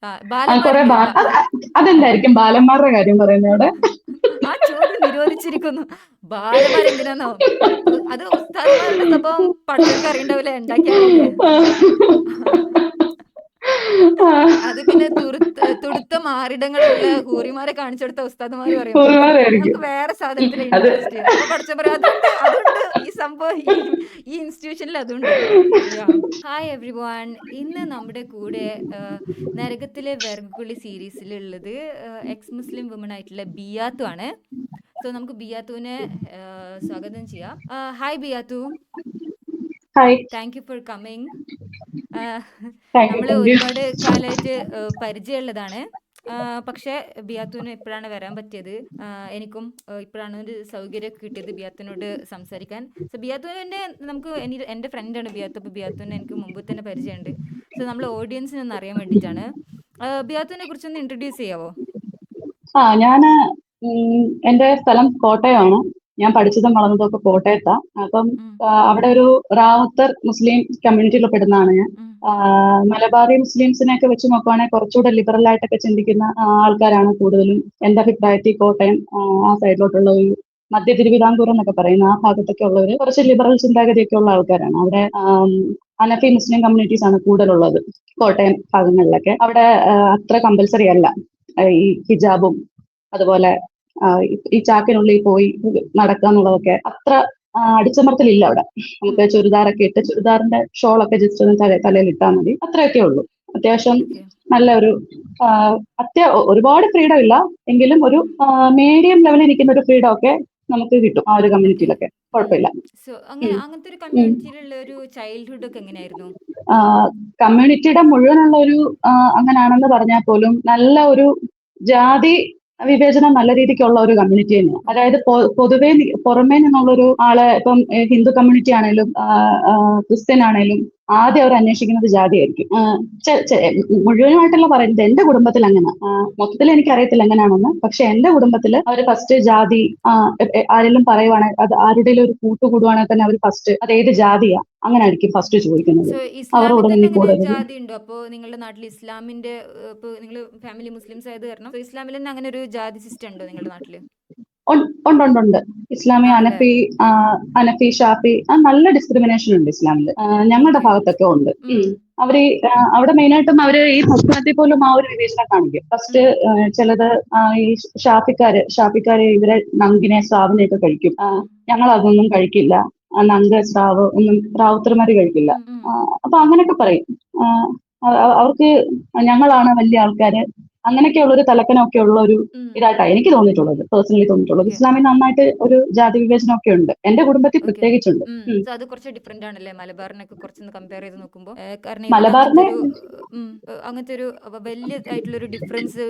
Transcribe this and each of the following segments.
കുറെ ബാലന്മാരുണ്ട്. അതെന്തായിരിക്കും ബാലന്മാരുടെ കാര്യം പറയുന്നത് അവിടെ? ആ ചോദ്യം നിരോധിച്ചിരിക്കുന്നു. ബാലന്മാരെന്തിനാന്നോ? അത് ഉസ്താദുമാരുടെ സ്വഭാവം പടച്ചോൻക്ക് അറിയണ്ടാവില്ലേ, ഉണ്ടാക്കിയാളല്ലേ. അത് പിന്നെ തുടുത്ത മാറിടങ്ങളുള്ള ഹൂറിമാരെ കാണിച്ചു കൊടുത്ത ഉസ്താദുമാര് പറയും ഒരുപാടായിരിക്കും ഞങ്ങൾക്ക് വേറെ സാധനത്തിലാണ് അത്. ഇൻട്രസ്റ്റ്. അപ്പൊ പഠിച്ച പറയാം അതുണ്ട് അതുണ്ട്, ഈ സംഭവം ഈ ഇൻസ്റ്റിറ്റ്യൂഷനിൽ അതുണ്ട്. Hi every one. ഇന്ന് നമ്മുടെ കൂടെ നരകത്തിലെ വെർഗുളി സീരീസിലുള്ളത് എക്സ് മുസ്ലിം വുമൺ ആയിട്ടുള്ള ബിയാത്തു ആണ്. സോ നമുക്ക് ബിയാത്തുവിനെ സ്വാഗതം ചെയ്യാം. ഹായ് ബിയാത്തു, hi. Thank you for coming. Thank you, നമ്മൾ താങ്ക് യു. ഒരുപാട് കാലമായിട്ട് പരിചയമുള്ളതാണ്. പക്ഷേ ബിയാത്തുവിന് ഇപ്പോഴാണ് വരാൻ പറ്റിയത്. എനിക്കും ഇപ്പോഴാണ് ഒരു സൗകര്യം കിട്ടിയത് ബിയാത്തുവിനോട് സംസാരിക്കാൻ. സോ ബിയാത്തുവിൻ്റെ നമുക്ക് എൻ്റെ ഫ്രണ്ടാണ് ബിയാത്തു. അപ്പോൾ ബിയാത്തുവിനെ എനിക്ക് മുമ്പ് തന്നെ പരിചയമുണ്ട്. സോ നമ്മൾ ഓഡിയൻസിനൊന്ന് അറിയാൻ വേണ്ടിയിട്ടാണ്. ബിയാത്തുവിനെ കുറിച്ചൊന്ന് ഇൻട്രൊഡ്യൂസ് ചെയ്യാവോ? ഞാന് എന്റെ സ്ഥലം കോട്ടയമാണ്. ഞാൻ പഠിച്ചതും വളർന്നതും ഒക്കെ കോട്ടയത്താ. അപ്പം ഉം, അവിടെ ഒരു റാവുത്തർ മുസ്ലിം കമ്മ്യൂണിറ്റിയിൽ പെടുന്നതാണ് ഞാൻ. ഉം, മലബാറി മുസ്ലിംസിനെയൊക്കെ വെച്ച് നോക്കുവാണെങ്കിൽ കുറച്ചുകൂടെ ലിബറൽ ആയിട്ടൊക്കെ ചിന്തിക്കുന്ന ആൾക്കാരാണ് കൂടുതലും. എന്റെ അഭിപ്രായത്തിൽ കോട്ടയം ആ സൈഡിലോട്ടുള്ള ഒരു മധ്യ തിരുവിതാംകൂർ എന്നൊക്കെ പറയുന്ന ആ ഭാഗത്തൊക്കെ ഉള്ളവര് കുറച്ച് ലിബറൽ ചിന്താഗതിയൊക്കെ ഉള്ള ആൾക്കാരാണ്. അവിടെ അനഫി മുസ്ലിം കമ്മ്യൂണിറ്റീസ് ആണ് കൂടുതലുള്ളത് കോട്ടയം ഭാഗങ്ങളിലൊക്കെ. അവിടെ അത്ര കമ്പൽസറി അല്ല ഈ ഹിജാബും അതുപോലെ ഈ ചാക്കിനുള്ളിൽ പോയി നടക്കുക എന്നുള്ളതൊക്കെ അത്ര അടിച്ചമർത്തലില്ല അവിടെ. ഉം. നമുക്ക് ചുരിദാറൊക്കെ ഇട്ട് ചുരിദാറിന്റെ ഷോളൊക്കെ ജസ്റ്റ് ഒന്ന് തലയിൽ ഇട്ടാൽ മതി, അത്രയൊക്കെ ഉള്ളൂ. അത്യാവശ്യം ഓക്കെ. നല്ല ഒരു ഒരുപാട് ഫ്രീഡം ഇല്ല എങ്കിലും ഒരു മീഡിയം ലെവലിൽ ഇരിക്കുന്ന ഒരു ഫ്രീഡം ഒക്കെ നമുക്ക് കിട്ടും ആ ഒരു ഓക്കെ. കമ്മ്യൂണിറ്റിയിലൊക്കെ. കുഴപ്പമില്ല. സോ ഉം, അങ്ങനത്തെ ഒരു ഉം. കമ്മ്യൂണിറ്റിയിലുള്ള ഒരു ചൈൽഡ്ഹുഡ് ഒക്കെ എങ്ങനെയായിരുന്നു? കമ്മ്യൂണിറ്റിയുടെ മുഴുവനുള്ള ഒരു അങ്ങനാണെന്ന് പറഞ്ഞാൽ പോലും നല്ല ഒരു ജാതി വിവേചനം നല്ല രീതിക്കുള്ള ഒരു കമ്മ്യൂണിറ്റി തന്നെയാണ്. ഓക്കെ. അതായത് പൊതുവേ പുറമേ നിന്നുള്ളൊരു ആളെ ഇപ്പം ഹിന്ദു കമ്മ്യൂണിറ്റി ആണേലും ക്രിസ്ത്യൻ ആണേലും ആദ്യം അവർ അന്വേഷിക്കുന്നത് ജാതിയായിരിക്കും. മുഴുവനായിട്ടുള്ള പറയുന്നത് എന്റെ കുടുംബത്തിൽ അങ്ങനെ. മൊത്തത്തിൽ എനിക്കറിയത്തില്ല എങ്ങനെയാണെന്ന്. പക്ഷെ എന്റെ കുടുംബത്തിൽ അവർ ഫസ്റ്റ് ജാതി ആരെങ്കിലും പറയുവാണെങ്കിൽ അത് ആരുടെയും ഒരു കൂട്ടുകൂടുവാണെങ്കിൽ തന്നെ അവർ ഫസ്റ്റ് അത് ഏത് ജാതിയാ അങ്ങനെ ആയിരിക്കും ഫസ്റ്റ് ചോദിക്കുന്നത്. സോ അവരോട് ഇസ്ലാമിൽ തന്നെ തന്നെ അങ്ങനെ കൂടുതലും ജാതി ഉണ്ടോ? അപ്പോൾ നിങ്ങളുടെ നാട്ടിൽ ഇസ്ലാമിന്റെ ഇപ്പോൾ നിങ്ങൾ ഫാമിലി മുസ്ലിംസ് ആയത് കാരണം സോ ഇസ്ലാമിൽ തന്നെ അങ്ങനെ ഒരു ജാതി സിസ്റ്റം ഉണ്ടോ നിങ്ങളുടെ നാട്ടിൽ? ഉണ്ട്. ഇസ്ലാമി ആണല്ലേ. അനഫി, അനഫി ഷാഫി നല്ല ഡിസ്ക്രിമിനേഷൻ ഉണ്ട് ഇസ്ലാമിൽ. ഞങ്ങളുടെ ഓക്കെ. ഭാഗത്തൊക്കെ ഉണ്ട്. അവര് അവിടെ മെയിനായിട്ടും അവര് ഈ ഭക്ഷണത്തിൽ പോലും ആ ഒരു വിവേചനം കാണിക്കും. ഫസ്റ്റ് ചിലത് ഈ ഷാഫിക്കാര് ഇവരെ നങ്കിനെ സ്രാവിനെയൊക്കെ കഴിക്കും. ഞങ്ങൾ അതൊന്നും കഴിക്കില്ല. നങ്ക് സ്രാവ് ഒന്നും റാവുത്തർമാര് കഴിക്കില്ല. അപ്പൊ അങ്ങനെയൊക്കെ പറയും. അവർക്ക് ഞങ്ങളാണ് വലിയ ആൾക്കാര്, അങ്ങനെയൊക്കെയുള്ള ഒരു തലക്കനമൊക്കെ ഉള്ള ഒരു ഇതായിട്ടാണ് എനിക്ക് തോന്നിയിട്ടുള്ളത്, പേഴ്സണലി തോന്നിയിട്ടുള്ളത്. ഓക്കെ. ഇസ്ലാമിൽ നന്നായിട്ട് ഒരു ജാതി വിവേചനം ഒക്കെ ഉണ്ട്, എന്റെ കുടുംബത്തിൽ ഓക്കെ. പ്രത്യേകിച്ചുണ്ട്. സോ അത് കുറച്ച് ഡിഫറെന്റ് ആണല്ലേ മലബാറിനൊക്കെ കുറച്ചൊന്ന് കമ്പയർ ചെയ്ത് നോക്കുമ്പോൾ. കാരണം ഇവിടെ മലബാറിനെ അങ്ങനത്തെ ഒരു വലിയ ആയിട്ടുള്ളൊരു ഡിഫറൻസ്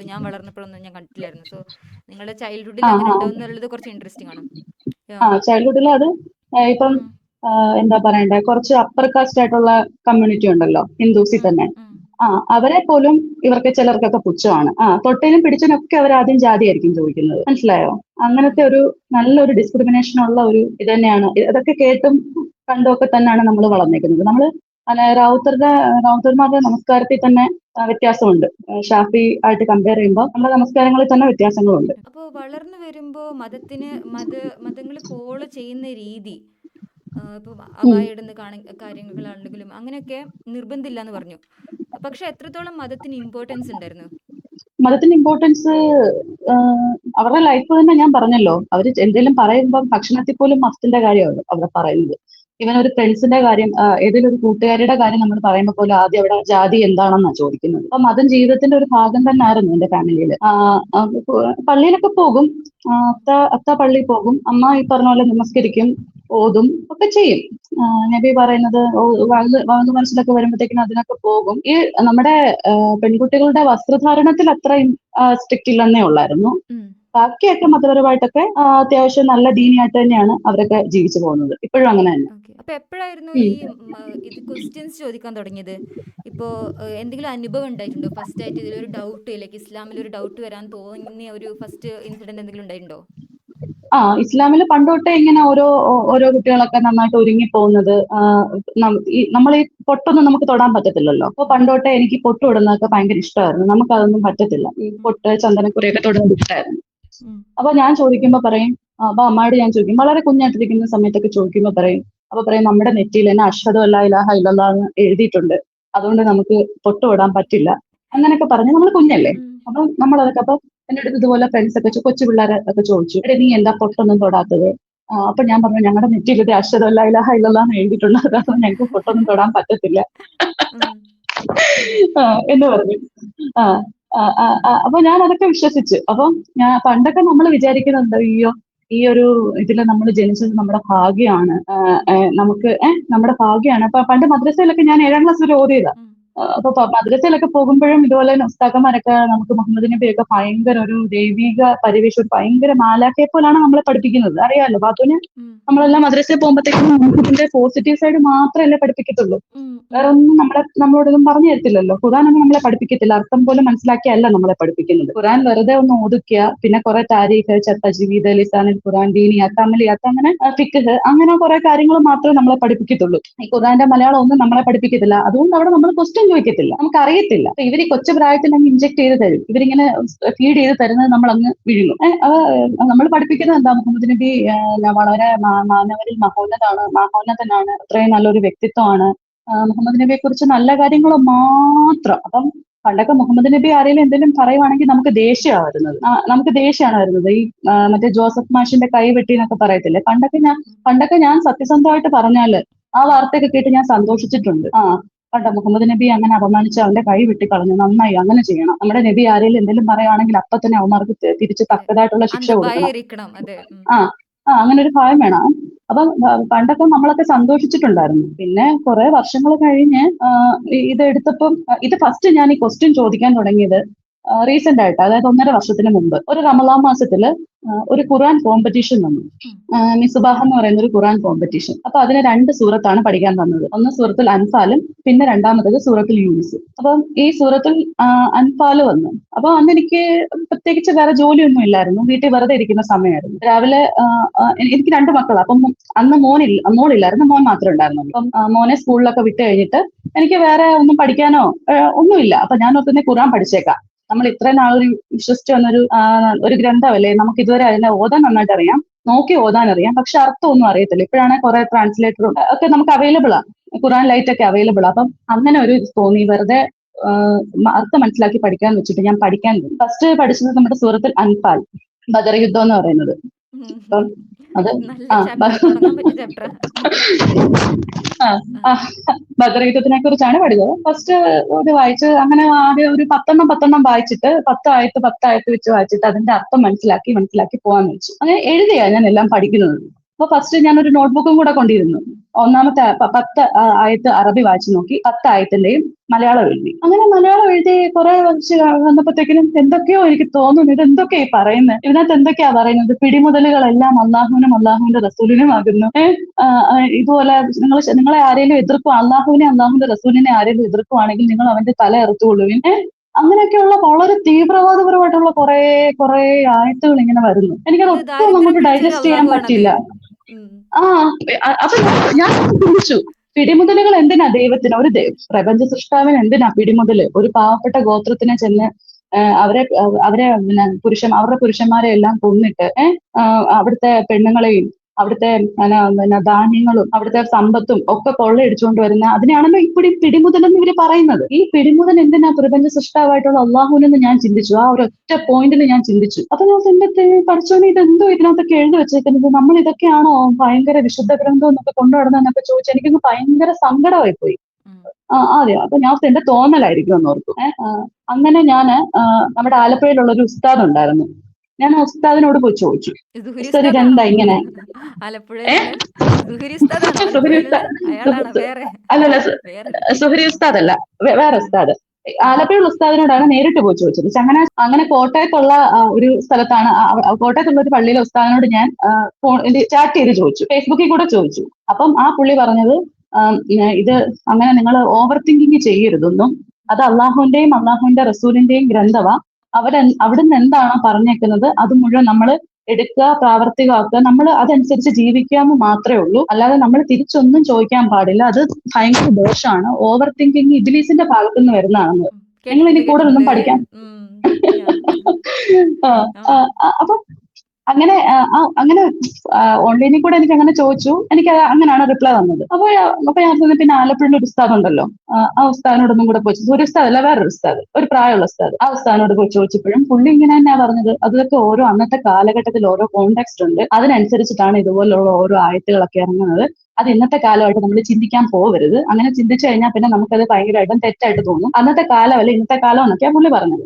ഞാൻ വളർന്നപ്പോഴൊന്നും ഞാൻ കണ്ടിട്ടില്ലായിരുന്നു. സോ നിങ്ങളുടെ ചൈൽഡ്ഹുഡിൽ ആ അങ്ങനെ ആ ഉണ്ടാവും എന്നുള്ളത് കുറച്ച് ഇൻട്രസ്റ്റിംഗ് ആണ്. ചൈൽഡ്ഹുഡിൽ അത് ഇപ്പം എന്താ പറയണ്ടേ, കുറച്ച് അപ്പർ കാസ്റ്റ് ആയിട്ടുള്ള കമ്മ്യൂണിറ്റി ഉണ്ടല്ലോ ഹിന്ദുസിൽ തന്നെ. അവരെ പോലും ഇവർക്ക് ചിലർക്കൊക്കെ പുച്ഛമാണ്. തൊട്ടതിനും പിടിച്ചതിനും ഒക്കെ അവർ ആദ്യം ജാതിയായിരിക്കും ചോദിക്കുന്നത്. മനസ്സിലായോ? അങ്ങനത്തെ ഒരു നല്ലൊരു ഡിസ്ക്രിമിനേഷൻ ഉള്ള ഒരു ഇത് തന്നെയാണ്. ഇതൊക്കെ കേട്ടും കണ്ടും ഒക്കെ തന്നെയാണ് നമ്മൾ വളർന്നേക്കുന്നത്. നമ്മള് റൗത്തർമാരുടെ നമസ്കാരത്തിൽ തന്നെ വ്യത്യാസമുണ്ട്. ഷാഫി ആയിട്ട് കമ്പയർ ചെയ്യുമ്പോൾ നമ്മുടെ നമസ്കാരങ്ങളിൽ തന്നെ വ്യത്യാസങ്ങളുണ്ട്. അപ്പോൾ വളർന്നു വരുമ്പോൾ മതങ്ങൾ ഫോളോ ചെയ്യുന്ന രീതി ഇപ്പോൾ ഉം. അബായ ഇടുന്ന കാര്യങ്ങളാണെങ്കിലും അങ്ങനെയൊക്കെ നിർബന്ധമില്ല എന്ന് പറഞ്ഞു. പക്ഷെ എത്രത്തോളം മതത്തിന് ഇമ്പോർട്ടൻസ് ഉണ്ടായിരുന്നു? മതത്തിന്റെ ഇമ്പോർട്ടൻസ് അവരുടെ ലൈഫ് തന്നെ ഞാൻ പറഞ്ഞല്ലോ. അവര് എന്തെങ്കിലും പറയുമ്പോൾ ഭക്ഷണത്തിൽ പോലും മതത്തിന്റെ കാര്യമാണ് അവിടെ പറയുന്നത്. ഇവൻ ഒരു ഫ്രണ്ട്സിന്റെ കാര്യം, ഏതെങ്കിലും ഒരു കൂട്ടുകാരിയുടെ കാര്യം നമ്മൾ പറയുമ്പോൾ പോലും ആദ്യം അവിടെ ജാതി എന്താണെന്നാണ് ചോദിക്കുന്നത്. അപ്പൊ മതം ജീവിതത്തിന്റെ ഒരു ഭാഗം തന്നെ ആയിരുന്നു എന്റെ ഫാമിലിയിൽ. പള്ളിയിലൊക്കെ പോകും. അത്ത പള്ളിയിൽ പോകും, അമ്മ ഈ പറഞ്ഞ പോലെ നമസ്കരിക്കും, ഓതും ഒക്കെ ചെയ്യും. നബി പറയുന്നത് വാങ്ങു മനസ്സിലൊക്കെ വരുമ്പോഴത്തേക്കിനും അതിനൊക്കെ പോകും. ഈ നമ്മുടെ പെൺകുട്ടികളുടെ വസ്ത്രധാരണത്തിൽ അത്രയും സ്ട്രിക്റ്റ് ഇല്ലെന്നേ ഉള്ളായിരുന്നു. ബാക്കിയൊക്കെ മതപരമായിട്ടൊക്കെ അത്യാവശ്യം നല്ല ദീനിയായിട്ട് തന്നെയാണ് അവരൊക്കെ ജീവിച്ചു പോകുന്നത്. ഇപ്പോഴും അങ്ങനെ തന്നെ. അപ്പൊ എപ്പോഴായിരുന്നു ഉം. ഇത് ക്വസ്റ്റ്യൻസ് ചോദിക്കാൻ തുടങ്ങിയത്? ഇപ്പോ എന്തെങ്കിലും അനുഭവം ഉണ്ടായിട്ടുണ്ടോ ഫസ്റ്റ് ആയിട്ട് ഇതിലൊരു ഡൗട്ട്, ലൈക്ക് ഇസ്ലാമിൽ ഒരു ഡൗട്ട് വരാൻ തോന്നിയ ഒരു ഫസ്റ്റ് ഇൻസിഡന്റ് എന്തെങ്കിലും ഉണ്ടായിട്ടുണ്ടോ? ഇസ്ലാമിൽ പണ്ടോട്ടേ ഇങ്ങനെ ഓരോ കുട്ടികളൊക്കെ നന്നായിട്ട് ഒരുങ്ങി പോകുന്നത്, നമ്മൾ ഈ പൊട്ടൊന്നും നമുക്ക് തൊടാൻ പറ്റത്തില്ലല്ലോ. അപ്പൊ പണ്ടോട്ടേ എനിക്ക് പൊട്ട് തൊടുന്നതൊക്കെ ഭയങ്കര ഇഷ്ടമായിരുന്നു. നമുക്കതൊന്നും പറ്റത്തില്ല. ഈ പൊട്ട് ചന്ദനക്കുറിയൊക്കെ തൊടുന്നത് ഇഷ്ടമായിരുന്നു. ഉം. അപ്പൊ ഞാൻ ചോദിക്കുമ്പോ പറയും, അപ്പൊ അമ്മായോട് ഞാൻ ചോദിക്കും, വളരെ കുഞ്ഞായിട്ടിരിക്കുന്ന സമയത്തൊക്കെ ചോദിക്കുമ്പോ പറയും, അപ്പൊ പറയും നമ്മുടെ നെറ്റിയിൽ തന്നെ അഷ്ഹദു അല്ലാ ഇലാഹ ഇല്ലല്ലാഹ് എന്ന് എഴുതിയിട്ടുണ്ട്, അതുകൊണ്ട് നമുക്ക് പൊട്ട് തൊടാൻ പറ്റില്ല, അങ്ങനെയൊക്കെ പറഞ്ഞ് നമ്മൾ കുഞ്ഞല്ലേ. ഉം. അപ്പൊ നമ്മളതൊക്കെ അപ്പൊ എന്റെ അടുത്ത് ഇതുപോലെ ഫ്രണ്ട്സ് ഒക്കെ കൊച്ചു പിള്ളേരെ ഒക്കെ ചോദിച്ചു, എടേ നീ എന്താ പൊട്ടൊന്നും തൊടാത്തത്? അപ്പൊ ഞാൻ പറഞ്ഞു, ഞങ്ങളുടെ നെറ്റിയിൽ ഇത് അഷ്ഹദു അല്ലാ ഇലാഹ ഇല്ലല്ലാഹ് എന്ന് എഴുതിയിട്ടുണ്ട്, അതാണ് ഞങ്ങൾക്ക് പൊട്ടൊന്നും തൊടാൻ പറ്റത്തില്ല ഉം. അതെ. എന്ന് പറഞ്ഞു. ആ അപ്പൊ ഞാൻ അതൊക്കെ വിശ്വസിച്ചു. അപ്പം ഞാൻ പണ്ടൊക്കെ നമ്മൾ വിചാരിക്കുന്നുണ്ട്, അയ്യോ ഈ ഒരു ഇതില് നമ്മൾ ജനിച്ചത് നമ്മുടെ ഭാഗ്യമാണ്, നമുക്ക് നമ്മുടെ ഭാഗ്യമാണ്. അപ്പൊ പണ്ട് മദ്രസയിലൊക്കെ ഞാൻ 7ാം ക്ലാസ് വരെ ഓതിയതാ. ഉം. അപ്പൊ മദ്രസയിലൊക്കെ പോകുമ്പോഴും ഇതുപോലെ ഉസ്താക്കന്മാരൊക്കെ നമുക്ക് മുഹമ്മദ് നബിയൊക്കെ ഭയങ്കര ഒരു ദൈവിക പരിവേഷം, ഒരു ഭയങ്കര മാലാഖയെ പോലാണ് നമ്മളെ പഠിപ്പിക്കുന്നത്. അറിയാലോ ബാത്തുവിന്, ഉം. നമ്മളെല്ലാം മദ്രസയിൽ പോകുമ്പോഴത്തേക്കും നമുക്ക് ഇതിന്റെ പോസിറ്റീവ് സൈഡ് മാത്രമല്ലേ പഠിപ്പിക്കത്തുള്ളൂ. ഉം. വേറെ ഒന്നും നമ്മളോടൊന്നും പറഞ്ഞു തരത്തില്ലല്ലോ. ഖുർആനൊന്നും നമ്മളെ പഠിപ്പിക്കത്തില്ല, അർത്ഥം പോലും മനസ്സിലാക്കിയല്ല നമ്മളെ പഠിപ്പിക്കുന്നത്. ഖുർആൻ വെറുതെ ഒന്ന് ഒതുക്കുക, പിന്നെ കുറെ താരീഖ്, തജ്വീദ്, ലിസാനുൽ ഖുർആൻ, ദീനിയാത്ത്, അമലിയാത്ത്, അങ്ങനെ ഫിഖ്, അങ്ങനെ കുറെ കാര്യങ്ങൾ മാത്രമേ നമ്മളെ പഠിപ്പിക്കത്തുള്ളൂ. ഈ ഖുർആന്റെ മലയാളം ഒന്നും നമ്മളെ പഠിപ്പിക്കത്തില്ല. അതുകൊണ്ട് അവിടെ നമ്മൾ ക്വസ്റ്റ്യൻ ചോദിക്കത്തില്ല, നമുക്ക് അറിയത്തില്ല. അപ്പൊ ഇവർ കൊച്ചു പ്രായത്തിൽ അങ്ങ് ഇൻജെക്ട് ചെയ്ത് തരും, ഇവരിങ്ങനെ ഫീഡ് ചെയ്ത് തരുന്നത് നമ്മൾ അങ്ങ് വീഴുന്നു. നമ്മൾ പഠിപ്പിക്കുന്നത് എന്താ, മുഹമ്മദ് നബി വളരെ മാനവരിൽ മഹോന്നതനാണ്, അത്രയും നല്ലൊരു വ്യക്തിത്വമാണ്, മുഹമ്മദ് നബിയെ കുറിച്ച് നല്ല കാര്യങ്ങൾ മാത്രം. അപ്പം പണ്ടൊക്കെ മുഹമ്മദ് നബി ആരെങ്കിലും എന്തെങ്കിലും പറയുവാണെങ്കിൽ നമുക്ക് ദേഷ്യമാണ് വരുന്നത്, ഈ മറ്റേ ജോസഫ് മാഷിന്റെ കൈ വെട്ടി എന്നൊക്കെ പറയത്തില്ലേ. പണ്ടൊക്കെ ഞാൻ സത്യസന്ധമായിട്ട് പറഞ്ഞാല് ആ വാർത്തയൊക്കെ കേട്ട് ഞാൻ സന്തോഷിച്ചിട്ടുണ്ട്. കണ്ട മുഹമ്മദ് നബി അങ്ങനെ അപമാനിച്ച് അവന്റെ കൈ വെട്ടി കളഞ്ഞു, നന്നായി, അങ്ങനെ ചെയ്യണം. നമ്മുടെ നബി ആരെങ്കിലും എന്തെങ്കിലും പറയുവാണെങ്കിൽ അപ്പൊ തന്നെ അവന്മാർക്ക് തിരിച്ച് അതെ. തക്കതായിട്ടുള്ള ശിക്ഷ കൊടുക്കണം. ഭയയിരിക്കണം. അതെ. ആ അങ്ങനെ ഒരു ഭയം വേണം. അപ്പം പണ്ടൊക്കെ നമ്മളൊക്കെ സന്തോഷിച്ചിട്ടുണ്ടായിരുന്നു. പിന്നെ കുറെ വർഷങ്ങൾ കഴിഞ്ഞ് ഇത് എടുത്തപ്പം, ഇത് ഫസ്റ്റ് ഞാൻ ഈ ക്വസ്റ്റ്യൻ ചോദിക്കാൻ തുടങ്ങിയത് റീസെന്റ് ആയിട്ട്, അതായത് 1.5 വർഷത്തിന് മുമ്പ് ഒരു റമളാൻ മാസത്തില് ഒരു ഖുർആൻ കോമ്പറ്റീഷൻ വന്നു. മിസ്ബാഹ് എന്ന് പറയുന്ന ഒരു ഖുർആൻ കോമ്പറ്റീഷൻ. അപ്പൊ അതിന് 2 സൂറത്താണ് പഠിക്കാൻ തന്നത്. ഒന്ന് സൂറത്തുൽ അൻഫാലും പിന്നെ രണ്ടാമത്തത് സൂറത്തുൽ യൂനിസ്. അപ്പം ഈ സൂറത്തുൽ അൻഫാല് വന്നു. അപ്പൊ അന്ന് എനിക്ക് പ്രത്യേകിച്ച് വേറെ ജോലിയൊന്നും ഇല്ലായിരുന്നു, വീട്ടിൽ വെറുതെ ഇരിക്കുന്ന സമയമായിരുന്നു. രാവിലെ എനിക്ക് 2 മക്കളാണ്. അപ്പം അന്ന് മോളില്ലായിരുന്നു, മോൻ മാത്രമേ ഉണ്ടായിരുന്നുള്ളൂ. അപ്പം മോനെ സ്കൂളിലൊക്കെ വിട്ട് കഴിഞ്ഞിട്ട് എനിക്ക് വേറെ ഒന്നും പഠിക്കാനോ ഒന്നുമില്ല. അപ്പൊ ഞാൻ ഓർത്തുന്നെ ഖുർആൻ പഠിച്ചേക്കാം, നമ്മൾ ഇത്രയും നാളൊരു വിശ്വസിച്ച് വന്നൊരു ഒരു ഗ്രന്ഥമല്ലേ, നമുക്ക് ഇതുവരെ അതിനെ ഓതാൻ നന്നായിട്ട് അറിയാം, നോക്കി ഓതാൻ അറിയാം, പക്ഷെ അർത്ഥമൊന്നും അറിയത്തില്ല. ഇപ്പോഴാണ് കുറെ ട്രാൻസ്ലേറ്ററും ഒക്കെ നമുക്ക് അവൈലബിൾ ആണ്, ഖുർആൻ ലൈറ്റ് ഒക്കെ അവൈലബിൾ ആണ്. അപ്പം അങ്ങനെ ഒരു തോന്നി, വെറുതെ അർത്ഥം മനസ്സിലാക്കി പഠിക്കാന്ന് വെച്ചിട്ട് ഞാൻ പഠിക്കാൻ പോയി. ഫസ്റ്റ് പഠിച്ചത് നമ്മുടെ സൂറത്തുൽ അൻഫാൽ, ബദർ യുദ്ധം എന്ന് പറയുന്നത്. അപ്പം അത് നല്ല ചാപ്റ്റർ, തുടങ്ങാൻ പറ്റിയ ചാപ്റ്റർ. ബദർ യുദ്ധത്തിനെ കുറിച്ചാണ് പഠിച്ചത്. ഫസ്റ്റ് ഇത് വായിച്ച് അങ്ങനെ ആദ്യം ഒരു 10 വായിച്ചിട്ട് 10 ആയത്ത് വെച്ച് വായിച്ചിട്ട് അതിന്റെ അർത്ഥം മനസ്സിലാക്കി പോകാന്ന് വെച്ചു. അങ്ങനെ എഴുതിയാ ഞാൻ എല്ലാം പഠിക്കുന്നത്. അപ്പൊ ഫസ്റ്റ് ഞാനൊരു നോട്ട്ബുക്കും കൂടെ കൊണ്ടിരുന്നു. ഒന്നാമത്തെ 10 ആയത്ത് അറബി വായിച്ചു നോക്കി, 10 ആയത്തിന്റെയും മലയാളം എഴുതി. അങ്ങനെ മലയാളം എഴുതി കുറെ വന്നപ്പോഴത്തേക്കിനും എന്തൊക്കെയോ എനിക്ക് തോന്നുന്നു, ഇത് എന്തൊക്കെയാ ഈ പറയുന്നത്, ഇതിനകത്ത് എന്തൊക്കെയാ പറയുന്നത്, പിടിമുതലുകളെല്ലാം അള്ളാഹുവിനും അള്ളാഹുവിന്റെ റസൂലിനും ആകുന്നു. ഇതുപോലെ നിങ്ങളെ ആരെങ്കിലും എതിർക്കും, അള്ളാഹുവിന്റെ റസൂലിനെ ആരെങ്കിലും എതിർക്കുവാണെങ്കിൽ നിങ്ങൾ അവന്റെ തല എറുത്തുകൊള്ളുവിൻ. അങ്ങനെയൊക്കെയുള്ള വളരെ തീവ്രവാദപരമായിട്ടുള്ള കുറെ ആയത്തുകൾ ഇങ്ങനെ വരുന്നു. എനിക്കത് ഒട്ടും നമുക്ക് ഡൈജസ്റ്റ് ചെയ്യാൻ പറ്റില്ല. അപ്പൊ ഞാൻ ചിന്തിച്ചു, പിടിമുതലുകൾ എന്തിനാ ദൈവത്തിന്, ഒരു പ്രപഞ്ച സൃഷ്ടാവിന് എന്തിനാ പിടിമുതല്? ഒരു പാവപ്പെട്ട ഗോത്രത്തിനെ ചെന്ന് അവരെ അവരുടെ പുരുഷന്മാരെ എല്ലാം കൊന്നിട്ട് അവിടുത്തെ പെണ്ണുങ്ങളെയും അവിടുത്തെ ധാന്യങ്ങളും അവിടുത്തെ സമ്പത്തും ഒക്കെ കൊള്ളയടിച്ചുകൊണ്ട് വരുന്ന അതിനെയാണല്ലോ ഈ പിടിമുതലെന്ന് ഇവര് പറയുന്നത്. ഈ പിടിമുതൽ എന്തിനാ പ്രപഞ്ച സൃഷ്ടാവായിട്ടുള്ള അള്ളാഹുവിനെന്ന് ഞാൻ ചിന്തിച്ചു. ആ ഒരു ഒറ്റ പോയിന്റിൽ ഞാൻ ചിന്തിച്ചു. അപ്പൊ ഞാൻ ചിന്തിച്ച്, പഠിച്ചോനെ ഇതെന്തോ ഇതിനകത്തൊക്കെ എഴുതി വെച്ചേക്കുന്നത്, നമ്മൾ ഇതൊക്കെയാണോ ഭയങ്കര വിശുദ്ധ ഗ്രന്ഥം എന്നൊക്കെ കൊണ്ടുനടന്നതെന്നൊക്കെ ചോദിച്ചു. എനിക്കൊന്ന് ഭയങ്കര സങ്കടമായി പോയി. അതെ, അപ്പൊ ഞാൻ എന്റെ തോന്നലായിരിക്കും എന്ന് ഓർത്തു. അങ്ങനെ ഞാന് നമ്മുടെ ആലപ്പുഴയിലുള്ള ഒരു ഉസ്താദ് ഉണ്ടായിരുന്നു. ഞാൻ ആ ഉസ്താദിനോട് പോയി ചോദിച്ചു, ഉസ്താദ് ഇതെന്താ ഇങ്ങനെ? അല്ലല്ല, സുഹരി ഉസ്താദല്ല, വേറെ ഉസ്താദ്. ആലപ്പുഴ ഉസ്താദിനോടാണ് നേരിട്ട് പോയി ചോദിച്ചത്. അങ്ങനെ കോട്ടയത്തുള്ള ഒരു സ്ഥലത്താണ്, കോട്ടയത്തുള്ള ഒരു പള്ളിയിലെ ഉസ്താദിനോട് ഞാൻ ചാറ്റ് ചെയ്ത് ചോദിച്ചു, ഫേസ്ബുക്കിൽ കൂടെ ചോദിച്ചു. അപ്പം ആ പുള്ളി പറഞ്ഞത്, ഇത് അങ്ങനെ നിങ്ങൾ ഓവർ തിങ്കിങ് ചെയ്യരുതൊന്നും, അത് അള്ളാഹുവിന്റെയും അള്ളാഹുവിന്റെ റസൂലിന്റെയും ഗ്രന്ഥവാ, അവിടുന്ന് എന്താണോ പറഞ്ഞേക്കുന്നത് അത് മുഴുവൻ നമ്മൾ എടുക്കുക, പ്രാവർത്തികമാക്കുക, നമ്മൾ അതനുസരിച്ച് ജീവിക്കാമെന്ന് മാത്രമേ ഉള്ളൂ. അല്ലാതെ നമ്മൾ തിരിച്ചൊന്നും ചോദിക്കാൻ പാടില്ല. അത് ഭയങ്കര ദോഷമാണ്. ഓവർ തിങ്കിങ് ഇബിലീസിന്റെ ഭാഗത്തുനിന്ന് വരുന്നതാണ്. നിങ്ങൾ ഇനി കൂടുതലൊന്നും പഠിക്കാൻ ആ, ആ അപ്പൊ അങ്ങനെ അങ്ങനെ ഓൺലൈനിൽ കൂടെ എനിക്ക് അങ്ങനെ ചോദിച്ചു. എനിക്ക് അങ്ങനെയാണ് റിപ്ലൈ വന്നത്. അപ്പൊ ഞാൻ പിന്നെ ആലപ്പുഴയിൽ ഒരു ഉസ്താദ് ഉണ്ടല്ലോ, ആ ഉസ്താദിനോടൊന്നും കൂടെ പോയി, ഒരു ഉസ്താദ് അല്ല, വേറൊരു ഉസ്താദ്, ഒരു പ്രായമുള്ള ഉസ്താദ്. ആ ഉസ്താദിനോട് പോയി ചോദിച്ചപ്പോഴും പുള്ളി ഇങ്ങനെ തന്നെയാ പറഞ്ഞത്. അതൊക്കെ ഓരോ അന്നത്തെ കാലഘട്ടത്തിൽ ഓരോ കോണ്ടെക്സ്റ്റ് ഉണ്ട്, അതിനനുസരിച്ചിട്ടാണ് ഇതുപോലുള്ള ഓരോ ആയത്തുകളൊക്കെ ഇറങ്ങുന്നത്. അത് ഇന്നത്തെ കാലമായിട്ട് നമ്മൾ ചിന്തിക്കാൻ പോകരുത്. അങ്ങനെ ചിന്തിച്ചു കഴിഞ്ഞാൽ പിന്നെ നമുക്കത് ഭയങ്കരമായിട്ടും തെറ്റായിട്ട് തോന്നും. അന്നത്തെ കാലമല്ല ഇന്നത്തെ കാലം എന്നൊക്കെയാ പുള്ളി പറഞ്ഞത്.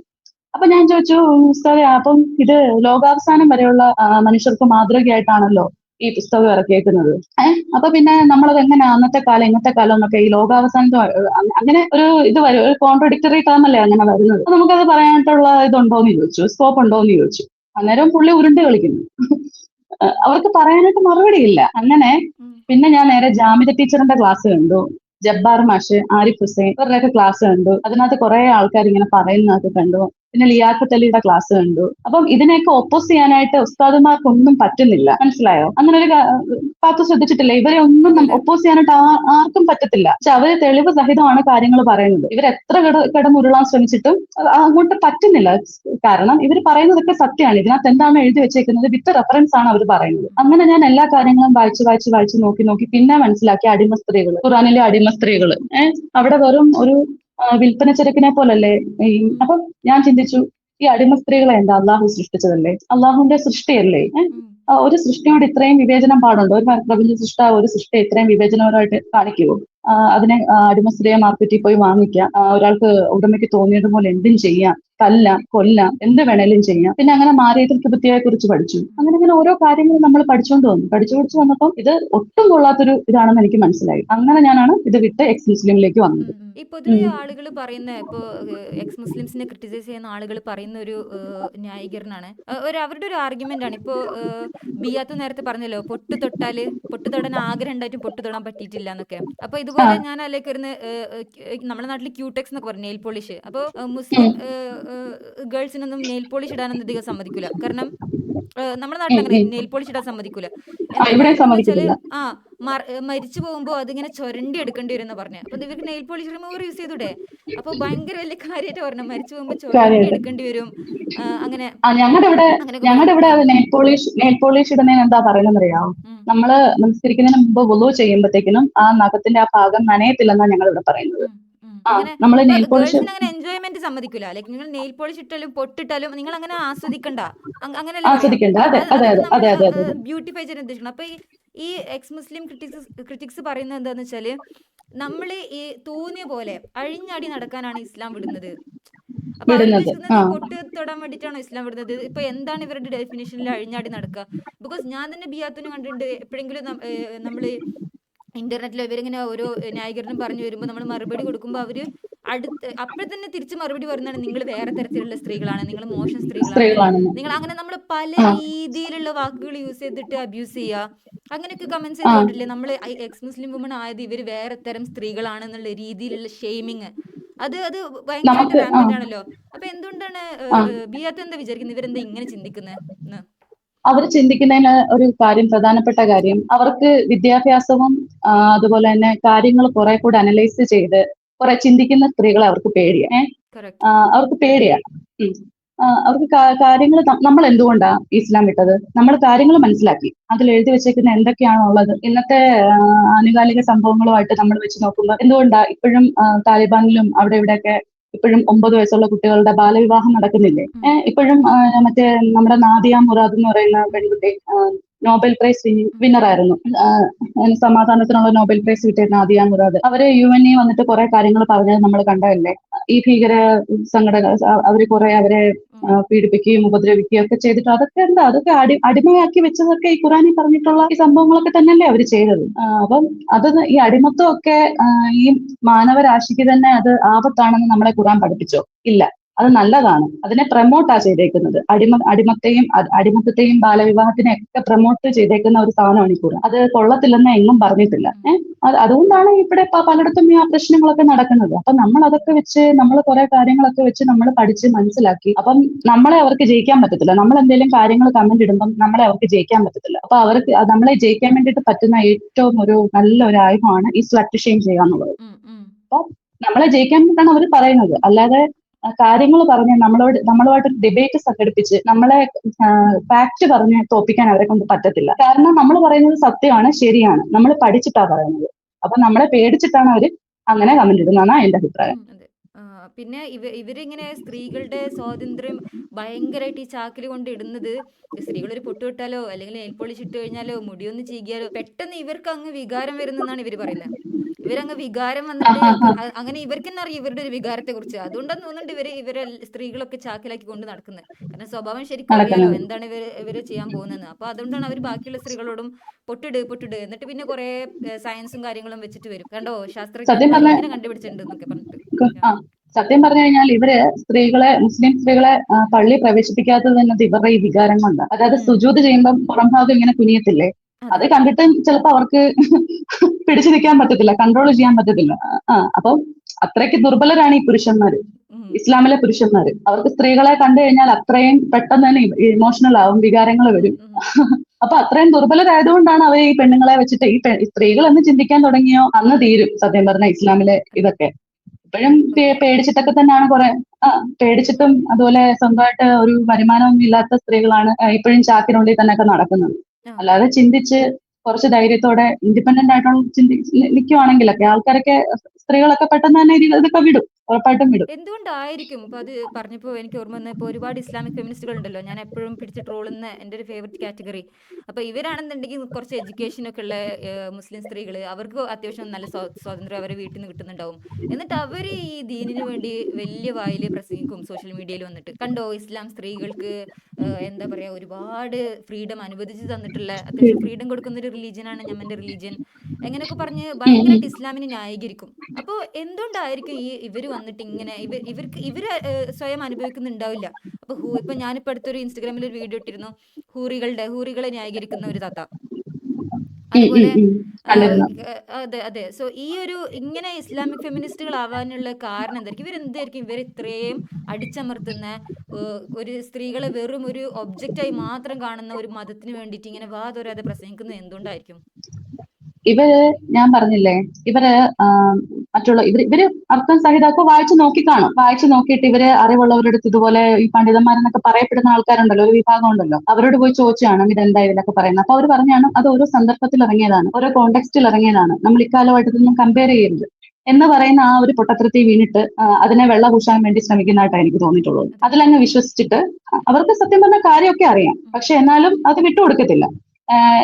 അപ്പൊ ഞാൻ ചോദിച്ചു, ഉസ്താദേ, അപ്പം ഇത് ലോകാവസാനം വരെയുള്ള മനുഷ്യർക്ക് മാതൃകയായിട്ടാണല്ലോ ഈ പുസ്തകം ഇറക്കിയേക്കുന്നത്. അപ്പൊ പിന്നെ നമ്മളത് എങ്ങനെ അന്നത്തെ കാലം ഇന്നത്തെ കാലം എന്നൊക്കെ ഈ ലോകാവസാനത്ത് അങ്ങനെ ഇത് വരും, ഒരു കോൺട്രഡിക്ടറി ടേം അല്ലേ അങ്ങനെ വരുന്നത്. അപ്പൊ നമുക്കത് പറയാനായിട്ടുള്ള ഇതുണ്ടോന്ന് ചോദിച്ചു, സ്കോപ്പ് ഉണ്ടോന്ന് ചോദിച്ചു. അന്നേരം പുള്ളി ഉരുണ്ട് കളിക്കുന്നു. അവർക്ക് പറയാനായിട്ട് മറുപടിയില്ല. അങ്ങനെ പിന്നെ ഞാൻ നേരെ ജാമിദ ടീച്ചറിന്റെ ക്ലാസ് കണ്ടു. ജബ്ബാർ മാഷ്, ആരിഫ് ഹുസൈൻ ഇവരുടെയൊക്കെ ക്ലാസ് കണ്ടു. അതിനകത്ത് കുറെ ആൾക്കാർ ഇങ്ങനെ പറയുന്നതൊക്കെ കണ്ടു. പിന്നെ ലിയാഖത്ത് അലിയുടെ ക്ലാസ് കണ്ടു. അപ്പം ഇതിനെയൊക്കെ ഒപ്പോസ് ചെയ്യാനായിട്ട് ഉസ്താദുമാർക്കൊന്നും പറ്റുന്നില്ല. മനസ്സിലായോ? അങ്ങനെ ഒരു പാത്തു ശ്രദ്ധിച്ചിട്ടില്ല. ഇവരെ ഒന്നും ഒപ്പോസ് ചെയ്യാനായിട്ട് ആർക്കും പറ്റത്തില്ല. പക്ഷെ അവര് തെളിവ് സഹിതമാണ് കാര്യങ്ങൾ പറയുന്നത്. ഇവർ എത്ര കിടന്നുരുളാൻ ശ്രമിച്ചിട്ടും അങ്ങോട്ട് പറ്റുന്നില്ല. കാരണം ഇവർ പറയുന്നതൊക്കെ സത്യമാണ്. ഇതിനകത്ത് എന്താണ് എഴുതി വെച്ചേക്കുന്നത് വിത്ത് റെഫറൻസ് ആണ് അവർ പറയുന്നത്. അങ്ങനെ ഞാൻ എല്ലാ കാര്യങ്ങളും വായിച്ച് നോക്കി പിന്നെ മനസ്സിലാക്കി അടിമ സ്ത്രീകൾ, ഖുറാനിലെ അടിമ സ്ത്രീകൾ അവിടെ വെറും ഒരു വിൽപ്പന ചരക്കിനെ പോലല്ലേ. അപ്പൊ ഞാൻ ചിന്തിച്ചു, ഈ അടിമ സ്ത്രീകളെ എന്താ അള്ളാഹു സൃഷ്ടിച്ചതല്ലേ, അള്ളാഹുവിന്റെ സൃഷ്ടിയല്ലേ. ഒരു സൃഷ്ടിയോട് ഇത്രയും വിവേചനം പാടുണ്ടോ? ഒരു പ്രപഞ്ച സൃഷ്ടാവ് ഒരു സൃഷ്ടി ഇത്രയും വിവേചനപരമായിട്ട് കാണിക്കുമോ? അതിനെ അടിമ സ്ത്രീയെ മാർക്കറ്റിൽ പോയി വാങ്ങിക്കാം, ഒരാൾക്ക് ഉടമയ്ക്ക് തോന്നിയതുപോലെ എന്തും ചെയ്യാം, കൊല്ലാം, എന്ത് വേണേലും ചെയ്യാം. പിന്നെ അങ്ങനെ മാറിയത്തിൽ കിബത്തിയെ കുറിച്ച് പഠിച്ചു. അങ്ങനെ ഓരോ കാര്യങ്ങളും നമ്മൾ പഠിച്ചു വന്നപ്പോൾ ഇത് ഒട്ടും കൊള്ളാത്തൊരു ഇതാണെന്ന് എനിക്ക് മനസ്സിലായി. അങ്ങനെ ഞാനാണ് ഇത് വിട്ട് എക്സ് മുസ്ലിമിലേക്ക് വന്നത്. ഈ പൊതുവെ ആളുകൾ പറയുന്ന, ഇപ്പോ എക്സ് മുസ്ലിംസിനെ ക്രിട്ടിസൈസ് ചെയ്യുന്ന ആളുകൾ പറയുന്ന ഒരു ന്യായീകരണമാണ്, അവരുടെ ഒരു ആർഗ്യുമെന്റ് ആണ്. ഇപ്പോ ബിയാത്ത് നേരത്തെ പറഞ്ഞല്ലോ, പൊട്ട് തൊടാൻ ആഗ്രഹം ഉണ്ടായിട്ടും പൊട്ട് തൊടാൻ പറ്റിയിട്ടില്ല എന്നൊക്കെ. അപ്പൊ ഇതുപോലെ ഞാൻ അതിലേക്ക് വരുന്ന, നമ്മുടെ നാട്ടിൽ ക്യൂടെക്സ് എന്നൊക്കെ പറഞ്ഞു, നെയിൽ പോളിഷ്. അപ്പോൾ മുസ്ലിം ഗേൾസിനൊന്നും നെയിൽ പോളിഷ് ഇടാനൊന്നും അധികം സമ്മതിക്കൂല. കാരണം നമ്മുടെ നാട്ടിൽ അങ്ങനെ നെയിൽ പോളിഷ് ഇടാൻ സമ്മതിക്കൂല. എന്താ കാരണം എന്ന് വെച്ചാല് മരിച്ചു പോകുമ്പോൾ അതിങ്ങനെ ചൊരണ്ടി എടുക്കേണ്ടി വരും എന്ന് പറഞ്ഞു. അപ്പൊ ഇവർക്ക് നെയിൽ പോളിഷ് റിമൂവർ യൂസ് ചെയ്തൂടെ? അപ്പൊ ഭയങ്കര വലിയ കാര്യമായിട്ട് പറഞ്ഞു, മരിച്ചു പോകുമ്പോൾ ചൊരണ്ടി എടുക്കേണ്ടി വരും. അങ്ങനെ ഞങ്ങളുടെ ഇവിടെ നെയിൽ പോളിഷ് ഇടുന്നതിന് എന്താ പറയുന്നത് അറിയാമോ? നമ്മള് നമസ്കരിക്കുന്നതിന് മുമ്പ് വുളു ചെയ്യുമ്പോഴത്തേക്കിനും ആ നഖത്തിന്റെ ആ ഭാഗം നനയത്തില്ലെന്നാണ് ഞങ്ങൾ ഇവിടെ പറയുന്നത്. നമ്മള് നെയിൽ പോളിഷ് അങ്ങനെ എൻജോയ്മെന്റ് സമ്മതിക്കൂല. ലൈക്ക് നിങ്ങൾ നെയിൽ പോളിഷ് ഇട്ടാലും പൊട്ടിട്ടാലും നിങ്ങൾ അങ്ങനെ ആസ്വദിക്കണ്ട, അങ്ങനെയല്ലേ ബ്യൂട്ടിഫൈ ചെയ്യാൻ ഉദ്ദേശിക്കണം. അപ്പൊ ഈ എക്സ് മുസ്ലിം ക്രിറ്റിക്സ് പറയുന്നത് എന്താന്ന് വെച്ചാല്, നമ്മള് ഈ തോന്നിയ പോലെ അഴിഞ്ഞാടി നടക്കാനാണ് ഇസ്ലാം വിടുന്നത്. അപ്പൊ അവർ ഉദ്ദേശിക്കുന്നത് പൊട്ട് തൊടാൻ വേണ്ടിയിട്ടാണോ ഇസ്ലാം വിടുന്നത്? ഇപ്പൊ എന്താണ് ഇവരുടെ ഡെഫിനേഷനിൽ അഴിഞ്ഞാടി നടക്കുക? ബിക്കോസ് ഞാൻ തന്നെ ബിയാത്തിനെ കണ്ടിട്ടുണ്ട്. എപ്പോഴെങ്കിലും നമ്മള് ഇന്റർനെറ്റിൽ ഇവരിങ്ങനെ ഓരോ ന്യായീകരണം പറഞ്ഞു വരുമ്പോൾ നമ്മൾ മറുപടി കൊടുക്കുമ്പോൾ അവര് അപ്പോൾ തന്നെ തിരിച്ച് മറുപടി പറയുന്നതാണ്, നിങ്ങൾ വേറെ തരത്തിലുള്ള സ്ത്രീകളാണ്, നിങ്ങൾ മോശം സ്ത്രീകളാണ്, നിങ്ങൾ അങ്ങനെ നമ്മൾ പല രീതിയിലുള്ള വാക്കുകൾ യൂസ് ചെയ്തിട്ട് അബ്യൂസ് ചെയ്യുക. അങ്ങനെയൊക്കെ കമന്റ്സ് ചെയ്തിട്ടില്ലേ? നമ്മൾ എക്സ് മുസ്ലിം വുമൺ ആയത് ഇവര് വേറെ തരം സ്ത്രീകളാണെന്നുള്ള രീതിയിലുള്ള ഷെയ്മിങ്, അത് ഭയങ്കരമായിട്ട് റാമ്പന്റ് ആണല്ലോ. അപ്പൊ എന്തുകൊണ്ടാണ് ബിയാത്ത് എന്താ വിചാരിക്കുന്നത്, ഇവരെന്താ ഇങ്ങനെ ചിന്തിക്കുന്നത്? അവർ ചിന്തിക്കുന്നതിന് ഒരു കാര്യം, പ്രധാനപ്പെട്ട കാര്യം, അവർക്ക് വിദ്യാഭ്യാസവും അതുപോലെ തന്നെ കാര്യങ്ങൾ കുറെ കൂടെ അനലൈസ് ചെയ്ത് കുറെ ചിന്തിക്കുന്ന സ്ത്രീകളെ അവർക്ക് പേടിയാണ്. അവർക്ക് പേടിയാണ്. അവർക്ക് കാര്യങ്ങൾ, നമ്മൾ എന്തുകൊണ്ടാ ഇസ്ലാം വിട്ടത്? നമ്മൾ കാര്യങ്ങൾ മനസ്സിലാക്കി, അതിൽ എഴുതി വെച്ചേക്കുന്ന എന്തൊക്കെയാണോ ഉള്ളത്. ഇന്നത്തെ ആനുകാലിക സംഭവങ്ങളുമായിട്ട് നമ്മൾ വെച്ച് നോക്കുമ്പോൾ എന്തുകൊണ്ടാ ഇപ്പോഴും താലിബാനിലും അവിടെ ഇവിടെയൊക്കെ ഇപ്പോഴും 9 വയസ്സുള്ള കുട്ടികളുടെ ബാലവിവാഹം നടക്കുന്നില്ലേ? ഇപ്പോഴും മറ്റേ നമ്മുടെ നാദിയ മുറാദ് എന്ന് പറയുന്ന പെൺകുട്ടി നോബൽ പ്രൈസ് വിന്നർ ആയിരുന്നു. സമാധാനത്തിനുള്ള നോബൽ പ്രൈസ് കിട്ടിയ നാദിയ മുറാദ്. അവര് UN വന്നിട്ട് കുറെ കാര്യങ്ങൾ പറഞ്ഞത് നമ്മൾ കണ്ടതല്ലേ? ഈ ഭീകര സംഘടന അവര് കുറെ അവരെ പീഡിപ്പിക്കുകയും ഉപദ്രവിക്കുകയും ഒക്കെ ചെയ്തിട്ട് അതൊക്കെ അടിമയാക്കി വെച്ചതൊക്കെ ഈ ഖുറാനിൽ പറഞ്ഞിട്ടുള്ള ഈ സംഭവങ്ങളൊക്കെ തന്നെയല്ലേ അവര് ചെയ്തത്. അപ്പം അത് ഈ അടിമത്വം ഒക്കെ ഈ മാനവരാശിക്ക് തന്നെ അത് ആപത്താണെന്ന് നമ്മളെ ഖുറാൻ പഠിപ്പിച്ചോ? ഇല്ല. അത് നല്ലതാണ്. അതിനെ പ്രൊമോട്ടാ ചെയ്തേക്കുന്നത്. അടിമത്തത്തെയും ബാലവിവാഹത്തിനെയും ഒക്കെ പ്രൊമോട്ട് ചെയ്തേക്കുന്ന ഒരു സാധനമാണ് ഈ ഖുർആൻ. അത് കൊള്ളത്തില്ലെന്ന് എങ്ങും പറഞ്ഞിട്ടില്ല. അതുകൊണ്ടാണ് ഇവിടെ പലയിടത്തും ഈ ആ പ്രശ്നങ്ങളൊക്കെ നടക്കുന്നത്. അപ്പൊ നമ്മൾ അതൊക്കെ വെച്ച് നമ്മൾ കുറെ കാര്യങ്ങളൊക്കെ വെച്ച് നമ്മൾ പഠിച്ച് മനസ്സിലാക്കി. അപ്പം നമ്മളെ അവർക്ക് ജയിക്കാൻ പറ്റത്തില്ല. നമ്മൾ എന്തെങ്കിലും കാര്യങ്ങൾ കമന്റ് ഇടുമ്പം നമ്മളെ അവർക്ക് ജയിക്കാൻ പറ്റത്തില്ല. അപ്പൊ അവർക്ക് നമ്മളെ ജയിക്കാൻ വേണ്ടിയിട്ട് പറ്റുന്ന ഏറ്റവും ഒരു നല്ല ഒരു ആയുധമാണ് ഈ സ്ലട്ട് ഷെയിം ചെയ്യുക എന്നുള്ളത്. അപ്പൊ നമ്മളെ ജയിക്കാൻ വേണ്ടിയിട്ടാണ് അവർ പറയുന്നത്. അല്ലാതെ കാര്യങ്ങൾ പറഞ്ഞ് നമ്മളുമായിട്ട് ഡിബേറ്റ് സംഘടിപ്പിച്ച് നമ്മളെ ഫാക്ട് പറഞ്ഞ് തോപ്പിക്കാൻ അവരെ കൊണ്ട് പറ്റത്തില്ല. കാരണം നമ്മൾ പറയുന്നത് സത്യമാണ്, ശരിയാണ്. നമ്മൾ പഠിച്ചിട്ടാ പറയുന്നത്. അപ്പൊ നമ്മളെ പേടിച്ചിട്ടാണ് അവര് അങ്ങനെ കമന്റ് ഇടുന്നതാണ് എന്റെ അഭിപ്രായം. അതെ. പിന്നെ ഇവരിങ്ങനെ സ്ത്രീകളുടെ സ്വാതന്ത്ര്യം ഭയങ്കരമായിട്ട് ഈ ചാക്കിൽ കൊണ്ട് ഇടുന്നത്, സ്ത്രീകൾ ഒരു പൊട്ട് ഇട്ടാലോ അല്ലെങ്കിൽ നെയിൽ പോളിഷ് ഇട്ട് കഴിഞ്ഞാലോ മുടിയൊന്ന് ചീകിയാലോ പെട്ടെന്ന് ഇവർക്ക് അങ്ങ് വികാരം വരുന്നെന്നാണ് ഇവർ പറയുന്നത്. ഇവരങ്ങ് വികാരം വന്നിട്ട് അങ്ങനെ ഇവർക്ക് തന്നെ അറിയാം ഇവരുടെ ഒരു വികാരത്തെ കുറിച്ച്. അതുകൊണ്ടാണ് തോന്നുന്നുണ്ട് ഇവരെ സ്ത്രീകളൊക്കെ ചാക്കിലാക്കി കൊണ്ട് നടക്കുന്നത്. കാരണം സ്വഭാവം ശരിക്കും അറിയാലോ നടക്കുന്നത്. എന്താണ് ഇവര് ചെയ്യാൻ പോകുന്നതെന്ന്. അപ്പൊ അതുകൊണ്ടാണ് അവർ ബാക്കിയുള്ള സ്ത്രീകളോടും പൊട്ടിട് എന്നിട്ട് പിന്നെ കുറെ സയൻസും കാര്യങ്ങളും വെച്ചിട്ട് വരും. കണ്ടോ സത്യം ശാസ്ത്രജ്ഞന്മാർ പറഞ്ഞ ഇങ്ങനെ കണ്ടുപിടിച്ചിട്ടുണ്ട് എന്നൊക്കെ പറഞ്ഞിട്ട്. ആ സത്യം പറഞ്ഞു കഴിഞ്ഞാൽ ഇവര് മുസ്ലിം സ്ത്രീകളെ പള്ളി പ്രവേശിപ്പിക്കാത്തത് തന്നെ ഇവരുടെ ഈ വികാരം കൊണ്ടാണ്. അതായത് സുജൂദ് ചെയ്യുമ്പോൾ പുറം ഭാഗം ഇങ്ങനെ കുനിയത്തില്ലേ, അതെ അത് അതെ. കണ്ടിട്ട് ചിലപ്പോ അവർക്ക് പിടിച്ചു നിൽക്കാൻ പറ്റത്തില്ല, കൺട്രോൾ ചെയ്യാൻ പറ്റത്തില്ല. അപ്പം അത്രയ്ക്ക് ദുർബലരാണ് ഈ പുരുഷന്മാര്, ഇസ്ലാമിലെ പുരുഷന്മാര്. അവർക്ക് സ്ത്രീകളെ കണ്ടു കഴിഞ്ഞാൽ അത്രയും പെട്ടെന്ന് തന്നെ ഇമോഷണൽ ആവും, വികാരങ്ങൾ വരും. അപ്പൊ അത്രയും ദുർബലരായതുകൊണ്ടാണ് അവർ ഈ പെണ്ണുങ്ങളെ വെച്ചിട്ട് ഈ സ്ത്രീകൾ എന്ന് ചിന്തിക്കാൻ തുടങ്ങിയോ അന്ന് തീരും സത്യം പറഞ്ഞ ഇസ്ലാമിലെ ഇതൊക്കെ. ഇപ്പോഴും ഓക്കെ. പേടിച്ചിട്ടൊക്കെ തന്നെയാണ് പേടിച്ചിട്ടും അതുപോലെ സ്വന്തമായിട്ട് ഒരു വരുമാനമൊന്നും ഇല്ലാത്ത സ്ത്രീകളാണ് ഇപ്പോഴും ചാക്കിനുള്ളിൽ തന്നെയൊക്കെ നടക്കുന്നത്. ആ അല്ലാതെ ചിന്തിച്ച് കുറച്ച് ധൈര്യത്തോടെ ഇൻഡിപെൻഡന്റ് ആയിട്ടുള്ള നിൽക്കുവാണെങ്കിലൊക്കെ ആൾക്കാരൊക്കെ, സ്ത്രീകളൊക്കെ പെട്ടെന്ന് തന്നെ ഇതൊക്കെ വിടും, ഉറപ്പായിട്ടും വിടും. എന്തുകൊണ്ടായിരിക്കും ഇപ്പൊ അത് പറഞ്ഞപ്പോൾ എനിക്ക് ഓർമ്മ വന്നത്, ഇപ്പോൾ ഒരുപാട് ഇസ്ലാമിക് ഫെമിനിസ്റ്റുകൾ ഉണ്ടല്ലോ, ഞാൻ എപ്പോഴും പിടിച്ച് ട്രോളുന്ന എൻ്റെ ഒരു ഫേവററ്റ് കാറ്റഗറി. അപ്പൊ ഇവരാണെന്നുണ്ടെങ്കിൽ കുറച്ച് എഡ്യൂക്കേഷൻ ഒക്കെ ഉള്ള മുസ്ലിം സ്ത്രീകൾ, അവർക്ക് അത്യാവശ്യം നല്ല സ്വാതന്ത്ര്യം അവരെ വീട്ടിൽ നിന്ന് കിട്ടുന്നുണ്ടാവും. എന്നിട്ട് അവർ ഈ ദീനിന് വേണ്ടി വലിയ വായിൽ പ്രസംഗിക്കും സോഷ്യൽ മീഡിയയിൽ വന്നിട്ട്. കണ്ടോ ഇസ്ലാം സ്ത്രീകൾക്ക് എന്താ പറയാ ഒരുപാട് ഫ്രീഡം അനുവദിച്ച് തന്നിട്ടുള്ള, അത്യാവശ്യം ഫ്രീഡം കൊടുക്കുന്ന ഒരു റിലീജിയനാണ് ഞമ്മന്റെ റിലീജിയൻ, എങ്ങനെയൊക്കെ പറഞ്ഞ് ഭയങ്കരമായിട്ട് ഇസ്ലാമിനെ ന്യായീകരിക്കും. അപ്പോൾ എന്തുകൊണ്ടായിരിക്കും ഇവർ വന്നിട്ട് ഇങ്ങനെ ഇവര് സ്വയം അനുഭവിക്കുന്നുണ്ടാവില്ല. അപ്പൊ ഇപ്പൊ ഞാനിപ്പോ അടുത്തൊരു ഇൻസ്റ്റഗ്രാമിൽ ഒരു വീഡിയോ ഇട്ടിരുന്നു, ഹൂറികളെ ന്യായീകരിക്കുന്ന ഒരു താത്ത. അതുപോലെ കണ്ടിരുന്നു. അതെ അതെ. സോ ഈ ഒരു ഇങ്ങനെ ഇസ്ലാമിക് ഫെമിനിസ്റ്റുകൾ ആവാനുള്ള കാരണം എന്തായിരിക്കും? ഇവരെന്തായിരിക്കും ഇവർ ഇത്രയും അടിച്ചമർത്തുന്ന, ഒരു സ്ത്രീകളെ വെറും ഒരു ഒബ്ജക്റ്റായി മാത്രം കാണുന്ന ഒരു മതത്തിന് വേണ്ടിയിട്ട് ഇങ്ങനെ വാതൊരാതെ പ്രസംഗിക്കുന്നത് എന്തുകൊണ്ടായിരിക്കും? ഞാൻ പറഞ്ഞില്ലേ, ഇവര് ഇവര് അർത്ഥം സഹിതമൊക്കെ വായിച്ചു നോക്കിയിട്ട് ഇവര് അറിവുള്ളവരുടെ ഇതുപോലെ ഈ പണ്ഡിതന്മാരെന്നൊക്കെ പറയപ്പെടുന്ന ആൾക്കാരുണ്ടല്ലോ, ഒരു വിഭാഗം ഉണ്ടല്ലോ, അവരോട് പോയി ചോദിച്ചാണ് ഇതെന്താ ഇതിലൊക്കെ പറയുന്നത്. അപ്പൊ അവർ പറഞ്ഞാണ് അത് ഓരോ സന്ദർഭത്തിൽ ഇറങ്ങിയതാണ്, ഓരോ കോണ്ടെക്സ്റ്റിൽ ഇറങ്ങിയതാണ്, നമ്മൾ ഇക്കാലമായിട്ട് ഇതൊന്നും കമ്പയർ ചെയ്യരുത് എന്ന് പറയുന്ന ആ ഒരു പൊട്ടത്തരത്തിൽ വീണിട്ട് അതിനെ വെള്ള പൂശാൻ വേണ്ടി ശ്രമിക്കുന്നതായിട്ടാണ് എനിക്ക് തോന്നിയിട്ടുള്ളത്. അതിലങ്ങ് വിശ്വസിച്ചിട്ട് അവർക്ക് സത്യം പറഞ്ഞ കാര്യമൊക്കെ അറിയാം, പക്ഷെ എന്നാലും അത് വിട്ടുകൊടുക്കത്തില്ല.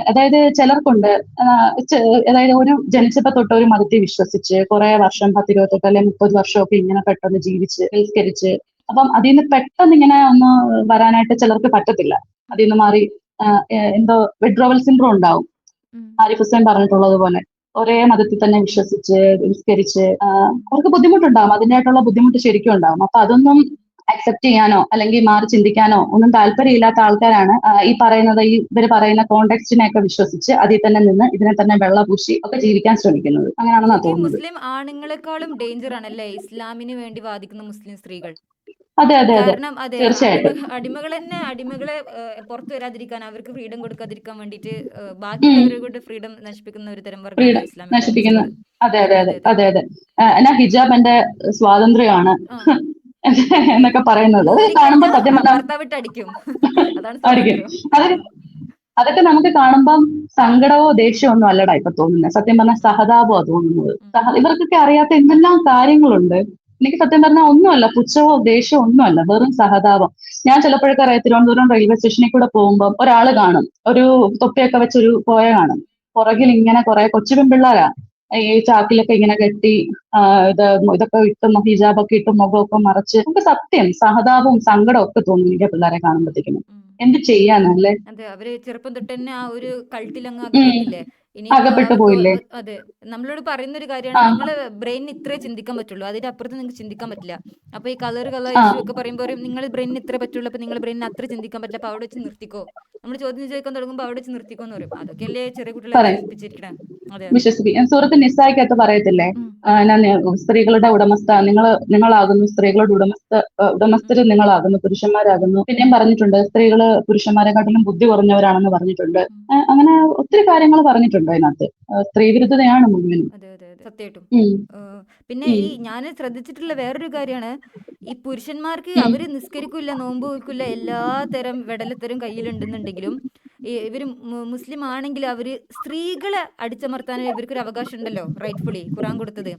അതായത് ചിലർക്കുണ്ട്, അതായത് ഒരു ജനിച്ചപ്പോ തൊട്ട് ഒരു മതത്തിൽ വിശ്വസിച്ച് കുറെ വർഷം 10, 28 അല്ലെങ്കിൽ 30 വർഷമൊക്കെ ഇങ്ങനെ പെട്ടെന്ന് ജീവിച്ച് നിസ്കരിച്ച്, അപ്പം അതിൽ നിന്ന് പെട്ടെന്ന് ഇങ്ങനെ ഒന്ന് വരാനായിട്ട് ചിലർക്ക് പറ്റത്തില്ല. അതിൽ നിന്ന് മാറി എന്തോ വിഡ്രോവൽ സിൻഡ്രോം ഉണ്ടാവും. ആരിഫ് ഹുസൈൻ പറഞ്ഞിട്ടുള്ളത് പോലെ ഒരേ മതത്തിൽ തന്നെ വിശ്വസിച്ച് നിസ്കരിച്ച് അവർക്ക് ബുദ്ധിമുട്ടുണ്ടാവും, അതിൻ്റെതായിട്ടുള്ള ബുദ്ധിമുട്ട് ശരിക്കും ഉണ്ടാവും. അപ്പൊ അതൊന്നും അക്സെപ്റ്റ് ചെയ്യാനോ അല്ലെങ്കിൽ മാറി ചിന്തിക്കാനോ ഒന്നും താല്പര്യമില്ലാത്ത ആൾക്കാരാണ് ഇവര് പറയുന്ന കോണ്ടെക്സ്റ്റിനെയൊക്കെ വിശ്വസിച്ച് അതിൽ തന്നെ നിന്ന് ഇതിനെ തന്നെ വെള്ളപൂശി ഒക്കെ ജീവിക്കാൻ ശ്രമിക്കുന്നത്. അങ്ങനെയാണെന്നാ ശരിക്കും തോന്നുന്നത്. മുസ്ലിം ആണുങ്ങളെക്കാളും ഡേഞ്ചർ ആണല്ലേ ഇസ്ലാമിന് വേണ്ടി വാദിക്കുന്ന മുസ്ലിം സ്ത്രീകൾ? അതെ അതെ അതെ, കാരണം അതെ, തീർച്ചയായിട്ടും. അടിമകളെ പുറത്തു വരാതിരിക്കാൻ, അവർക്ക് ഫ്രീഡം കൊടുക്കാതിരിക്കാൻ വേണ്ടിയിട്ട് ഉം ബാക്കിയുള്ളവരുടെ ഫ്രീഡം നശിപ്പിക്കുന്ന ഒരു തരം വർഗ്ഗമാണ് ഫ്രീഡം ഇസ്ലാമിക് നശിപ്പിക്കുന്ന, ഫെമിനിസ്റ്റുകൾ. അതെ അതെ അതെ അതെ അതെ. അതെ അതെ. എന്നാ ഹിജാബ് എന്റെ സ്വാതന്ത്ര്യമാണ് ആ അതെ. എന്നൊക്കെ പറയുന്നത് അത് ഊരി കാണുമ്പോ കഴിഞ്ഞാ സത്യം പറഞ്ഞാൽ ഭർത്താവിട്ട് അടിക്കും. അതാണ് ആയിരിക്കും. സ്വാതന്ത്ര്യം. അതൊക്കെ അതൊക്കെ നമുക്ക് കാണുമ്പം സങ്കടമോ ദേഷ്യമോ ഒന്നും അല്ലടാ ഇപ്പൊ തോന്നുന്നത്. സത്യം പറഞ്ഞാൽ സഹതാപമാ തോന്നുന്നത്. ഇവർക്കൊക്കെ അറിയാത്ത എന്തെല്ലാം കാര്യങ്ങളുണ്ട്. എനിക്ക് സത്യം പറഞ്ഞാൽ ഒന്നുമല്ല, പുച്ഛവോ ദേഷ്യമോ ഒന്നുമല്ല, വെറും സഹതാപം. ഞാൻ ചിലപ്പോഴൊക്കെ അറിയാം, തിരുവനന്തപുരം റെയിൽവേ സ്റ്റേഷനിൽ കൂടെ പോകുമ്പോൾ ഒരാള് കാണും, ഒരു തൊപ്പിയൊക്കെ വെച്ചൊരു പോയ കാണും, പുറകിൽ ഇങ്ങനെ കുറെ കൊച്ചു പെൺപിള്ളാരാ ഈ ചാക്കിലൊക്കെ ഇങ്ങനെ കെട്ടി ഇതൊക്കെ ഇട്ടും ഹിജാബൊക്കെ ഇട്ടും മുഖമൊക്കെ മറച്ച്, നമുക്ക് സത്യം സഹതാപവും സങ്കടവും ഒക്കെ തോന്നും എനിക്ക് പിള്ളേരെ കാണുമ്പോഴത്തേക്കും. എന്ത് ചെയ്യാനല്ലേ? അതെ, അവര് ചെറുപ്പം തൊട്ട് തന്നെ ആ ഒരു കൾട്ടിൽ അങ്ങ് അകപ്പെട്ടില്ലേ. ഇനിയിപ്പോ അകപ്പെട്ടു അവർക്ക് പോയില്ലേ? അതെ, നമ്മളോട് പറയുന്ന ഒരു കാര്യമാണ്, ആ നിങ്ങള് ബ്രെയിനിന് ഇത്രേ ചിന്തിക്കാൻ പറ്റുള്ളൂ, അതിന്റെ അപ്പുറത്ത് നിങ്ങൾക്ക് ചിന്തിക്കാൻ പറ്റില്ല. അപ്പൊ ഈ കളർ ആ ഇഷ്യൂ ഒക്കെ പറയുമ്പോൾ നിങ്ങൾ ബ്രെയിനിന് ഇത്രേ പറ്റുള്ളൂ, അപ്പൊ നിങ്ങൾ ബ്രെയിനിന് അത്ര ചിന്തിക്കാൻ പറ്റില്ല, അപ്പൊ അവിടെ വെച്ച് നിർത്തിക്കോ. നമ്മൾ ചോദ്യം ചോദിക്കാൻ തുടങ്ങുമ്പോൾ അവിടെ വെച്ച് നിർത്തിക്കോ എന്ന് പറയും. അതൊക്കെയല്ലേ ചെറിയ കുട്ടികളെ പറയും. വിശ്വസിപ്പിച്ചിരിക്കണേ. അതെ അതെ. വിശ്വസിപ്പിക്കും. സൂറത്ത് നിസായ്ക്കകത്ത് പറയത്തില്ലേ, ഉം. സ്ത്രീകളുടെ ഉടമസ്ഥ നിങ്ങളാകുന്നു, സ്ത്രീകളുടെ ഉടമസ്ഥര് നിങ്ങളാകുന്നു, പുരുഷന്മാരാകുന്നു. പിന്നെയും പറഞ്ഞിട്ടുണ്ട് സ്ത്രീകള് പുരുഷന്മാരെക്കാട്ടിലും ബുദ്ധി കുറഞ്ഞവരാണെന്ന് പറഞ്ഞിട്ടുണ്ട്. ഉം. അങ്ങനെ ഒത്തിരി കാര്യങ്ങൾ പറഞ്ഞിട്ടുണ്ട് അതിനകത്ത്. സ്ത്രീവിരുദ്ധതയാണ് മുഴുവനും. അതെ അതെ അതെ, സത്യമായിട്ടും. ഉം, പിന്നെ ഉം, ഈ ഞാൻ ശ്രദ്ധിച്ചിട്ടുള്ള വേറൊരു കാര്യമാണ്, ഈ പുരുഷന്മാർക്ക് ഉം, അവര് നിസ്കരിക്കില്ല, നോമ്പ് വെക്കില്ല, എല്ലാ തരം വെടലത്തരം കയ്യിലുണ്ടെന്നുണ്ടെങ്കിലും ഇവര് മുസ്ലിം ആണെങ്കിൽ അവര് സ്ത്രീകളെ അടിച്ചമർത്താൻ ഇവർക്കൊരു അവകാശം ഉണ്ടല്ലോ, റൈറ്റ്ഫുള്ളി ഖുറാൻ കൊടുത്തത്.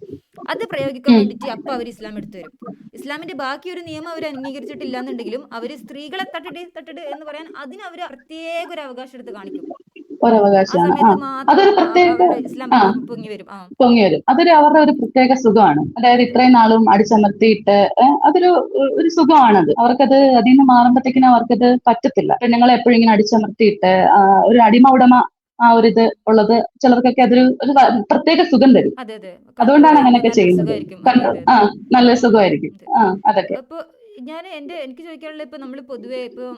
അത് പ്രയോഗിക്കാൻ ഉം. വേണ്ടിയിട്ട് അപ്പൊ അവർ ഇസ്ലാം എടുത്തു വരും. ഇസ്ലാമിന്റെ ബാക്കി ഒരു നിയമം അവർ അംഗീകരിച്ചിട്ടില്ല എന്നുണ്ടെങ്കിലും അവര് സ്ത്രീകളെ തട്ടിട്ട് എന്ന് പറയാൻ അതിന് അവർ പ്രത്യേക ഒരു അവകാശം എടുത്ത് കാണിക്കും. ആ ഒരവകാശമാണ്. സമയത്ത് മാത്രം അതൊരു പ്രത്യേക അവരുടെ ഇസ്ലാം ആ പൊങ്ങി വരും. ആ. പൊങ്ങി വരും. അതൊരു അവരുടെ ഒരു പ്രത്യേക സുഖമാണ്. അതായത് അതെ ഇത്രയും നാളും അടിച്ചമർത്തിയിട്ട് അതൊരു ഒരു സുഖമാണത്. അവർക്കത് അതെ അതിൽ നിന്ന് മാറുമ്പോഴത്തേക്കിനും അവർക്കത് പറ്റത്തില്ല. പെണ്ണുങ്ങളെ എപ്പോഴും ഇങ്ങനെ അടിച്ചമർത്തിയിട്ട് ഒരു അടിമ ഉടമ ആ ഒരു ഇത് ഉള്ളത് ചിലർക്കൊക്കെ അതൊരു ഒരു പ്രത്യേക സുഖം തരും. അതെ അതെ, കൺട്രോൾ അതുകൊണ്ടാണ് ചെയ്യുമ്പോൾ അങ്ങനെയൊക്കെ നല്ലൊരു ചെയ്യുന്നത്. സുഖമായിരിക്കും. അതെ അതെ ആ അതെ നല്ല സുഖമായിരിക്കും. അതെ. അതൊക്കെ. അപ്പോൾ എനിക്ക് ചോദിക്കാനുള്ളത്, ഇപ്പോൾ നമ്മൾ പൊതുവേ ഇപ്പോൾ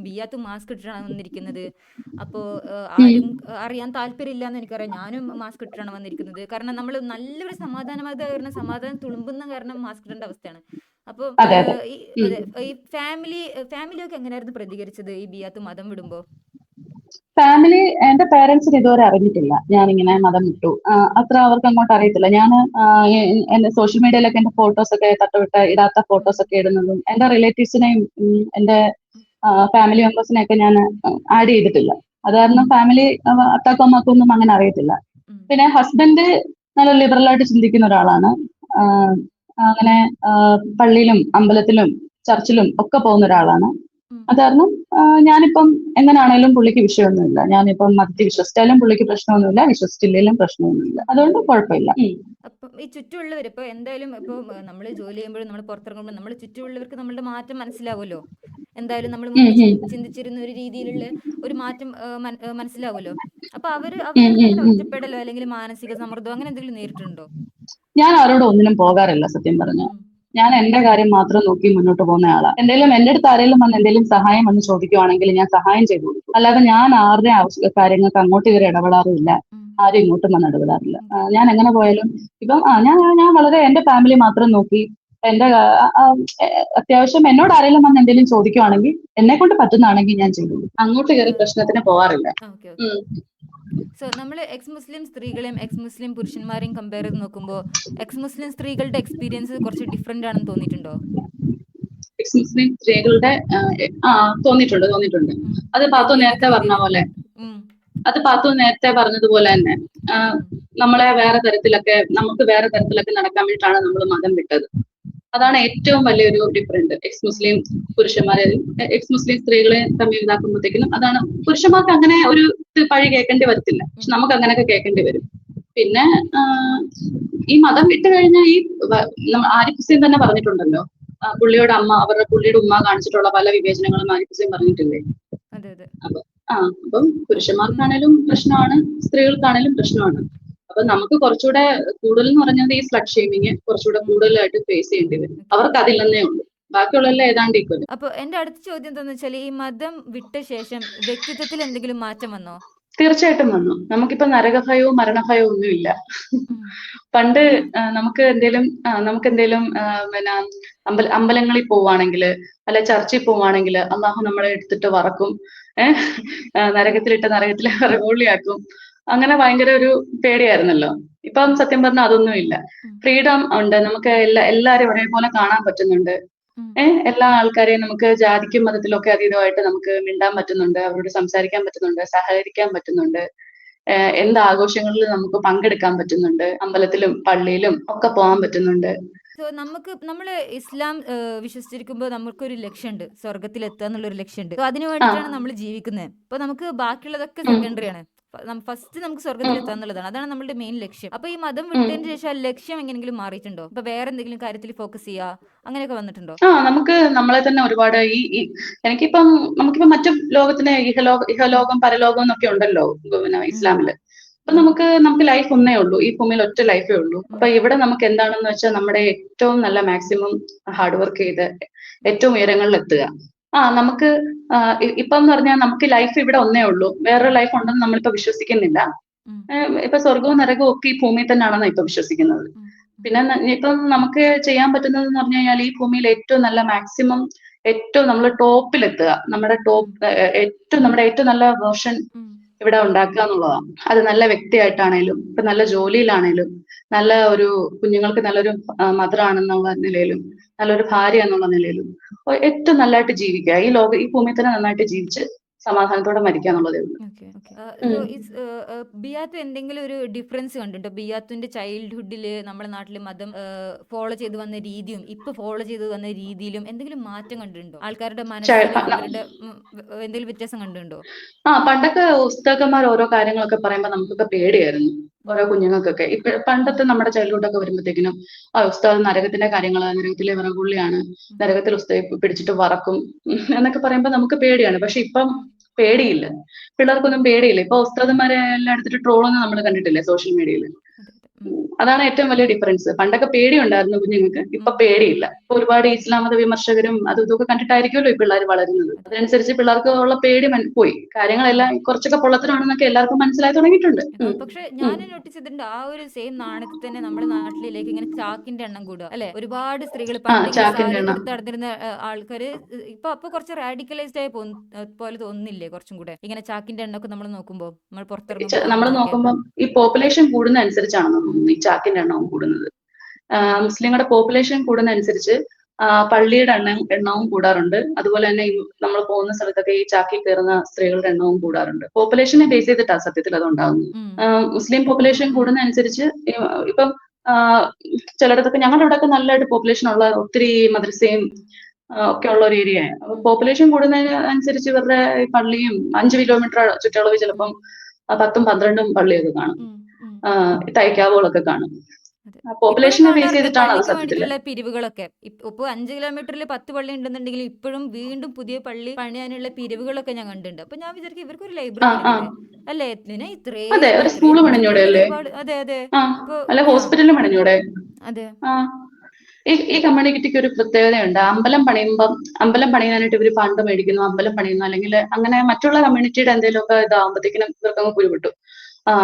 ബിയാത്ത് മാസ്ക് ഇട്ടിട്ടാണ് വന്നിരിക്കുന്നത്. അപ്പോൾ ഉം. ആരും അറിയാൻ താല്പര്യമില്ല എന്ന് എനിക്കറിയാം. ഞാനും മാസ്ക് ഇട്ടിട്ടാണ് വന്നിരിക്കുന്നത്. കാരണം നമ്മൾ നല്ലൊരു സമാധാനവാദ കാരണം, സമാധാനം തുളുമ്പുന്ന കാരണം മാസ്ക് ഇടേണ്ട അവസ്ഥയാണ്. അപ്പോൾ അതെ അതെ. ഈ ഉം. അതെ, ഈ ഫാമിലിയൊക്കെ എങ്ങനെയായിരുന്നു പ്രതികരിച്ചത് ഈ ബിയാത്ത് മതം വിടുമ്പോൾ? ഫാമിലി, എന്റെ പേരൻസിന് ഇതുവരെ അറിഞ്ഞിട്ടില്ല ഞാനിങ്ങനെ മതം വിട്ടു. അത്ര അവർക്ക് അങ്ങോട്ട് അറിയത്തില്ല. ഞാൻ എന്റെ സോഷ്യൽ മീഡിയയിലൊക്കെ എന്റെ ഫോട്ടോസ് ഒക്കെ തട്ടുവിട്ട് ഇടാത്ത ഫോട്ടോസ് ഒക്കെ ഇടുന്നതും എന്റെ റിലേറ്റീവ്സിനെയും എന്റെ ഫാമിലി മെമ്പേഴ്സിനെയൊക്കെ ഞാൻ ആഡ് ചെയ്തിട്ടില്ല. അത് കാരണം ഫാമിലി അത്താക്കും അമ്മക്കും ഒന്നും അങ്ങനെ അറിയത്തില്ല. പിന്നെ ഹസ്ബൻഡ് നല്ല ലിബറൽ ആയിട്ട് ചിന്തിക്കുന്ന ഒരാളാണ്. ആ, അങ്ങനെ പള്ളിയിലും അമ്പലത്തിലും ചർച്ചിലും ഒക്കെ പോകുന്ന ഒരാളാണ്. അത് കാരണം ഞാനിപ്പം എങ്ങനെയാണേലും പുള്ളിക്ക് വിഷയമൊന്നുമില്ല. ഞാനിപ്പം മതത്തിൽ വിശ്വസിച്ചാലും പുള്ളിക്ക് പ്രശ്നമൊന്നുമില്ല, വിശ്വസിച്ചില്ലെങ്കിലും പ്രശ്നമൊന്നുമില്ല. അതുകൊണ്ട് കുഴപ്പമില്ല. അപ്പം ഈ ചുറ്റുമുള്ളവർ ഇപ്പോൾ എന്തായാലും ഇപ്പോൾ നമ്മൾ ജോലി ചെയ്യുമ്പോഴും നമ്മൾ പുറത്തിറങ്ങുമ്പോൾ നമ്മൾ ചുറ്റുമുള്ളവർക്ക് നമ്മളുടെ മാറ്റം മനസ്സിലാവുമല്ലോ. എന്തായാലും നമ്മൾ ഉം, മുമ്പ് ഉം, ചിന്തിച്ചിരുന്ന ഒരു രീതിയിലുള്ള ഒരു മാറ്റം മനസ്സിലാവുമല്ലോ. അപ്പൊ ഉം, ഉം, അവരടുത്ത് ഉം. ഒറ്റപ്പെടലോ അല്ലെങ്കിൽ മാനസിക സമ്മർദ്ദം അങ്ങനെ എന്തെങ്കിലും നേരിട്ടുണ്ടോ? ഞാൻ ആരോടും ഒന്നിനും പോകാറില്ല സത്യം പറഞ്ഞു. ഉം. ഞാൻ എന്റെ കാര്യം മാത്രം നോക്കി മുന്നോട്ട് പോകുന്ന ആളാ. എന്തെങ്കിലും എന്റെ അടുത്ത് ആരെങ്കിലും വന്ന് എന്തെങ്കിലും സഹായം വന്ന് ചോദിക്കുവാണെങ്കിൽ ഞാൻ സഹായം ചെയ്തു കൊടുക്കും. അല്ലാതെ ഞാൻ ആരുടെ കാര്യങ്ങൾക്ക് അങ്ങോട്ട് കയറി ഇടപെടാറുമില്ല. ഉം. ആരും ഇങ്ങോട്ടും വന്ന് ഇടപെടാറില്ല. ഓക്കെ. ഞാൻ എങ്ങനെ പോയാലും ഇപ്പം ഞാൻ വളരെ എന്റെ ഫാമിലി മാത്രം നോക്കി എന്റെ അത്യാവശ്യം എന്നോട് ആരെങ്കിലും വന്ന് എന്തെങ്കിലും ചോദിക്കുവാണെങ്കിൽ എന്നെ കൊണ്ട് പറ്റുന്നതാണെങ്കിൽ ഞാൻ ചെയ്തു കൊടുക്കും. അങ്ങോട്ട് കയറി പ്രശ്നത്തിന് പോവാറില്ല. Okay okay. ഉം. സോ നമ്മൾ എക്സ് മുസ്ലിം സ്ത്രീകളെയും എക്സ് മുസ്ലിം പുരുഷന്മാരെയും കമ്പയർ ചെയ്ത് നോക്കുമ്പോൾ എക്സ് മുസ്ലിം സ്ത്രീകളുടെ എക്സ്പീരിയൻസ് കുറച്ച് ഡിഫറെന്റ് ആണെന്ന് തോന്നിയിട്ടുണ്ടോ? എക്സ് മുസ്ലിം സ്ത്രീകളുടെ തോന്നിയിട്ടുണ്ട്. ഉം. അത് പാത്തു ഏതൊക്കെ നേരത്തെ പറഞ്ഞ രീതിയിൽ? പോലെ ഉം. അത് പാത്തു നേരത്തെ പറഞ്ഞതുപോലെ തന്നെ ഉം. നമ്മളെ നമുക്ക് വേറെ തരത്തിലൊക്കെ നടക്കാൻ വേണ്ടിയിട്ടാണ് നമ്മൾ മതം വിട്ടത്. ഉം. അതാണ് ഏറ്റവും വലിയൊരു ഡിഫറൻറ്റ്. എക്സ് ഉം. മുസ്ലിം പുരുഷന്മാരെയും എക്സ് മുസ്ലിം സ്ത്രീകളെ തമ്മിൽ ഇതാക്കുമ്പോഴത്തേക്കിനും അതാണ്. പുരുഷന്മാർക്ക് അങ്ങനെ ഒരു പഴി കേൾക്കേണ്ടി വരത്തില്ല, ഉം. പക്ഷെ നമുക്ക് അങ്ങനെയൊക്കെ കേൾക്കേണ്ടി വരും. പിന്നെ ഈ മതം വിട്ട് കഴിഞ്ഞാൽ ആരിഫ് ഹുസൈൻ തന്നെ പറഞ്ഞിട്ടുണ്ടല്ലോ, പുള്ളിയുടെ ഉമ്മ കാണിച്ചിട്ടുള്ള പല വിവേചനങ്ങളും ആരിഫ് ഹുസൈൻ ഉം. പറഞ്ഞിട്ടില്ലേ. അതെ അതെ. അപ്പൊ അപ്പം അപ്പൊ പുരുഷന്മാർക്കാണേലും പ്രശ്നമാണ്, സ്ത്രീകൾക്കാണേലും പ്രശ്നമാണ്. അപ്പൊ നമുക്ക് കുറച്ചുകൂടെ കൂടുതൽ എന്ന് പറഞ്ഞാൽ ഈ സ്ലട്ട് ഷെയ്മിങ് കുറച്ചുകൂടെ കൂടുതലായിട്ട് ഫേസ് ചെയ്യേണ്ടി വരും. ഓക്കെ. അവർക്ക് അതില്ലെന്നേ ഉള്ളൂ, ബാക്കിയുള്ളതെല്ലാം ഏതാണ്ട് ഈക്വൽ. അപ്പൊ എന്റെ അടുത്ത ചോദ്യം എന്താന്ന് വെച്ചാൽ, ഈ മതം വിട്ട ശേഷം വ്യക്തിത്വത്തിൽ എന്തെങ്കിലും മാറ്റം വന്നോ? തീർച്ചയായിട്ടും വന്നു. നമുക്കിപ്പോ നരകഭയവും മരണഭയവും ഒന്നുമില്ല. ഉം. പണ്ട് ഓക്കെ. നമുക്ക് എന്തേലും പിന്നെ അമ്പലങ്ങളിൽ പോവാണെങ്കിൽ അല്ലെ ചർച്ചിൽ പോവാണെങ്കിൽ അള്ളാഹു നമ്മളെ എടുത്തിട്ട് വറക്കും, നരകത്തിൽ വിറകോളിയാക്കും. അങ്ങനെ ഭയങ്കര ഒരു പേടിയായിരുന്നല്ലോ. ഇപ്പം സത്യം പറഞ്ഞാൽ അതൊന്നുമില്ല. ഉം. ഫ്രീഡം ഉണ്ട്, നമുക്ക് എല്ലാരും ഒരേപോലെ കാണാൻ പറ്റുന്നുണ്ട്. ഉം. എല്ലാ ആൾക്കാരെയും നമുക്ക് ജാതിക്കും മതത്തിലും ഒക്കെ അതീതമായിട്ട് നമുക്ക് മിണ്ടാൻ പറ്റുന്നുണ്ട്, അവരോട് സംസാരിക്കാൻ പറ്റുന്നുണ്ട്, സഹകരിക്കാൻ പറ്റുന്നുണ്ട്. എന്ത് ആഘോഷങ്ങളിലും നമുക്ക് പങ്കെടുക്കാൻ പറ്റുന്നുണ്ട്, അമ്പലത്തിലും പള്ളിയിലും ഒക്കെ പോകാൻ പറ്റുന്നുണ്ട്. സോ നമ്മള് ഇസ്ലാം വിശ്വസിച്ചിരിക്കുമ്പോൾ നമുക്കൊരു ലക്ഷ്യമുണ്ട്, സ്വർഗത്തിൽ എത്തുക എന്നുള്ളൊരു ലക്ഷ്യമുണ്ട്. സോ അതിന് ആ വേണ്ടിയിട്ടാണ് നമ്മൾ ജീവിക്കുന്നത്. അപ്പൊ നമുക്ക് ബാക്കിയുള്ളതൊക്കെ ഉം, സെക്കൻഡറി ആണ്. ഫസ്റ്റ് നമുക്ക് സ്വർഗത്തിൽ ഉം, എത്തുക എന്നുള്ളതാണ്, അതാണ് നമ്മുടെ മെയിൻ ലക്ഷ്യം. അപ്പൊ ഈ മതം ഉം. വിട്ടതിന് ശേഷം ആ ലക്ഷ്യം എങ്ങനെയെങ്കിലും മാറിയിട്ടുണ്ടോ? ഇപ്പൊ വേറെ എന്തെങ്കിലും കാര്യത്തിൽ ഫോക്കസ് ചെയ്യുക അങ്ങനെയൊക്കെ വന്നിട്ടുണ്ടോ? നമുക്ക് നമ്മളെ തന്നെ ഒരുപാട് നമുക്കിപ്പം മറ്റു ലോകത്തിന് ഇഹലോകം പരലോകം എന്നൊക്കെ ഉണ്ടല്ലോ പിന്നെ ഉം. ഇസ്ലാമില്. അപ്പൊ നമുക്ക് ലൈഫ് ഒന്നേ ഉള്ളൂ, ഈ ഭൂമിയിൽ ഒറ്റ ലൈഫേ ഉള്ളൂ. അപ്പൊ ഇവിടെ നമുക്ക് എന്താണെന്ന് വെച്ചാൽ നമ്മുടെ ഏറ്റവും നല്ല മാക്സിമം ഹാർഡ് വർക്ക് ചെയ്ത് ഏറ്റവും ഉയരങ്ങളിൽ എത്തുക. നമുക്ക് ഇപ്പം എന്ന് പറഞ്ഞാൽ നമുക്ക് ലൈഫ് ഇവിടെ ഒന്നേ ഉള്ളൂ, വേറൊരു ലൈഫ് ഉണ്ടെന്ന് നമ്മളിപ്പോ വിശ്വസിക്കുന്നില്ല. ഇപ്പൊ സ്വർഗവും നരകവും ഒക്കെ ഈ ഭൂമിയിൽ തന്നെയാണെന്നാണ് ഇപ്പൊ വിശ്വസിക്കുന്നത്. പിന്നെ ഇപ്പം നമുക്ക് ചെയ്യാൻ പറ്റുന്നത് എന്ന് പറഞ്ഞു കഴിഞ്ഞാൽ ഈ ഭൂമിയിൽ ഏറ്റവും നല്ല മാക്സിമം ഏറ്റവും നമ്മൾ ടോപ്പിലെത്തുക, നമ്മുടെ ഏറ്റവും നല്ല വേർഷൻ ഇവിടെ ഉണ്ടാക്കുക എന്നുള്ളതാണ്. അത് നല്ല വ്യക്തിയായിട്ടാണേലും ഇപ്പൊ നല്ല ജോലിയിലാണേലും നല്ല ഒരു കുഞ്ഞുങ്ങൾക്ക് നല്ലൊരു മദർ ആണെന്നുള്ള നിലയിലും നല്ലൊരു ഭാര്യ എന്നുള്ള നിലയിലും ഏറ്റവും നല്ലതായിട്ട് ജീവിക്കുക, ഈ ഭൂമിയിൽ തന്നെ നന്നായിട്ട് ജീവിച്ച് സമാധാനത്തോടെ മരിക്കുക എന്നുള്ളതേ ഉള്ളൂ. ബിയാത്തു എന്തെങ്കിലും ഒരു ഡിഫറൻസ് കണ്ടിട്ടുണ്ടോ? ബിയാത്തുന്റെ ചൈൽഡ്ഹുഡില് നമ്മുടെ നാട്ടില് മതം ഫോളോ ചെയ്ത് വന്ന രീതിയും ഇപ്പൊ ഫോളോ ചെയ്ത് വന്ന രീതിയിലും എന്തെങ്കിലും മാറ്റം കണ്ടിട്ടുണ്ടോ? ആൾക്കാരുടെ മനസ്സിലും അവരുടെ എന്തെങ്കിലും വ്യത്യാസം കണ്ടിട്ടുണ്ടോ? പണ്ടൊക്കെ ഉസ്താദന്മാർ ഓരോ കാര്യങ്ങളൊക്കെ പറയുമ്പോൾ നമുക്കൊക്കെ പേടിയായിരുന്നു, ഓരോ കുഞ്ഞുങ്ങൾക്കൊക്കെ. ഇപ്പൊ പണ്ടത്തെ നമ്മുടെ ചൈൽഡ്ഹുഡൊക്കെ വരുമ്പോഴത്തേക്കിനും ഉസ്താദ് നരകത്തിന്റെ കാര്യങ്ങൾ, നരകത്തിലെ വിറകുള്ളിയാണ്, നരകത്തിൽ ഉസ്താദ് പിടിച്ചിട്ട് വറക്കും എന്നൊക്കെ പറയുമ്പോൾ നമുക്ക് പേടിയാണ്. പക്ഷെ ഇപ്പം പേടിയില്ല, പിള്ളേർക്കൊന്നും പേടിയില്ല. ഇപ്പൊ ഉസ്താദന്മാരെ എല്ലാം എടുത്തിട്ട് ട്രോളൊന്നും നമ്മൾ കണ്ടിട്ടില്ലേ സോഷ്യൽ മീഡിയയിൽ? അതാണ് ഏറ്റവും വലിയ ഡിഫറൻസ്. പണ്ടൊക്കെ പേടിയുണ്ടായിരുന്നു കുഞ്ഞുങ്ങൾക്ക്, ഇപ്പൊ പേടിയില്ല. ഇപ്പൊ ഒരുപാട് ഇസ്ലാം മത വിമർശകരും അതും ഇതൊക്കെ കണ്ടിട്ടായിരിക്കുമല്ലോ ഈ പിള്ളേർ വളരുന്നത്. അതിനനുസരിച്ച് പിള്ളേർക്ക് ഉള്ള പേടി പോയി, കാര്യങ്ങളെല്ലാം കുറച്ചൊക്കെ പൊള്ളത്തരാണെന്നൊക്കെ എല്ലാവർക്കും മനസ്സിലായി തുടങ്ങിയിട്ടുണ്ട്. പക്ഷെ ഞാൻ നോട്ടീസ് ചെയ്തിട്ടുണ്ട്, ആ ഒരു സെയിം നാണയത്തിൽ തന്നെ നമ്മുടെ നാട്ടിലേക്ക് ഇങ്ങനെ ചാക്കിന്റെ എണ്ണം കൂടുക അല്ലെ? ഒരുപാട് സ്ത്രീകൾ പണ്ട് സാരി കൊടുത്ത് നടന്നിരുന്ന ആൾക്കാര് അപ്പൊ കുറച്ച് റാഡിക്കലൈസ്ഡ് ആയി പോലെ തോന്നുന്നില്ലേ? കുറച്ചും കൂടെ ഇങ്ങനെ ചാക്കിന്റെ എണ്ണമൊക്കെ നമ്മൾ നോക്കുമ്പോൾ നമ്മൾ നോക്കുമ്പോൾ ഈ പോപ്പുലേഷൻ കൂടുന്ന അനുസരിച്ചാണെന്ന് തോന്നുന്നു ഈ ചാക്കിന്റെ എണ്ണവും കൂടുന്നത്. മുസ്ലിങ്ങളുടെ പോപ്പുലേഷൻ കൂടുന്ന അനുസരിച്ച് പള്ളിയുടെ എണ്ണവും കൂടാറുണ്ട്. അതുപോലെ തന്നെ നമ്മൾ പോകുന്ന സ്ഥലത്തൊക്കെ ഈ ചാക്കിൽ കയറുന്ന സ്ത്രീകളുടെ എണ്ണവും കൂടാറുണ്ട്. പോപ്പുലേഷനെ ബേസ് ചെയ്തിട്ടാണ് സത്യത്തിൽ അത് ഉണ്ടാകുന്നത്. മുസ്ലിം പോപ്പുലേഷൻ കൂടുന്ന അനുസരിച്ച് ഇപ്പം ചിലയിടത്തൊക്കെ ഞങ്ങളുടെ ഇവിടെയൊക്കെ നല്ലതായിട്ട് പോപ്പുലേഷൻ ഉള്ള ഒത്തിരി മദ്രസയും ഒക്കെ ഉള്ള ഒരു ഏരിയയാണ്. അപ്പൊ പോപ്പുലേഷൻ കൂടുന്നതിന് അനുസരിച്ച് ഇവരുടെ പള്ളിയും 5 കിലോമീറ്റർ ചുറ്റളവ് ചിലപ്പം 10ഉം 12ഉം പള്ളിയൊക്കെ കാണും, തൈക്കാവുകളൊക്കെ കാണും. പോപ്പുലേഷനെ ബേസ് ചെയ്തിട്ടാണ് അത് സത്യത്തില്. പിരിവുകളൊക്കെ ഇപ്പൊ 5 കിലോമീറ്ററിൽ 10 പള്ളി ഉണ്ടെന്നുണ്ടെങ്കിൽ ഇപ്പോഴും വീണ്ടും പുതിയ പള്ളി പണിയാനുള്ള പിരിവുകളൊക്കെ ഞാൻ കണ്ടിട്ടുണ്ട്. അപ്പൊ ഞാൻ വിചാരിക്കും ഇവർക്ക് ഒരു ലൈബ്രറി അല്ലേ, ഒരു സ്കൂള് പണിഞ്ഞൂടെ അല്ലേ? അതെ അതെ, അല്ല ഹോസ്പിറ്റലിൽ പണിഞ്ഞൂടെ? അതെ. ഈ കമ്മ്യൂണിറ്റിക്ക് ഒരു പ്രത്യേകതയുണ്ട്. അമ്പലം പണിയാനായിട്ട് ഇവര് ഫണ്ട് മേടിക്കുന്നു, അമ്പലം പണിയുന്നു, അല്ലെങ്കിൽ അങ്ങനെ മറ്റുള്ള കമ്മ്യൂണിറ്റിയുടെ എന്തെങ്കിലുമൊക്കെ ഇതാകുമ്പോഴത്തേക്കിനും ഇവർക്കങ്ങ് കുരുവിട്ടു.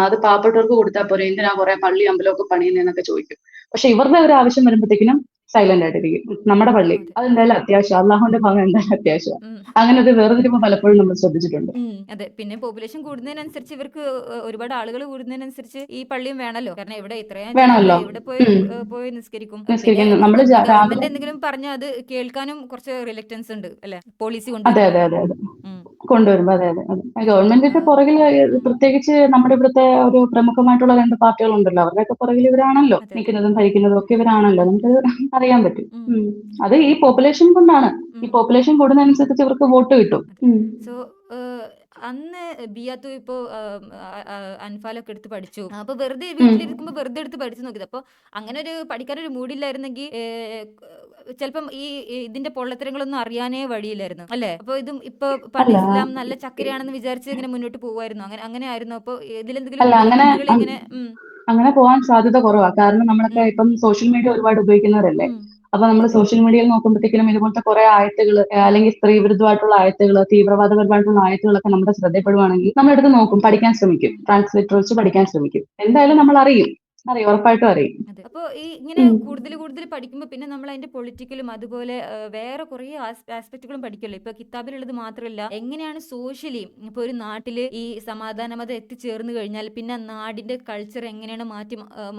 അത് പാവപ്പെട്ടവർക്ക് കൊടുത്താൽ പോരെ, എന്തിനാ കുറെ പള്ളി അമ്പലമൊക്കെ പണിയുന്നതെന്നൊക്കെ ചോദിക്കും. പക്ഷെ ഇവരുടെ ഒരു ആവശ്യം വരുമ്പോഴത്തേക്കിനും സൈലന്റ് ആയിട്ടിരിക്കും. നമ്മുടെ പള്ളി അതെന്തായാലും അത്യാവശ്യം, അള്ളാഹുന്റെ ഭാഗം എന്തായാലും അത്യാവശ്യം. അങ്ങനെ ഒരു വേർതിരിവ് പലപ്പോഴും നമ്മൾ ശ്രദ്ധിച്ചിട്ടുണ്ട്. അതെ, പിന്നെ പോപ്പുലേഷൻ കൂടുന്നതിനനുസരിച്ച് ഇവർക്ക് ഒരുപാട് ആളുകൾ കൂടുന്നതിനനുസരിച്ച് ഈ പള്ളിയും വേണമല്ലോ. കാരണം ഇവിടെ ഇത്രയും ഇവിടെ പോയി നിസ്കരിക്കും. ഗവൺമെന്റ് എന്തെങ്കിലും പറഞ്ഞാൽ അത് കേൾക്കാനും കുറച്ച് റിലക്റ്റൻസ് ഉണ്ട് അല്ലെ, പോളിസി കൊണ്ടുവരുമ്പോ. അതെ. ഗവൺമെന്റിന്റെ പുറകിൽ പ്രത്യേകിച്ച് നമ്മുടെ ഇവിടുത്തെ ഒരു പ്രമുഖമായിട്ടുള്ള 2 പാർട്ടികളുണ്ടല്ലോ, അവരുടെയൊക്കെ പുറകിൽ ഇവരാണല്ലോ നിൽക്കുന്നതും ഭരിക്കുന്നതും ഒക്കെ ഇവരാണല്ലോ. നമുക്കത് അറിയാൻ പറ്റും. അത് ഈ പോപ്പുലേഷൻ കൊണ്ടാണ്. ഈ പോപ്പുലേഷൻ കൂടുന്നതനുസരിച്ച് ഇവർക്ക് വോട്ട് കിട്ടും. സോ അന്ന് ബിയാത്തു ഇപ്പോ അൻഫാലൊക്കെ എടുത്ത് പഠിച്ചു. അപ്പൊ വെറുതെ വീട്ടിലിരിക്കുമ്പോ വെറുതെ എടുത്ത് പഠിച്ചു നോക്കിയത്. അപ്പൊ അങ്ങനെ ഒരു പഠിക്കാനൊരു മൂഡില്ലായിരുന്നെങ്കിൽ ചിലപ്പം ഈ ഇതിന്റെ പൊള്ളത്തരങ്ങളൊന്നും അറിയാനേ വഴിയില്ലായിരുന്നു അല്ലെ? അപ്പൊ ഇതും ഇപ്പൊ പണ്ട് ഇസ്ലാം നല്ല ചക്കരയാണെന്ന് വിചാരിച്ച് ഇങ്ങനെ മുന്നോട്ട് പോകുമായിരുന്നു. അങ്ങനെ ആയിരുന്നു. അപ്പൊ ഇതിലെന്തെങ്കിലും അങ്ങനെ പോകാൻ സാധ്യത കുറവാണ്. കാരണം നമ്മളൊക്കെ ഇപ്പം സോഷ്യൽ മീഡിയ ഒരുപാട് ഉപയോഗിക്കുന്നവരല്ലേ. അപ്പൊ നമ്മൾ സോഷ്യൽ മീഡിയയിൽ നോക്കുമ്പോഴത്തേക്കിനും ഇതുപോലത്തെ കുറെ ആയത്തുകൾ, അല്ലെങ്കിൽ സ്ത്രീ വിരുദ്ധമായിട്ടുള്ള ആയത്തുകൾ, തീവ്രവാദപരമായിട്ടുള്ള ആയത്തുകളൊക്കെ നമ്മുടെ ശ്രദ്ധപ്പെടുവാണെങ്കിൽ നമ്മളെടുത്ത് നോക്കും, പഠിക്കാൻ ശ്രമിക്കും, ട്രാൻസ്ലേറ്റർ വെച്ച് പഠിക്കാൻ ശ്രമിക്കും. എന്തായാലും നമ്മൾ അറിയും, ഉറപ്പായിട്ടും അറിയും. അപ്പൊ ഈ ഇങ്ങനെ കൂടുതൽ പഠിക്കുമ്പോൾ പിന്നെ നമ്മൾ അതിന്റെ പൊളിറ്റിക്കലും അതുപോലെ വേറെ കുറെ ആസ്പെക്ടുകളും പഠിക്കല്ലോ. ഇപ്പൊ കിതാബിലുള്ളത് മാത്രമല്ല, എങ്ങനെയാണ് സോഷ്യലി ഇപ്പൊ ഒരു നാട്ടില് ഈ സമാധാനം എത്തിച്ചേർന്ന് കഴിഞ്ഞാൽ പിന്നെ നാടിന്റെ കൾച്ചർ എങ്ങനെയാണ്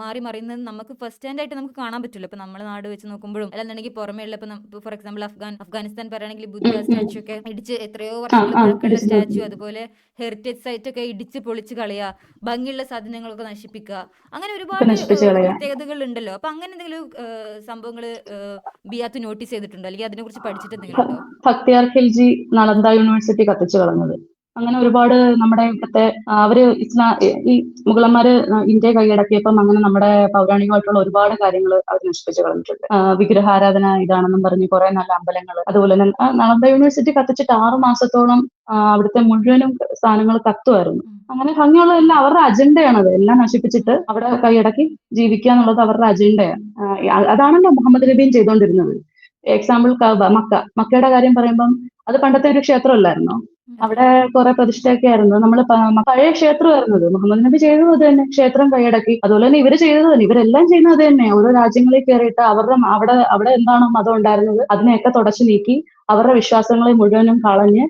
മാറി മറിയുന്നത് നമുക്ക് ഫസ്റ്റ് ഹാൻഡ് ആയിട്ട് നമുക്ക് കാണാൻ പറ്റില്ല. ഇപ്പൊ നമ്മുടെ നാട് വെച്ച് നോക്കുമ്പോഴും അല്ലാന്നുണ്ടെങ്കിൽ പുറമേ ഉള്ള ഇപ്പൊ ഫോർ എക്സാമ്പിൾ അഫ്ഗാനിസ്ഥാൻ പറയുകയാണെങ്കിൽ ബുദ്ധ സ്റ്റാച്ചു ഒക്കെ ഇടിച്ച് എത്രയോ വർഷങ്ങൾ പഴക്കമുള്ള സ്റ്റാച്ചു, അതുപോലെ ഹെറിറ്റേജ് സൈറ്റ് ഒക്കെ ഇടിച്ച് പൊളിച്ച് കളയുക, ഭംഗിയുള്ള സാധനങ്ങളൊക്കെ നശിപ്പിക്കുക, അങ്ങനെ ഒരുപാട് പ്രത്യേകതകൾ ഉണ്ടല്ലോ. അപ്പൊ അങ്ങനെ എന്തെങ്കിലും സംഭവങ്ങള് ബിയാത്ത് നോട്ടീസ് ചെയ്തിട്ടുണ്ടോ, അല്ലെങ്കിൽ അതിനെ കുറിച്ച് പഠിച്ചിട്ട് എന്തെങ്കിലും ഉണ്ടോ? ബക്തിയാർ ഖിൽജി നളന്ദ യൂണിവേഴ്സിറ്റി കത്തിച്ചു കളഞ്ഞത് അങ്ങനെ ഒരുപാട് നമ്മുടെ ഇവിടുത്തെ അവര് ഈ മുഗളന്മാര് ഇന്ത്യ കൈയടക്കിയപ്പം അങ്ങനെ നമ്മുടെ പൗരാണികമായിട്ടുള്ള ഒരുപാട് കാര്യങ്ങൾ അവർ നശിപ്പിച്ച് കളഞ്ഞിട്ടുണ്ട്. വിഗ്രഹാരാധന ഇതാണെന്നും പറഞ്ഞ് കുറെ നല്ല അമ്പലങ്ങൾ, അതുപോലെ തന്നെ നളന്ദ യൂണിവേഴ്സിറ്റി കത്തിച്ചിട്ട് 6 മാസത്തോളം അവിടുത്തെ മുഴുവനും സാധനങ്ങൾ കത്തുമായിരുന്നു. അങ്ങനെ ഭംഗിയുള്ള എല്ലാം അവരുടെ അജണ്ടയാണത്. എല്ലാം നശിപ്പിച്ചിട്ട് അവിടെ കൈയടക്കി ജീവിക്കുക എന്നുള്ളത് അവരുടെ അജണ്ടയാണ്. അതാണല്ലോ മുഹമ്മദ് നബിയും ചെയ്തുകൊണ്ടിരുന്നത്. എക്സാമ്പിൾ മക്കയുടെ കാര്യം പറയുമ്പം അത് പണ്ടത്തെ ഒരു ക്ഷേത്രമല്ലായിരുന്നോ? അവിടെ കുറെ പ്രതിഷ്ഠയൊക്കെ ആയിരുന്നു. നമ്മൾ പഴയ ക്ഷേത്രമായിരുന്നു അത്. മുഹമ്മദ് നബി ചെയ്തത് അത് തന്നെ, ക്ഷേത്രം കൈയടക്കി. അതുപോലെ തന്നെ ഇവര് ചെയ്തത് തന്നെ, ഇവരെല്ലാം ചെയ്യുന്നത് അത് തന്നെ. ഓരോ രാജ്യങ്ങളിൽ കയറിയിട്ട് അവരുടെ അവിടെ എന്താണോ മതം ഉണ്ടായിരുന്നത് അതിനെയൊക്കെ തുടച്ചു നീക്കി അവരുടെ വിശ്വാസങ്ങളെ മുഴുവനും കളഞ്ഞ്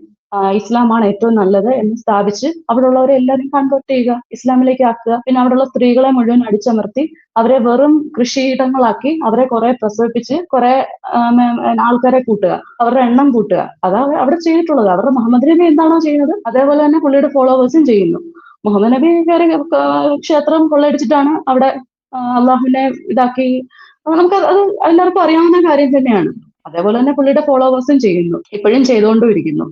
ഇസ്ലാമാണ് ഏറ്റവും നല്ലത് എന്ന് സ്ഥാപിച്ച് അവിടെയുള്ളവരെ എല്ലാവരും കൺവേർട്ട് ചെയ്യുക, ഇസ്ലാമിലേക്ക് ആക്കുക. പിന്നെ അവിടെയുള്ള സ്ത്രീകളെ മുഴുവൻ അടിച്ചമർത്തി അവരെ വെറും കൃഷിയിടങ്ങളാക്കി അവരെ കുറെ പ്രസവിപ്പിച്ച് കുറെ ആൾക്കാരെ കൂട്ടുക, അവരുടെ എണ്ണം കൂട്ടുക. അതാ അവിടെ ചെയ്തിട്ടുള്ളത്. അവരുടെ മുഹമ്മദ് നബി എന്താണോ ചെയ്യുന്നത് അതേപോലെ തന്നെ പുള്ളിയുടെ ഫോളോവേഴ്സും ചെയ്യുന്നു. മുഹമ്മദ് നബി കയറി ക്ഷേത്രം കൊള്ളയടിച്ചിട്ടാണ് അവിടെ അള്ളാഹുവിനെ ഇതാക്കി. നമുക്ക് അത് എല്ലാവർക്കും അറിയാവുന്ന കാര്യം തന്നെയാണ്. അതേപോലെ തന്നെ പുള്ളിയുടെ ഫോളോവേഴ്സും ചെയ്യുന്നു, ഇപ്പോഴും ചെയ്തുകൊണ്ടും ഇരിക്കുന്നു.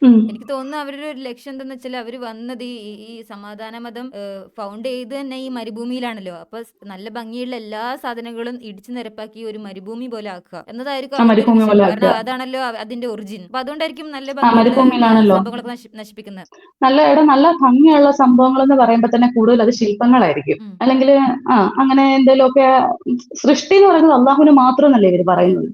എനിക്ക് തോന്നുന്നു അവരുടെ ഒരു ലക്ഷ്യം എന്താന്ന് വെച്ചാൽ അവര് വന്നത് ഈ സമാധാന മതം ഫൗണ്ട് ചെയ്ത് തന്നെ ഈ മരുഭൂമിയിലാണല്ലോ. അപ്പൊ നല്ല ഭംഗിയുള്ള എല്ലാ സാധനങ്ങളും ഇടിച്ചു നിരപ്പാക്കി ഒരു മരുഭൂമി പോലെ ആക്കുക എന്നതായിരിക്കും അവരുടെ ഒരു വിഷയം. കാരണം അതാണല്ലോ അതിന്റെ ഒറിജിൻ. അപ്പൊ അതുകൊണ്ടായിരിക്കും നല്ല ഭംഗിയുള്ള സംഭവങ്ങളൊക്കെ നശിപ്പിക്കുന്നത്. നല്ല ഭംഗിയുള്ള സംഭവങ്ങൾ എന്ന് പറയുമ്പോൾ തന്നെ കൂടുതൽ അത് ശില്പങ്ങളായിരിക്കും, അല്ലെങ്കിൽ അങ്ങനെ എന്തെങ്കിലുമൊക്കെ. സൃഷ്ടി എന്ന് പറയുന്നത് അള്ളാഹുവിന് മാത്രമെന്നല്ലേ ഇവര് പറയുന്നത്.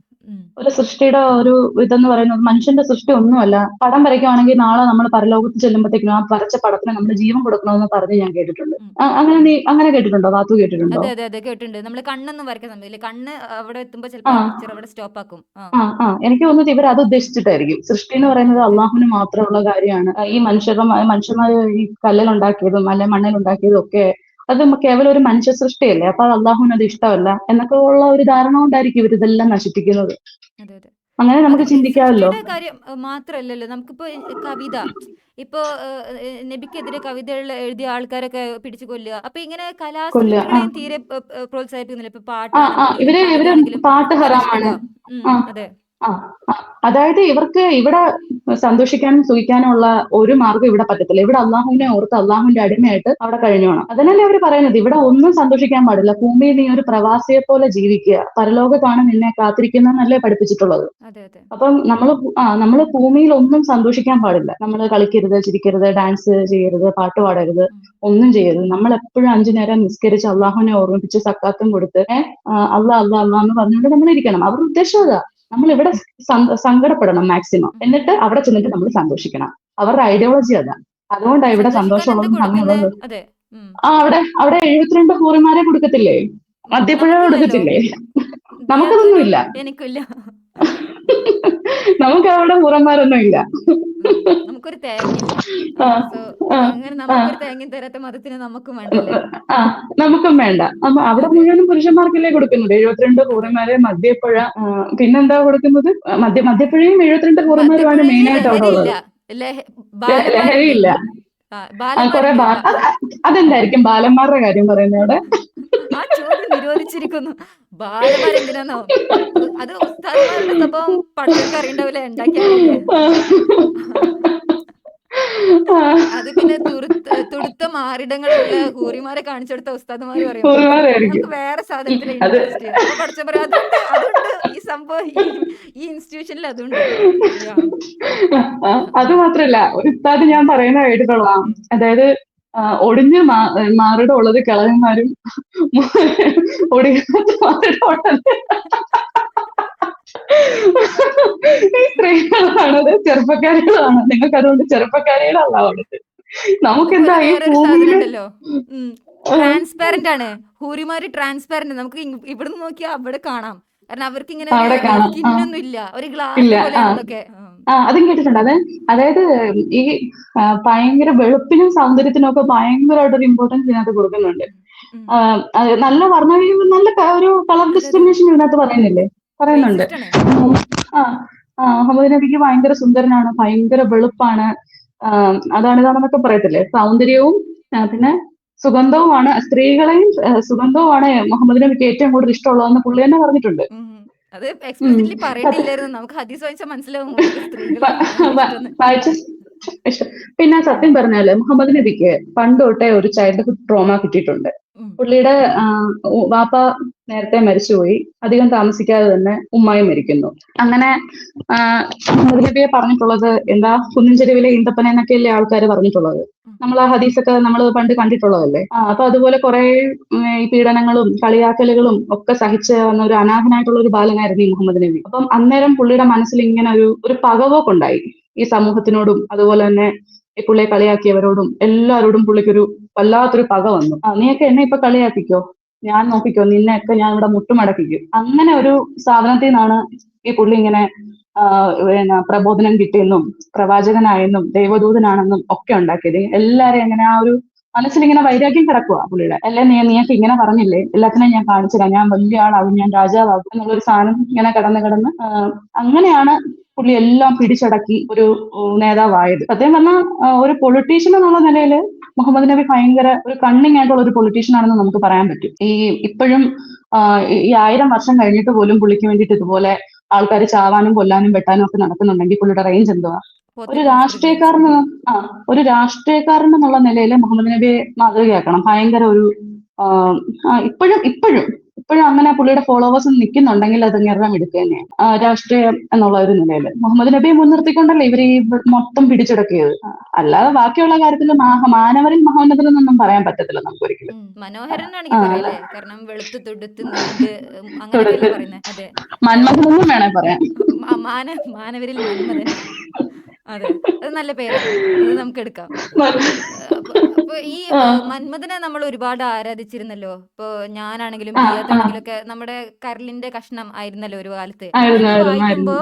ഒരു സൃഷ്ടിയുടെ ഒരു ഇതെന്ന് പറയുന്നത് മനുഷ്യന്റെ സൃഷ്ടി ഒന്നുമല്ല. പടം വരയ്ക്കുവാണെങ്കിൽ നാളെ നമ്മൾ പരലോകത്ത് ചെല്ലുമ്പോഴത്തേക്കും ആ വരച്ച പടത്തിന് നമ്മൾ ജീവൻ കൊടുക്കണമെന്ന് പറഞ്ഞ് ഞാൻ കേട്ടിട്ടുണ്ട്. അങ്ങനെ കേട്ടിട്ടുണ്ടോ? വാത്തു കേട്ടിട്ടുണ്ടോ? അതെ കേട്ടിട്ടുണ്ട്. നമ്മൾ കണ്ണൊന്നും വരയ്ക്കാൻ സമയമില്ല. കണ്ണ് അവിടെ എത്തുമ്പോൾ ചിലപ്പോൾ പിക്ചർ അവിടെ സ്റ്റോപ്പ് ആക്കും. എനിക്ക് തോന്നുന്നത് ഇവർ അത് ഉദ്ദേശിച്ചിട്ടായിരിക്കും. സൃഷ്ടി എന്ന് പറയുന്നത് അള്ളാഹുവിന് മാത്രമുള്ള കാര്യമാണ്. ഈ മനുഷ്യന്മാർ ഈ കല്ലിലുണ്ടാക്കിയതും അല്ലെ മണ്ണിലുണ്ടാക്കിയതും ഒക്കെ അത് കേവലം ഒരു മനുഷ്യ സൃഷ്ടിയല്ലേ. അപ്പൊ അത് അള്ളാഹുവിന് അത് ഇഷ്ടമല്ല എന്നൊക്കെ ഉള്ള ഒരു ധാരണ കൊണ്ടായിരിക്കും ഇവർ ഇതെല്ലാം നശിപ്പിക്കുന്നത്. അങ്ങനെ നമുക്ക് ചിന്തിക്കാമല്ലോ. കാര്യം മാത്രല്ലല്ലോ, നമുക്കിപ്പോ കവിത, ഇപ്പോ നബിക്കെതിരെ കവിതകൾ എഴുതിയ ആൾക്കാരൊക്കെ പിടിച്ചു കൊല്ലുക. അപ്പൊ ഇങ്ങനെ കലാസൃഷ്ടികളെയും തീരെ പ്രോത്സാഹിപ്പിക്കുന്നില്ല. ഇപ്പൊ പാട്ടാണെങ്കിലും പാട്ട് ഹറാമാണ്. അതെ. അതായത് ഇവർക്ക് ഇവിടെ സന്തോഷിക്കാനും സുഖിക്കാനും ഉള്ള ഒരു മാർഗ്ഗം ഇവിടെ പറ്റത്തില്ല. ഇവിടെ അള്ളാഹുവിനെ ഓർത്ത് അള്ളാഹുവിന്റെ അടിമയായിട്ട് അവിടെ കഴിഞ്ഞോണം. അതിനല്ലേ അവര് പറയുന്നത് ഇവിടെ ഒന്നും സന്തോഷിക്കാൻ പാടില്ല, ഭൂമിയിൽ നീ ഒരു പ്രവാസിയെ പോലെ ജീവിക്കുക, പരലോകത്താണ് നിന്നെ കാത്തിരിക്കുന്നതെന്നല്ലേ പഠിപ്പിച്ചിട്ടുള്ളത്. അപ്പം നമ്മള് ഭൂമിയിൽ ഒന്നും സന്തോഷിക്കാൻ പാടില്ല. നമ്മൾ കളിക്കരുത്, ചിരിക്കരുത്, ഡാൻസ് ചെയ്യരുത്, പാട്ട് പാടരുത്, ഒന്നും ചെയ്യരുത്. നമ്മൾ എപ്പോഴും 5 നേരം നിസ്കരിച്ച് അള്ളാഹുവിനെ ഓർമ്മിപ്പിച്ച് സക്കാത്തും കൊടുത്ത് അള്ളാഹ് എന്ന് പറഞ്ഞുകൊണ്ട് നമ്മൾ ഇരിക്കണം. അവരുടെ ഉദ്ദേശം അതാ. നമ്മൾ ഇവിടെ സങ്കടപ്പെടണം മാക്സിമം, എന്നിട്ട് അവിടെ ചെന്നിട്ട് നമ്മൾ സന്തോഷിക്കണം. അവരുടെ ഐഡിയോളജി അതാ. അതുകൊണ്ടാണ് ഇവിടെ സന്തോഷമുള്ളതും ഭംഗിയുള്ളതും. അവിടെ 72 ഹൂറിമാരെ കൊടുക്കത്തില്ലേ, മദ്യപ്പുഴ കൊടുക്കത്തില്ലേ? നമുക്കതൊന്നുമില്ല. എനിക്കില്ല. നമുക്ക് അവിടെ ഹൂറന്മാരൊന്നും ഇല്ല. നമുക്കൊരു തേങ്ങയില്ല. അങ്ങനെ നമുക്കൊരു തേങ്ങ തരാത്ത മതത്തിന് നമുക്കും വേണ്ടല്ലേ? നമുക്കും വേണ്ട. അവിടെ മുഴുവനും പുരുഷന്മാർക്കല്ലേ കൊടുക്കുന്നത്. 72 ഹൂറന്മാരെ, മദ്യപ്പുഴ, പിന്നെന്താ കൊടുക്കുന്നത്? മദ്യപ്പുഴയും 72 ഹൂറന്മാരുമാണ് മെയിൻ ആയിട്ട് അവിടെ ഉള്ളത്. ലഹരിയില്ല. കുറെ അതെന്തായിരിക്കും ബാലന്മാരുടെ കാര്യം പറയുന്നത് അവിടെ? ആ ചോദ്യം നിരോധിച്ചിരിക്കുന്നു. ബാലന്മാരെന്തിനാന്നോ? അത് ഉസ്താദുമാരുടെ സ്വഭാവം പടച്ചോർക്ക് അറിയണ്ടാവില്ല, ഉണ്ടാക്കിയാലല്ലേ. അത് പിന്നെ തുടുത്ത മാറിടങ്ങളുള്ള ഹൂറിമാരെ കാണിച്ചു കൊടുത്ത ഉസ്താദുമാര് പറയും നമുക്ക് വേറെ സാധനത്തിലെ ഇൻട്രസ്റ്റ്. അപ്പൊ പഠിച്ച പറയാം അതുണ്ട് ഈ സംഭവം, ഈ ഇൻസ്റ്റിറ്റ്യൂഷനിൽ അതുണ്ട്. അത് മാത്രല്ല ഒരു ഉസ്താദ് ഞാൻ പറയുന്ന കേട്ടിട്ടുള്ളതാണ്. അതായത് ഒടിഞ്ഞ മാറിടം ഉള്ളത് കിളവന്മാരും, ഒടിയാത്ത മാറിടം ഉള്ളത് ഈ സ്ത്രീകളാണത്, ചെറുപ്പക്കാരികളാണ്. നിങ്ങൾക്ക് അതുകൊണ്ട് ചെറുപ്പക്കാരികളല്ല അവിടുത്തെ. നമുക്കെന്താ ഈ സാധനമുണ്ടല്ലോ, ട്രാൻസ്പാരന്റ് ആണ് ഹൂരിമാര്. ട്രാൻസ്പാരന്റ് നമുക്ക് ഇവിടുന്ന് നോക്കിയാൽ അവിടെ കാണാം. കാരണം അവർക്ക് ഇങ്ങനെ സ്കിന്നൊന്നും ഇല്ല, ഒരു ഗ്ലാസ് പോലെയൊക്കെ. അതും കേട്ടിട്ടുണ്ട്. അതായത് ഈ ഭയങ്കര വെളുപ്പിനും സൗന്ദര്യത്തിനും ഒക്കെ ഭയങ്കരമായിട്ടൊരു ഇമ്പോർട്ടൻസ് ഇതിനകത്ത് കൊടുക്കുന്നുണ്ട്. നല്ല വർണ്ണ നല്ല ഒരു കളർ ഡിസ്ക്രിമിനേഷൻ ഇതിനകത്ത് പറയുന്നുണ്ട്. മുഹമ്മദ് നബിക്ക് ഭയങ്കര സുന്ദരനാണ്, ഭയങ്കര വെളുപ്പാണ്, അതാണിതാണെന്നൊക്കെ പറയത്തില്ലേ. സൗന്ദര്യവും പിന്നെ സുഗന്ധവുമാണ്, സ്ത്രീകളെയും സുഗന്ധവുമാണ് മുഹമ്മദ് നബിക്ക് ഏറ്റവും കൂടുതൽ ഇഷ്ടമുള്ളതെന്ന് പുള്ളി തന്നെ പറഞ്ഞിട്ടുണ്ട്. അത് എക്സ്പ്ലിസിറ്റ്ലി പറയണ്ടില്ലായിരുന്നു, നമുക്ക് ഹദീസ് വായിച്ചാൽ മനസ്സിലാവും. പിന്നെ സത്യം പറഞ്ഞാല് മുഹമ്മദ് നബിക്ക് പണ്ട് തൊട്ടേ ഒരു ചൈൽഡ്ഹുഡ് ട്രോമ കിട്ടിയിട്ടുണ്ട്. ഉം. പുള്ളിയുടെ വാപ്പ നേരത്തെ മരിച്ചുപോയി. അധികം താമസിക്കാതെ തന്നെ ഉമ്മായും മരിക്കുന്നു. അങ്ങനെ മുഹമ്മദ് നബിയെ പറഞ്ഞിട്ടുള്ളത് എന്താ, കുന്നിൻ ചെരുവിലെ ഈന്തപ്പന എന്നൊക്കെയല്ലേ ആൾക്കാർ പറഞ്ഞിട്ടുള്ളത്. ഉം. നമ്മൾ ആ ഹദീസൊക്കെ നമ്മൾ പണ്ട് കണ്ടിട്ടുള്ളതല്ലേ. അപ്പൊ അതുപോലെ കുറെ ഈ പീഡനങ്ങളും കളിയാക്കലുകളും ഒക്കെ സഹിച്ച് വന്ന ഒരു അനാഥനായിട്ടുള്ള ഒരു ബാലനായിരുന്നു ഈ മുഹമ്മദ് നബി. അപ്പം അന്നേരം പുള്ളിയുടെ മനസ്സിൽ ഇങ്ങനെ ഒരു പകപോക്കുണ്ടായി ഈ സമൂഹത്തിനോടും, അതുപോലെ തന്നെ ഈ പുള്ളിയെ കളിയാക്കിയവരോടും എല്ലാവരോടും പുള്ളിക്കൊരു വല്ലാത്തൊരു പക വന്നു. നീയൊക്കെ എന്നെ ഇപ്പൊ കളിയാക്കിക്കോ, ഞാൻ നോക്കിക്കോ, നിന്നെയൊക്കെ ഞാൻ ഇവിടെ മുട്ടുമടക്കിക്കും. അങ്ങനെ ഒരു സാധനത്തിൽ നിന്നാണ് ഈ പുള്ളി ഇങ്ങനെ പിന്നെ പ്രബോധനം കിട്ടിയെന്നും പ്രവാചകനായെന്നും ദൈവദൂതനാണെന്നും ഒക്കെ ഉണ്ടാക്കിയത്. എല്ലാരെയും അങ്ങനെ ആ ഒരു മനസ്സിലിങ്ങനെ വൈരാഗ്യം കിടക്കുക പുള്ളിയുടെ. അല്ലെ നീയൊക്കെ ഇങ്ങനെ പറഞ്ഞില്ലേ, എല്ലാത്തിനെയും ഞാൻ കാണിച്ചുതരാം, ഞാൻ വലിയ ആളാകും, ഞാൻ രാജാവാകും എന്നുള്ളൊരു സാധനം ഇങ്ങനെ കിടന്ന് അങ്ങനെയാണ് പുള്ളി എല്ലാം പിടിച്ചടക്കി ഒരു നേതാവായത്. സത്യം പറഞ്ഞാൽ ഒരു പൊളിറ്റീഷ്യൻ എന്നുള്ള നിലയിൽ മുഹമ്മദ് നബി ഭയങ്കര ഒരു കണ്ണിങ് ആയിട്ടുള്ള ഒരു പൊളിറ്റീഷ്യൻ ആണെന്ന് നമുക്ക് പറയാൻ പറ്റും. ഇപ്പോഴും ഈ 1000 വർഷം കഴിഞ്ഞിട്ട് പോലും പുള്ളിക്ക് വേണ്ടിയിട്ട് ഇതുപോലെ ആൾക്കാർ ചാവാനും കൊല്ലാനും വെട്ടാനും ഒക്കെ നടക്കുന്നുണ്ടെങ്കിൽ പുള്ളിയുടെ റേഞ്ച് എന്തുവാ? ഒരു പോത്തിനീസ് ബ്രിഗേഡ്സ്. രാഷ്ട്രീയക്കാരൻ ഒരു രാഷ്ട്രീയക്കാരൻ എന്നുള്ള നിലയിൽ മുഹമ്മദ് നബിയെ മാതൃകയാക്കണം. ഭയങ്കര ഒരു ഇപ്പോഴും ഇപ്പോഴും ഇപ്പോഴും അങ്ങനെ പുള്ളിയുടെ ഫോളോവേഴ്സ് നിൽക്കുന്നുണ്ടെങ്കിൽ അത് ഞെറാൻ എടുക്കുക തന്നെയാണ്. രാഷ്ട്രീയം എന്നുള്ള ഒരു നിലയിൽ മുഹമ്മദ് നബിയെ മുൻനിർത്തിക്കൊണ്ടല്ലേ ഇവർ ഈ മൊത്തം പിടിച്ചെടുക്കിയത്. അല്ലാതെ ബാക്കിയുള്ള കാര്യത്തിൽ മാനവരിൽ മഹോന്നതരെന്നൊന്നും പറയാൻ പറ്റത്തില്ല നമുക്ക് ഒരിക്കലും. മനോഹരനാണെങ്കിൽ പറയല്ലേ, കാരണം വെളുത്ത് തുടുത്ത് നീണ്ട് അങ്ങനെയൊക്കെയല്ലേ പറയുന്നത്. അതെ, മന്മഥനെന്നും വേണേ പറയാം. മാനവരിൽ മന്മഥൻ. അതെ, അത് നല്ല പേരാണ്, അത് നമുക്ക് എടുക്കാം. അപ്പൊ ഈ മന്മഥനെ നമ്മൾ ഒരുപാട് ആരാധിച്ചിരുന്നല്ലോ. ഇപ്പൊ ഞാനാണെങ്കിലും ബിയാത്താണെങ്കിലും ഒക്കെ നമ്മുടെ കരളിന്റെ കഷ്ണം ആയിരുന്നല്ലോ ഒരു കാലത്ത്. അപ്പൊ ഇത് വായിക്കുമ്പോ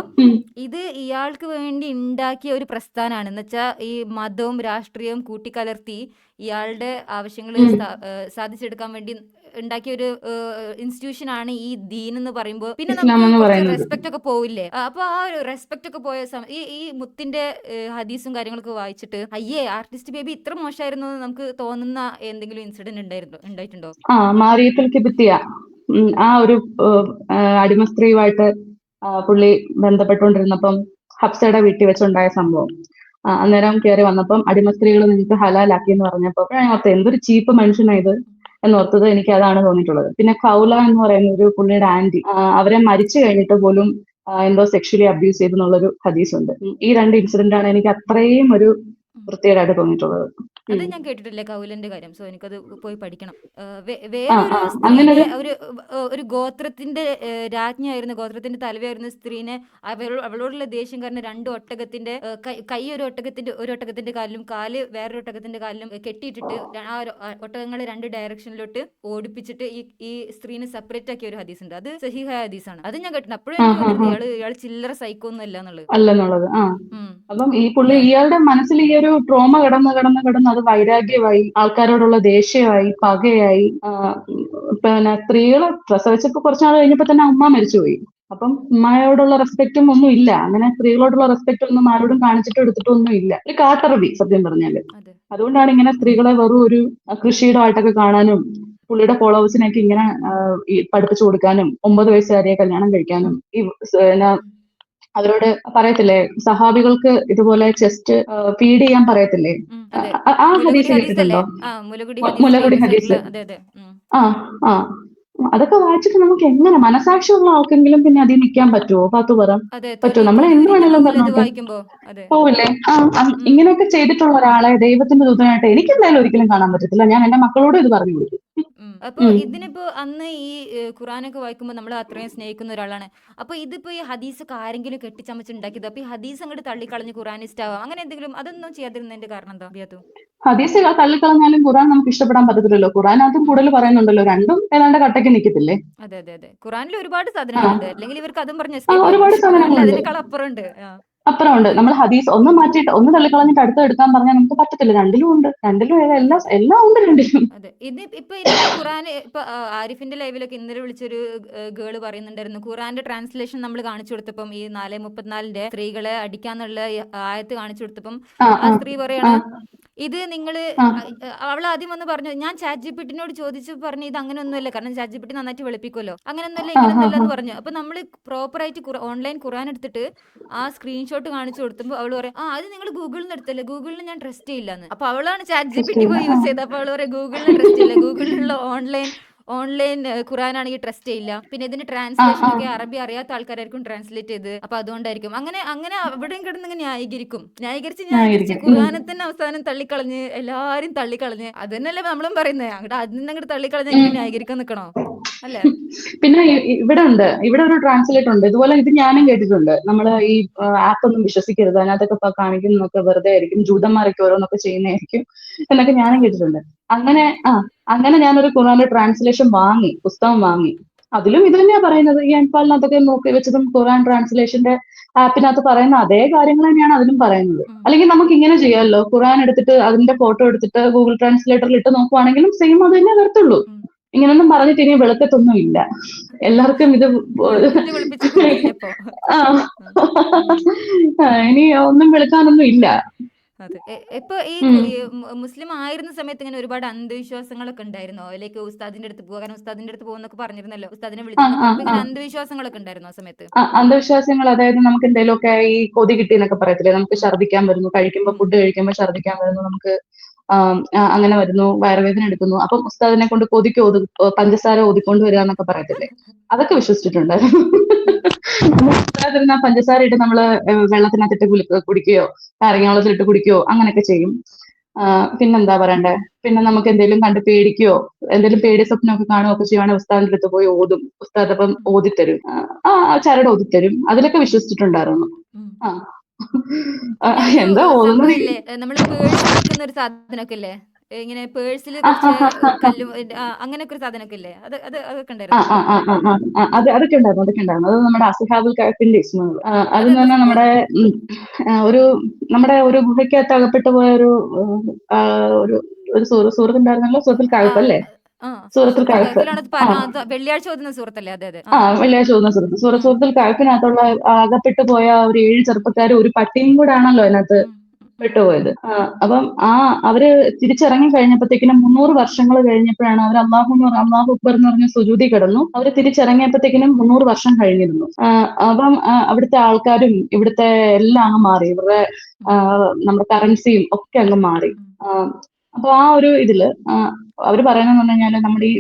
ഇത് ഇയാൾക്ക് വേണ്ടി ഉണ്ടാക്കിയ ഒരു പ്രസ്ഥാനാണ്. എന്ന് വെച്ചാൽ ഈ മതവും രാഷ്ട്രീയവും കൂട്ടിക്കലർത്തി ഇയാളുടെ ആവശ്യങ്ങൾ സാധിച്ചെടുക്കാൻ വേണ്ടി ഉണ്ടാക്കിയ ഒരു ഇൻസ്റ്റിറ്റ്യൂഷൻ ആണ് ഈ ദീൻ എന്ന് പറയുമ്പോൾ പിന്നെ നമുക്ക് കുറച്ച് റെസ്പെക്ട് ഒക്കെ പോവില്ലേ. അപ്പൊ ആ ഒരു റെസ്പെക്ട് ഒക്കെ പോയ ഈ മുത്തിന്റെ ഹദീസും കാര്യങ്ങളൊക്കെ വായിച്ചിട്ട് അയ്യേ ആർട്ടിസ്റ്റ് ബേബി ഇത്ര മോശമായിരുന്നു എന്ന് നമുക്ക് തോന്നുന്ന എന്തെങ്കിലും ഇൻസിഡന്റ് ഉണ്ടായിട്ടുണ്ടോ? മാറിയത്തിൽ കിബിത്തിയ ആ ഒരു അടിമ സ്ത്രീയുമായിട്ട് പുള്ളി ബന്ധപ്പെട്ടുകൊണ്ടിരുന്നപ്പം ഹബ്സയുടെ വീട്ടിൽ വെച്ചുണ്ടായ സംഭവം. അന്നേരം കയറി വന്നപ്പം അടിമ സ്ത്രീകൾ നിങ്ങൾക്ക് ഹലാലാക്കി എന്ന് പറഞ്ഞപ്പോ ഞാൻ ഓർത്ത് എന്തൊരു ചീപ്പ് മനുഷ്യനായത് എന്നോർത്തത്. എനിക്ക് അതാണ് തോന്നിയിട്ടുള്ളത്. പിന്നെ ഖൗല എന്ന് പറയുന്ന ഒരു പുള്ളിയുടെ ആന്റി, അവരെ മരിച്ചു കഴിഞ്ഞിട്ട് പോലും എന്തോ സെക്ഷലി അബ്യൂസ് ചെയ്തെന്നുള്ളൊരു ഹദീസ് ഉണ്ട്. ഈ 2 ഇൻസിഡന്റ് ആണ് എനിക്ക് അത്രയും ഒരു വൃത്തികേടായിട്ട് തോന്നിയിട്ടുള്ളത്. അത് ഞാൻ കേട്ടിട്ടില്ല കൗലന്റെ കാര്യം. സോ എനിക്കത് പോയി പഠിക്കണം. വേറൊരു സ്ത്രീനെ, ഒരു ഗോത്രത്തിന്റെ രാജ്ഞിയായിരുന്നു, ഗോത്രത്തിന്റെ തലവയായിരുന്ന സ്ത്രീനെ അവളോടുള്ള ദേഷ്യം കാരണം 2 ഒട്ടകത്തിന്റെ കൈ ഒരു ഒട്ടകത്തിന്റെ കാലിലും കാല് വേറൊരു ഒട്ടകത്തിന്റെ കാലിലും കെട്ടിയിട്ടിട്ട് ആ ഒട്ടകങ്ങളെ 2 ഡയറക്ഷനിലോട്ട് ഓടിപ്പിച്ചിട്ട് ഈ സ്ത്രീനെ സെപ്പറേറ്റ് ആക്കിയ ഒരു ഹദീസ് ഉണ്ട്. അത് സഹീഹായ ഹദീസാണ്. അത് ഞാൻ കേട്ടിട്ടുണ്ട്. അപ്പോഴും എനിക്ക് തോന്നിയത് ഇയാൾ ചില്ലറ സൈക്കോ ഒന്നും അല്ലെന്നുള്ളത്. അപ്പം ഈ പുള്ളി ഇയാളുടെ മനസ്സിൽ ഈ ഒരു ട്രോമ കിടന്ന് അത് വൈരാഗ്യമായി, ആൾക്കാരോടുള്ള ദേഷ്യമായി, പകയായി. പിന്നെ സ്ത്രീകള് പ്രസവിച്ചപ്പോ കുറച്ചാൾ കഴിഞ്ഞപ്പോ തന്നെ ഉമ്മ മരിച്ചുപോയി. അപ്പം ഉമ്മയോടുള്ള റെസ്പെക്റ്റും ഒന്നും ഇല്ല. അങ്ങനെ സ്ത്രീകളോടുള്ള റെസ്പെക്റ്റ് ഒന്നും ആരോടും കാണിച്ചിട്ടോ എടുത്തിട്ടോ ഒന്നും ഇല്ല. ഒരു കാട്ടറബി സത്യം പറഞ്ഞാല്. അതുകൊണ്ടാണ് ഇങ്ങനെ സ്ത്രീകളെ വെറും ഒരു കൃഷിയിടമായിട്ടൊക്കെ കാണാനും പുള്ളിയുടെ ഫോളോവേഴ്സിനൊക്കെ ഇങ്ങനെ പഠിപ്പിച്ചു കൊടുക്കാനും 9 വയസ്സുകാരിയെ കല്യാണം കഴിക്കാനും അവരോട് പറയത്തില്ലേ, സഹാബികൾക്ക് ഇതുപോലെ ചെസ്റ്റ് ഫീഡ് ചെയ്യാൻ പറയത്തില്ലേ, ആ ഹദീസ് കേട്ടിട്ടുണ്ടോ? മുലകുടി ഹദീസ്. ആ അതൊക്കെ വായിച്ചിട്ട് നമുക്ക് എങ്ങനെ മനസാക്ഷിയുള്ള ആൾക്കെങ്കിലും പിന്നെ അതിൽ നിൽക്കാൻ പറ്റുമോ? പാത്തു പറ, പറ്റുമോ? നമ്മൾ എന്ത് വേണമെങ്കിലും പറഞ്ഞോട്ടെ, പോവില്ലേ? ഇങ്ങനെയൊക്കെ ചെയ്തിട്ടുള്ള ഒരാളെ ദൈവത്തിന്റെ ദൂതനായിട്ട് എനിക്ക് എന്തായാലും ഒരിക്കലും കാണാൻ പറ്റത്തില്ല. ഞാൻ എന്റെ മക്കളോടും ഇത് പറഞ്ഞു കൊടുക്കും. അപ്പൊ ഇതിനിപ്പോ അന്ന് ഈ ഖുറാനൊക്കെ വായിക്കുമ്പോൾ നമ്മൾ അത്രയും സ്നേഹിക്കുന്ന ഒരാളാണ്. അപ്പൊ ഇതിപ്പോ ഈ ഹദീസൊക്കെ ആരെങ്കിലും കെട്ടിച്ചമച്ചുണ്ടാക്കിയത്, അപ്പൊ ഈ ഹദീസ് അങ്ങോട്ട് തള്ളിക്കളഞ്ഞ് ഖുറാനിസ്റ്റ് ആവാം അങ്ങനെ എന്തെങ്കിലും, അതൊന്നും ചെയ്യാതിരുന്നതിന്റെ കാരണം എന്താ ബിയാത്തു? ഹദീസ് തള്ളിക്കളഞ്ഞാലും ഖുറാൻ നമുക്ക് ഇഷ്ടപ്പെടാൻ പറ്റത്തില്ലല്ലോ. ഖുറാനകത്തും കൂടുതൽ പറയുന്നുണ്ടല്ലോ, രണ്ടും ഏതാണ്ട് കട്ടയ്ക്ക് നിൽക്കത്തില്ലേ. അതെ, ഖുറാനിൽ ഒരുപാട് സാധനങ്ങളുണ്ട്. അല്ലെങ്കിൽ ഇവർക്ക് അതും പറഞ്ഞ് ഒരുപാട് സാധനങ്ങളുണ്ട്, അപ്പുറമുണ്ട്. അപ്പുറമുണ്ട്. നമ്മൾ ഹദീസ് ഒന്ന് മാറ്റിയിട്ട് ഒന്ന് തള്ളിക്കളഞ്ഞിട്ട് അടുത്ത് എടുക്കാൻ പറഞ്ഞാൽ നമുക്ക് പറ്റത്തില്ല. രണ്ടിലും ഉണ്ട്, എല്ലാം ഉണ്ട് രണ്ടിലും. അതെ, ഇപ്പൊ ഖുറാൻ ഇപ്പൊ ആരിഫിന്റെ ലൈവിലൊക്കെ ഇന്നലെ വിളിച്ചൊരു ഗേള് പറയുന്നുണ്ടായിരുന്നു, ഖുറാന്റെ ട്രാൻസ്ലേഷൻ നമ്മൾ കാണിച്ചു കൊടുത്തപ്പം ഈ 4:34 സ്ത്രീകളെ അടിക്കാന്നുള്ള ആയത്ത് കാണിച്ചു കൊടുത്തപ്പം ആ സ്ത്രീ പറയാണ് ഇത് നിങ്ങള് ആ അവൾ ആദ്യം വന്ന് പറഞ്ഞു, ഞാൻ ചാറ്റ് ജിപിടിനോട് ചോദിച്ചു പറഞ്ഞു ഇത് അങ്ങനെ ഒന്നുമല്ല, കാരണം ചാറ്റ് ജിപിടി നന്നായിട്ട് വെളുപ്പിക്കുമല്ലോ, അങ്ങനെയൊന്നുമല്ല ആ ആ ഇങ്ങനെയൊന്നുമല്ല ആ എന്ന് പറഞ്ഞു. അപ്പൊ നമ്മൾ പ്രോപ്പറായിട്ട് ഓൺലൈൻ ഖുറാൻ എടുത്തിട്ട് ആ സ്ക്രീൻഷോട്ട് കാണിച്ചു കൊടുത്തുമ്പോൾ അവൾ പറയാം, ആ അത് നിങ്ങൾ ഗൂഗിളിൽ നിന്ന് എടുത്തല്ലേ, ഗൂഗിളിൽ ഞാൻ ട്രസ്റ്റ് ചെയ്യില്ലെന്ന്. അപ്പൊ അവളാണ് ചാറ്റ് ജിപിടി ക്രിസ്റ്റീന പോയി ആ യൂസ് ചെയ്തത്. അപ്പൊ അവൾ പറയാം ഗൂഗിളിനെ ട്രസ്റ്റ് ചെയ്യില്ല, ഗൂഗിളിലുള്ള ഓൺലൈൻ ഓൺലൈൻ ഖുറാൻ ആണെങ്കിൽ ട്രസ്റ്റ് ചെയ്യില്ല. പിന്നെ ഇതിന്റെ ആ ട്രാൻസ്ലേഷൻ ആ ഒക്കെ അറബി അറിയാത്ത ആൾക്കാരായിരിക്കും ട്രാൻസ്ലേറ്റ് ചെയ്ത്, അപ്പൊ അതുകൊണ്ടായിരിക്കും അങ്ങനെ അങ്ങനെ അവിടെയും കിടന്ന് ഇങ്ങനെ ന്യായീകരിച്ച് ആയിരിക്കും. ഖുറാനെ തന്നെ അവസാനം തള്ളിക്കളഞ്ഞ് എല്ലാരും തള്ളിക്കളഞ്ഞ്. അത് തന്നെയല്ലേ നമ്മളും പറയുന്നത്, അങ്ങോട്ട് അതിൽ നിന്ന് അങ്ങോട്ട് തള്ളിക്കളഞ്ഞ് ഉം. ഇങ്ങനെ ന്യായീകരിക്കാൻ നിൽക്കണോ? അല്ലേ? പിന്നെ ഇവിടെ ഒരു ട്രാൻസ്ലേറ്റർ ഉണ്ട് ഇതുപോലെ. ഇത് ഞാനും കേട്ടിട്ടുണ്ട്. നമ്മള് ഈ ആപ്പ് ഒന്നും വിശ്വസിക്കരുത്, അതിനകത്തൊക്കെ കാണിക്കുന്നതൊക്കെ വെറുതെ ആയിരിക്കും, ജൂതന്മാരൊക്കെ ഓരോന്നൊക്കെ ചെയ്യുന്നതായിരിക്കും എന്നൊക്കെ ആ ഞാനും കേട്ടിട്ടുണ്ട്. അങ്ങനെ അങ്ങനെ ഞാനൊരു ഖുറാന്റെ ട്രാൻസ്ലേഷൻ വാങ്ങി, പുസ്തകം വാങ്ങി. അതിലും ഇത് തന്നെയാ പറയുന്നത്. ഈ അൻപാലിനകത്തൊക്കെ നോക്കി വെച്ചതും ഖുറാൻ ട്രാൻസ്ലേഷന്റെ ആപ്പിനകത്ത് പറയുന്ന അതേ കാര്യങ്ങൾ തന്നെയാണ് അതിലും പറയുന്നത്. ഉം. അല്ലെങ്കിൽ നമുക്ക് ഇങ്ങനെ ചെയ്യാമല്ലോ, ഖുറാൻ എടുത്തിട്ട് അതിന്റെ ഫോട്ടോ എടുത്തിട്ട് ഗൂഗിൾ ട്രാൻസ്ലേറ്ററിൽ ഇട്ട് നോക്കുവാണെങ്കിലും സെയിം അത് തന്നെ വരത്തുള്ളൂ. ഉം. ഇങ്ങനൊന്നും പറഞ്ഞിട്ട് ഇനി വെളുക്കത്തൊന്നും ഇല്ല. എല്ലാവർക്കും ഇത് വെളുപ്പിച്ച് കുത്തിരിഞ്ഞപ്പോ. ആ ഉം. ഉം. ഇനി ഒന്നും വെളുക്കാനൊന്നും ഇല്ല. അതെ. ഇപ്പൊ ഈ ഉം. മുസ്ലിം ആയിരുന്ന സമയത്ത് ഇങ്ങനെ ഒരുപാട് അന്ധവിശ്വാസങ്ങളൊക്കെ ഉണ്ടായിരുന്നോ? ലൈക്ക് ഉസ്താദിന്റെ അടുത്ത് പോകാൻ, കാരണം ഉസ്താദിന്റെ അടുത്ത് പോകുന്നൊക്കെ പറഞ്ഞിരുന്നല്ലോ, ഉസ്താദിനെ ആ വിളിച്ചെന്നൊക്കെ ആ പറഞ്ഞു. അപ്പൊ ആ ഇങ്ങനെ അന്ധവിശ്വാസങ്ങളൊക്കെ ഉണ്ടായിരുന്നോ ആ സമയത്ത്? അന്ധവിശ്വാസങ്ങൾ, അതായത് നമുക്ക് എന്തെങ്കിലുമൊക്കെ ഈ കൊതി കിട്ടിയെന്നൊക്കെ പറയത്തില്ലേ, നമുക്ക് ഉം. ഛർദ്ദിക്കാൻ വരുന്നു, കഴിക്കുമ്പോൾ ഉം. ഫുഡ് കഴിക്കുമ്പോൾ ഛർദ്ദിക്കാൻ വരുന്നു, നമുക്ക് അങ്ങനെ വരുന്നു, വയറുവേദന എടുക്കുന്നു, അപ്പം ഉസ്താദിനെ കൊണ്ട് കൊതിക്ക് പഞ്ചസാര ഓതിക്കൊണ്ട് വരിക എന്നൊക്കെ പറയത്തില്ലേ, അതൊക്കെ വിശ്വസിച്ചിട്ടുണ്ടായിരുന്നു. ഉസ്താദിരുന്ന പഞ്ചസാര ഇട്ട് നമ്മള് വെള്ളത്തിനകത്തിട്ട് കുടിക്കുകയോ നാരങ്ങ വെള്ളത്തിലിട്ട് കുടിക്കുകയോ അങ്ങനെയൊക്കെ ചെയ്യും. പിന്നെന്താ പറയണ്ടേ, പിന്നെ നമുക്ക് എന്തെങ്കിലും കണ്ട് പേടിക്കുകയോ എന്തെങ്കിലും പേടി സ്വപ്നമൊക്കെ കാണുകയൊക്കെ ചെയ്യുവാണെങ്കിൽ ഉസ്താദിന്റെ അടുത്ത് പോയി ഓതും. ഉസ്താദ് അപ്പം ഉം. ഓതിത്തരും. ചരട് ഓതിത്തരും. അതിലൊക്കെ വിശ്വസിച്ചിട്ടുണ്ടായിരുന്നു. ഉം. ആ പിന്നെ ഒരു എന്താ ഓതുന്നത്? സംഭവം ഇല്ലേ, നമ്മൾ പേഴ്സിൽ വെക്കുന്ന ഒരു സാധനമൊക്കെ ഇല്ലേ, ഇങ്ങനെ പേഴ്സിൽ ആ ആ കുറച്ച് ആ കല്ലും അങ്ങനെയൊക്കെ ഒരു സാധനമൊക്കെ ഇല്ലേ, അതൊക്കെ ആ ഉണ്ടായിരുന്നോ? ആ ആ ആ ആ ആ അതൊക്കെ ഉണ്ടായിരുന്നു, അതൊക്കെ ഉണ്ടായിരുന്നു. അത് നമ്മുടെ അസ്ഹാബുൽ കഹഫിന്റെ ഇസ്മുകൾ. അതെന്ന് അതെന്താ പറഞ്ഞാൽ സംഭവം? നമ്മുടെ ഉം, ഒരു നമ്മുടെ ഒരു ഗുഹയ്ക്കകത്ത് അകപ്പെട്ടു പോയ ആ, ഒരു ഒരു സൂറത്ത് ഉണ്ടായിരുന്നല്ലോ, സൂറത്തുൽ ആ കഹഫ് അല്ലേ? ആ സൂറത്തുൽ സൂറത്തുൽ കഹഫ്. കഹഫിലാണ് ആ വെള്ളിയാഴ്ച ഓതുന്ന സൂറത്തല്ലേ? അതെ അതെ. വെള്ളിയാഴ്ച ഓതുന്ന സൂറത്ത്, ഉം. സൂറത്തുൽ കഹഫിനകത്തുള്ള അകപ്പെട്ടു പോയ ഒരു 7 ചെറുപ്പക്കാരും ഒരു പട്ടിയും കൂടെ ആണല്ലോ അതിനകത്ത് ഉം. ഉം. പെട്ടുപോയത്. അപ്പം അവര് തിരിച്ചിറങ്ങി കഴിഞ്ഞപ്പോഴത്തേക്കിനും 300 വർഷങ്ങൾ കഴിഞ്ഞപ്പോഴാണ് അവർ അള്ളാഹു അക്ബർ എന്ന് പറഞ്ഞ സുജൂദി കിടന്നു. അവര് തിരിച്ചിറങ്ങിയപ്പോഴത്തേക്കിനും 300 വർഷം കഴിഞ്ഞിരുന്നു. അപ്പം അവിടുത്തെ ആൾക്കാരും ഇവിടുത്തെ എല്ലാം അങ്ങ് മാറി. ഇവരുടെ ഉം. നമ്മുടെ കറൻസിയും ഒക്കെ അങ്ങ് മാറി. ഉം. ആ, അപ്പൊ ആ ഒരു ഇതില് അവര് പറയുന്നതെന്ന് പറഞ്ഞു കഴിഞ്ഞാല് നമ്മുടെ ഈ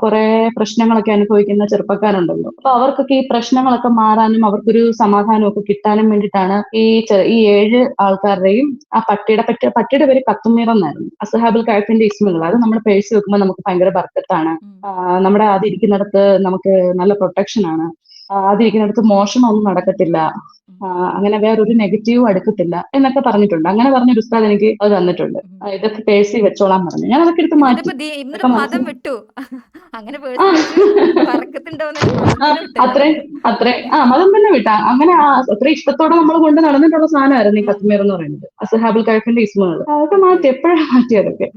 കുറെ പ്രശ്നങ്ങളൊക്കെ അനുഭവിക്കുന്ന ചെറുപ്പക്കാരുണ്ടല്ലോ, അപ്പൊ അവർക്കൊക്കെ ഈ പ്രശ്നങ്ങളൊക്കെ മാറാനും അവർക്കൊരു സമാധാനം ഒക്കെ കിട്ടാനും വേണ്ടിയിട്ടാണ് ഈ 7 ആൾക്കാരുടെയും ആ പട്ടിയുടെ പേര് കത്തുമീർ എന്നായിരുന്നു. അസ്ഹാബുൽ കഹഫിന്റെ ഇസ്മുകൾ. അത് നമ്മൾ പേഴ്സ് വെക്കുമ്പോൾ നമുക്ക് ഭയങ്കര ബർക്കത്താണ്. ഉം. നമ്മുടെ അതിരിക്കുന്നിടത്ത് നമുക്ക് നല്ല പ്രൊട്ടക്ഷൻ ആണ്. അതിരിക്കുന്നിടത്ത് മോഷണമൊന്നും നടക്കത്തില്ല. ഉം. അങ്ങനെ വേറൊരു നെഗറ്റീവും അടുക്കത്തില്ല എന്നൊക്കെ പറഞ്ഞിട്ടുണ്ട്. അങ്ങനെ പറഞ്ഞൊരു ഉസ്താദ് എനിക്ക് അത് തന്നിട്ടുണ്ട്. ഉം. ഇതൊക്കെ പേഴ്സിൽ വെച്ചോളാൻ പറഞ്ഞു. ഞാൻ അതൊക്കെ എടുത്ത് മാറ്റി. എന്നിട്ട് അതൊക്കെ മതം മനസ്സിലായി. വിട്ടു. അങ്ങനെ ആ പേഴ്സിൽ വെച്ച് ബറക്കത്തുണ്ടാവുന്നതിന് മതം ആ തന്നെ വിട്ടല്ലോ. അത്രേ മതം തന്നെ വിട്ടാ. അങ്ങനെ അത്ര ഇഷ്ടത്തോടെ നമ്മൾ കൊണ്ട് നടന്നിട്ടുള്ള സാധനമായിരുന്നു ഈ ഉം. കശ്മീർ എന്ന് പറയുന്നത്. അസ്ഹാബുൽ കഹഫിന്റെ ഇസ്മുകൾ. അതൊക്കെ ഓക്കെ. മാറ്റി. എപ്പോഴാണ് മാറ്റി അതൊക്കെ?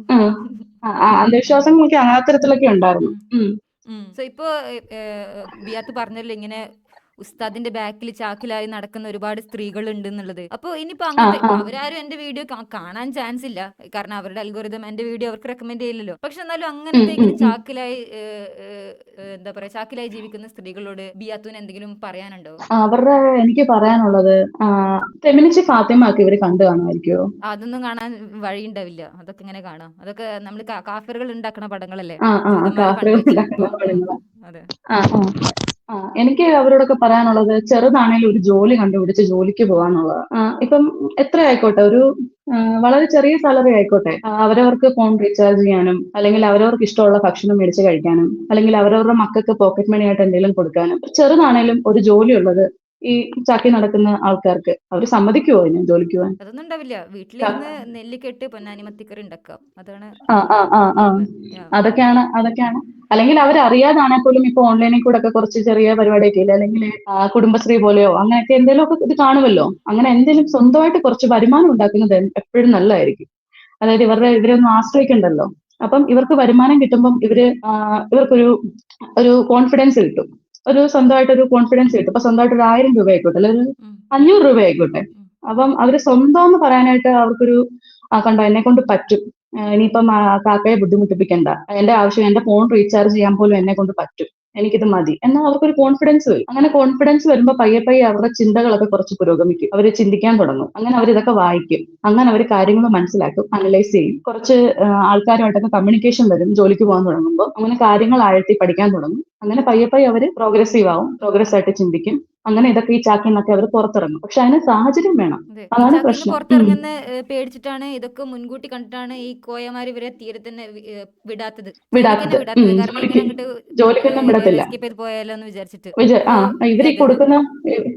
അന്ധവിശ്വാസങ്ങളൊക്കെ അത്തരത്തിലൊക്കെ ഉണ്ടായിരുന്നു. സോ ഇപ്പോ ബിയാത്ത് പറഞ്ഞല്ലോ ഇങ്ങനെ ഉസ്താദിന്റെ ബാക്കിൽ ചാക്കിലായി നടക്കുന്ന ഒരുപാട് സ്ത്രീകൾ ഉണ്ട് എന്നുള്ളത്. അപ്പോൾ ഇനിയിപ്പോ ആ അങ്ങനത്തെ ആ അവരാരും എന്റെ വീഡിയോ കാണാൻ ചാൻസ് ഇല്ല, കാരണം അവരുടെ അൽഗോരിതം എന്റെ വീഡിയോ അവർക്ക് റെക്കമെൻഡ് ചെയ്യില്ലല്ലോ. പക്ഷെ എന്നാലും ഉം, അങ്ങനത്തെ ഉം, ഇങ്ങനെ ഉം. ചാക്കിലായി എന്താ പറയാ, ചാക്കിലായി ജീവിക്കുന്ന സ്ത്രീകളോട് ബിയാത്തുവിന് എന്തെങ്കിലും പറയാനുണ്ടോ? അവരുടെ എനിക്ക് പറയാനുള്ളത്, ഫെമിനിസ്റ്റ് ഫാത്തിമ ഒക്കെ ഇവര് കണ്ടു കാണുമായിരിക്കുമോ? അതൊന്നും കാണാൻ വഴിയുണ്ടാവില്ല. അതൊക്കെ ഇങ്ങനെ കാണാം. അതൊക്കെ നമ്മൾ കാഫറുകൾ ഉണ്ടാക്കുന്ന പടങ്ങളല്ലേ, ജൂതന്മാരെ കാഫറുകൾ കണ്ടുവച്ച്. ഉണ്ടാക്കുന്ന പടങ്ങള്. അതെ. ആ ആ എനിക്ക് അവരോടൊക്കെ പറയാനുള്ളത്, ചെറുതാണേലും ഒരു ജോലി കണ്ടുപിടിച്ച് ജോലിക്ക് പോകാന്നുള്ളത്. ഇപ്പം എത്ര ആയിക്കോട്ടെ, ഒരു വളരെ ചെറിയ സാലറി ആയിക്കോട്ടെ, അവരവർക്ക് ഫോൺ റീചാർജ് ചെയ്യാനും അല്ലെങ്കിൽ അവരവർക്ക് ഇഷ്ടമുള്ള ഭക്ഷണം മേടിച്ച് കഴിക്കാനും അല്ലെങ്കിൽ അവരവരുടെ മക്കൾക്ക് പോക്കറ്റ് മണി ആയിട്ട് എന്തെങ്കിലും കൊടുക്കാനും, ചെറുതാണേലും ഒരു ജോലി ഉള്ളത് ഈ ചാക്കി നടക്കുന്ന ആൾക്കാർക്ക് അവർ സമ്മതിക്കുമോ ഇതിന് ജോലിക്ക് പോകാൻ? അതൊന്നും ഉണ്ടാവില്ല. വീട്ടിലിരുന്ന് നെല്ലിക്കെട്ട് പൊന്നാനി മത്തിക്കറി ഉണ്ടാക്കാം. അതാണ് ആ ആ ആ ആ നിയമം. യാ. അതൊക്കെയാണ്. അല്ലെങ്കിൽ അവരറിയാതാണെ പോലും ഇപ്പൊ ഓൺലൈനിൽ കൂടെ ഒക്കെ കുറച്ച് ചെറിയ പരിപാടിയൊക്കെ ഇല്ല, അല്ലെങ്കിൽ കുടുംബശ്രീ പോലെയോ അങ്ങനെയൊക്കെ എന്തെങ്കിലുമൊക്കെ ഇത് കാണുമല്ലോ. അങ്ങനെ എന്തെങ്കിലും സ്വന്തമായിട്ട് കുറച്ച് വരുമാനം ഉണ്ടാക്കുന്നത് എപ്പോഴും നല്ലതായിരിക്കും. അതായത് ഇവരൊന്നും ആശ്രയിക്കണ്ടല്ലോ. അപ്പം ഇവർക്ക് വരുമാനം കിട്ടുമ്പം ഇവർക്കൊരു കോൺഫിഡൻസ് കിട്ടും. ഒരു സ്വന്തമായിട്ടൊരു കോൺഫിഡൻസ് കിട്ടും. ഇപ്പൊ സ്വന്തമായിട്ട് ഒരു 1000 രൂപ ആയിക്കോട്ടെ, അല്ലെങ്കിൽ ഒരു ഉം. 500 രൂപ ആയിക്കോട്ടെ. ഉം. അപ്പം അവര് സ്വന്തം എന്ന് പറയാനായിട്ട് അവർക്കൊരു കണ്ടോ എന്നെ കൊണ്ട് പറ്റും, ഇനിയിപ്പം കാക്കയെ ബുദ്ധിമുട്ടിപ്പിക്കണ്ട, എന്റെ ആവശ്യം എന്റെ ഫോൺ റീചാർജ് ചെയ്യാൻ പോലും എന്നെ കൊണ്ട് പറ്റും, എനിക്കിത് മതി എന്നാൽ അവർക്കൊരു കോൺഫിഡൻസ് വരും. അങ്ങനെ കോൺഫിഡൻസ് വരുമ്പോൾ പയ്യെ പയ്യെ അവരുടെ ചിന്തകളൊക്കെ കുറച്ച് പുരോഗമിക്കും, അവർ ചിന്തിക്കാൻ തുടങ്ങും, അങ്ങനെ അവർ ഇതൊക്കെ വായിക്കും, അങ്ങനെ അവർ കാര്യങ്ങൾ മനസ്സിലാക്കും, അനലൈസ് ചെയ്യും, കുറച്ച് ആൾക്കാരുമായിട്ടൊക്കെ കമ്മ്യൂണിക്കേഷൻ വരും ജോലിക്ക് പോകാൻ തുടങ്ങുമ്പോൾ, അങ്ങനെ കാര്യങ്ങൾ ആഴത്തി പഠിക്കാൻ തുടങ്ങും, അങ്ങനെ പയ്യെ പയ്യെ അവർ പ്രോഗ്രസീവ് ആവും, പ്രോഗ്രസ് ആയിട്ട് ചിന്തിക്കും, അങ്ങനെ ഇതൊക്കെ ഈ ചാക്കിൽ നിന്നൊക്കെ അവർ പുറത്തിറങ്ങും. പക്ഷെ അതിന് സാഹചര്യം വേണം, അതെ. ഈ അതാണ് ചാക്കിന്ന് പ്രശ്നം. പുറത്തിറങ്ങുന്ന പേടിച്ചിട്ടാണ്, ഇതൊക്കെ മുൻകൂട്ടി കണ്ടിട്ടാണ് ഈ കോയമാര് ഇവരെ തീരെ തന്നെ വിടാത്തത്. ജോലിക്ക് തന്നെ വിടാത്തത്. വിടാത്തത്. കാരണം ഇങ്ങനെ അങ്ങോട്ട് ജോലിക്കൊന്നും വിടത്തില്ല. എസ്കേപ്പ് ചെയ്ത് പോയാലോ എന്ന് വിചാരിച്ചിട്ട്. ആ അതെ ഇവരീ അതെ അതെ. കൊടുക്കുന്ന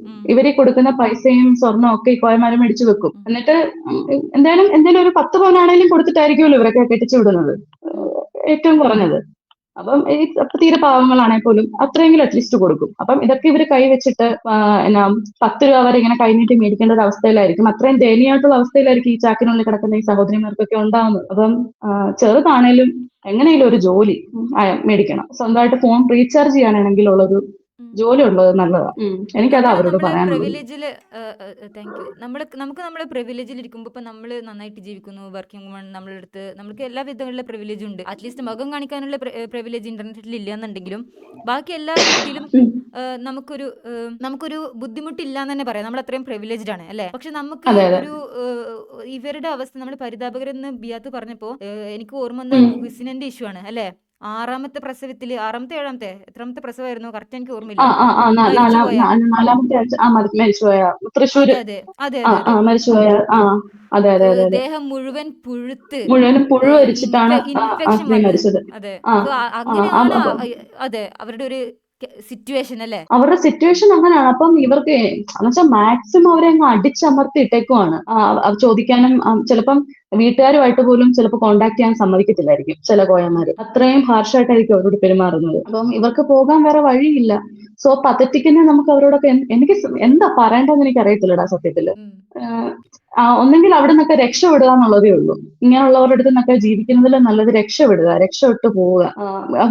ഉം. ഇവരീ കൊടുക്കുന്ന പൈസയും സ്വർണ്ണവും ഒക്കെ ഈ കോയമാര് മേടിച്ചു വെക്കും. ഉം. എന്നിട്ട് എന്തായാലും ഒരു 10 പവനാണെങ്കിലും കൊടുത്തിട്ടായിരിക്കുമല്ലോ ഇവരൊക്കെ കെട്ടിച്ചു വിടുന്നത്, ഉം. ഏറ്റവും കുറഞ്ഞത്. അപ്പം ഈ തീരെ പാവങ്ങളാണെങ്കിൽ പോലും അത്രയെങ്കിലും അറ്റ്ലീസ്റ്റ് കൊടുക്കും. അപ്പം ഇതൊക്കെ ഇവർ കൈവച്ചിട്ട് എന്നാ 10 രൂപ വരെ ഇങ്ങനെ കൈനീട്ടി മേടിക്കേണ്ട ഒരു അവസ്ഥയിലായിരിക്കും, അത്രയും ദയനീയമായിട്ടുള്ള അവസ്ഥയിലായിരിക്കും ഈ ചാക്കിനുള്ളിൽ കിടക്കുന്ന ഈ സഹോദരിമാർക്കൊക്കെ ഉണ്ടാവുന്നത്. അപ്പം ചെറുതാണേലും എങ്ങനെയും ഒരു ജോലി മേടിക്കണം, സ്വന്തമായിട്ട് ഫോൺ റീചാർജ് ചെയ്യാനാണെങ്കിലുള്ളൊരു ഉം. ജോലി ഉള്ളത് നല്ലതാണ്. എനിക്കതാ നമ്മള് അവരോട് നമ്മളെ പറയാനുള്ളത്. പ്രിവിലേജില് താങ്ക് യു. നമുക്ക് നമ്മളെ പ്രിവിലേജിൽ ഇരിക്കുമ്പോൾ ഇപ്പൊ നമ്മള് നന്നായിട്ട് ജീവിക്കുന്നു, വർക്കിംഗ് വുമൺ, നമ്മളെ അടുത്ത് നമുക്ക് എല്ലാ വിധമുള്ള പ്രിവിലേജും ഉണ്ട്. അറ്റ്ലീസ്റ്റ് മുഖം കാണിക്കാനുള്ള പ്രിവിലേജ് ഇന്റർനെറ്റിൽ ഇല്ല എന്നുണ്ടെങ്കിലും ബാക്കി എല്ലാ രീതിയിലും ഉം. നമുക്കൊരു ബുദ്ധിമുട്ടില്ല എന്ന് തന്നെ പറയാം. നമ്മൾ അത്രയും പ്രിവിലേജ്ഡ് ആണ് അല്ലെ. പക്ഷെ നമുക്ക് അതെ അതെ. ഒരു ഇവരുടെ അവസ്ഥ നമ്മൾ പരിതാപകരെന്ന് ബിയാത്ത് പറഞ്ഞപ്പോ എനിക്ക് ഓർമ്മ വന്ന ഉം. മുഹസിനന്റെ ഇഷ്യൂ ആണ് അല്ലെ. 6ാമത്തെ പ്രസവത്തില്, 6ാമത്തെ 7ാമത്തെ എത്രാമത്തെ പ്രസവമായിരുന്നു കറക്റ്റ് എനിക്ക് ആ ഓർമ്മയില്ല, ആ ആ മരിച്ചുപോയ. നാലാമത്തെ ആഴ്ച മരിച്ചുപോയ തൃശ്ശൂര്. അതെ അതെ അതെ ആ അതെ ആ അതെ. മരിച്ചുപോയ. ആ അതെ അതെ അതെ അതെ. ദേഹം മുഴുവൻ പുഴുത്ത് മുഴുവനും പുഴു അരിച്ചിട്ടാണ് ആ ഇൻഫെക്ഷൻ സ്ത്രീ വന്ന്. മരിച്ചത്. അതെ. ആ സോ ആ അങ്ങനെയാണ് അപ്പൊ അതെ അവരുടെ ഒരു സിറ്റുവേഷൻ അല്ലേ. അവരുടെ സിറ്റുവേഷൻ അങ്ങനെയാണ്. അപ്പം ഇവർക്ക് എന്നുവെച്ചാൽ മാക്സിമം അവരെ അങ്ങ് അടിച്ചമർത്തി ഇട്ടേക്കുവാണ്. ചോദിക്കാനും ചിലപ്പം വീട്ടുകാരുമായിട്ട് പോലും ചിലപ്പോൾ കോണ്ടാക്ട് ചെയ്യാൻ സമ്മതിക്കത്തില്ലായിരിക്കും ചില ഉം. കോയമാര്, അത്രയും ഹാർഷായിട്ടായിരിക്കും അവരോട് പെരുമാറുന്നത്. അപ്പം ഇവർക്ക് പോകാൻ വേറെ വഴിയില്ല. സോ പതറ്റിക്കിനെ നമുക്ക് അവരോടൊക്കെ എനിക്ക് എന്താ പറയേണ്ടതെന്ന് എനിക്ക് അറിയത്തില്ലടാ സത്യത്തില്. ഉം. ഒന്നെങ്കിൽ അവിടെ നിന്നൊക്കെ രക്ഷപ്പെടുക എന്നുള്ളതേ ഉള്ളൂ. ഇങ്ങനെയുള്ളവരുടെ അടുത്ത് നിന്നൊക്കെ ജീവിക്കുന്നതിൽ നല്ലത് രക്ഷപ്പെടുക, രക്ഷപ്പെട്ടു പോവുക.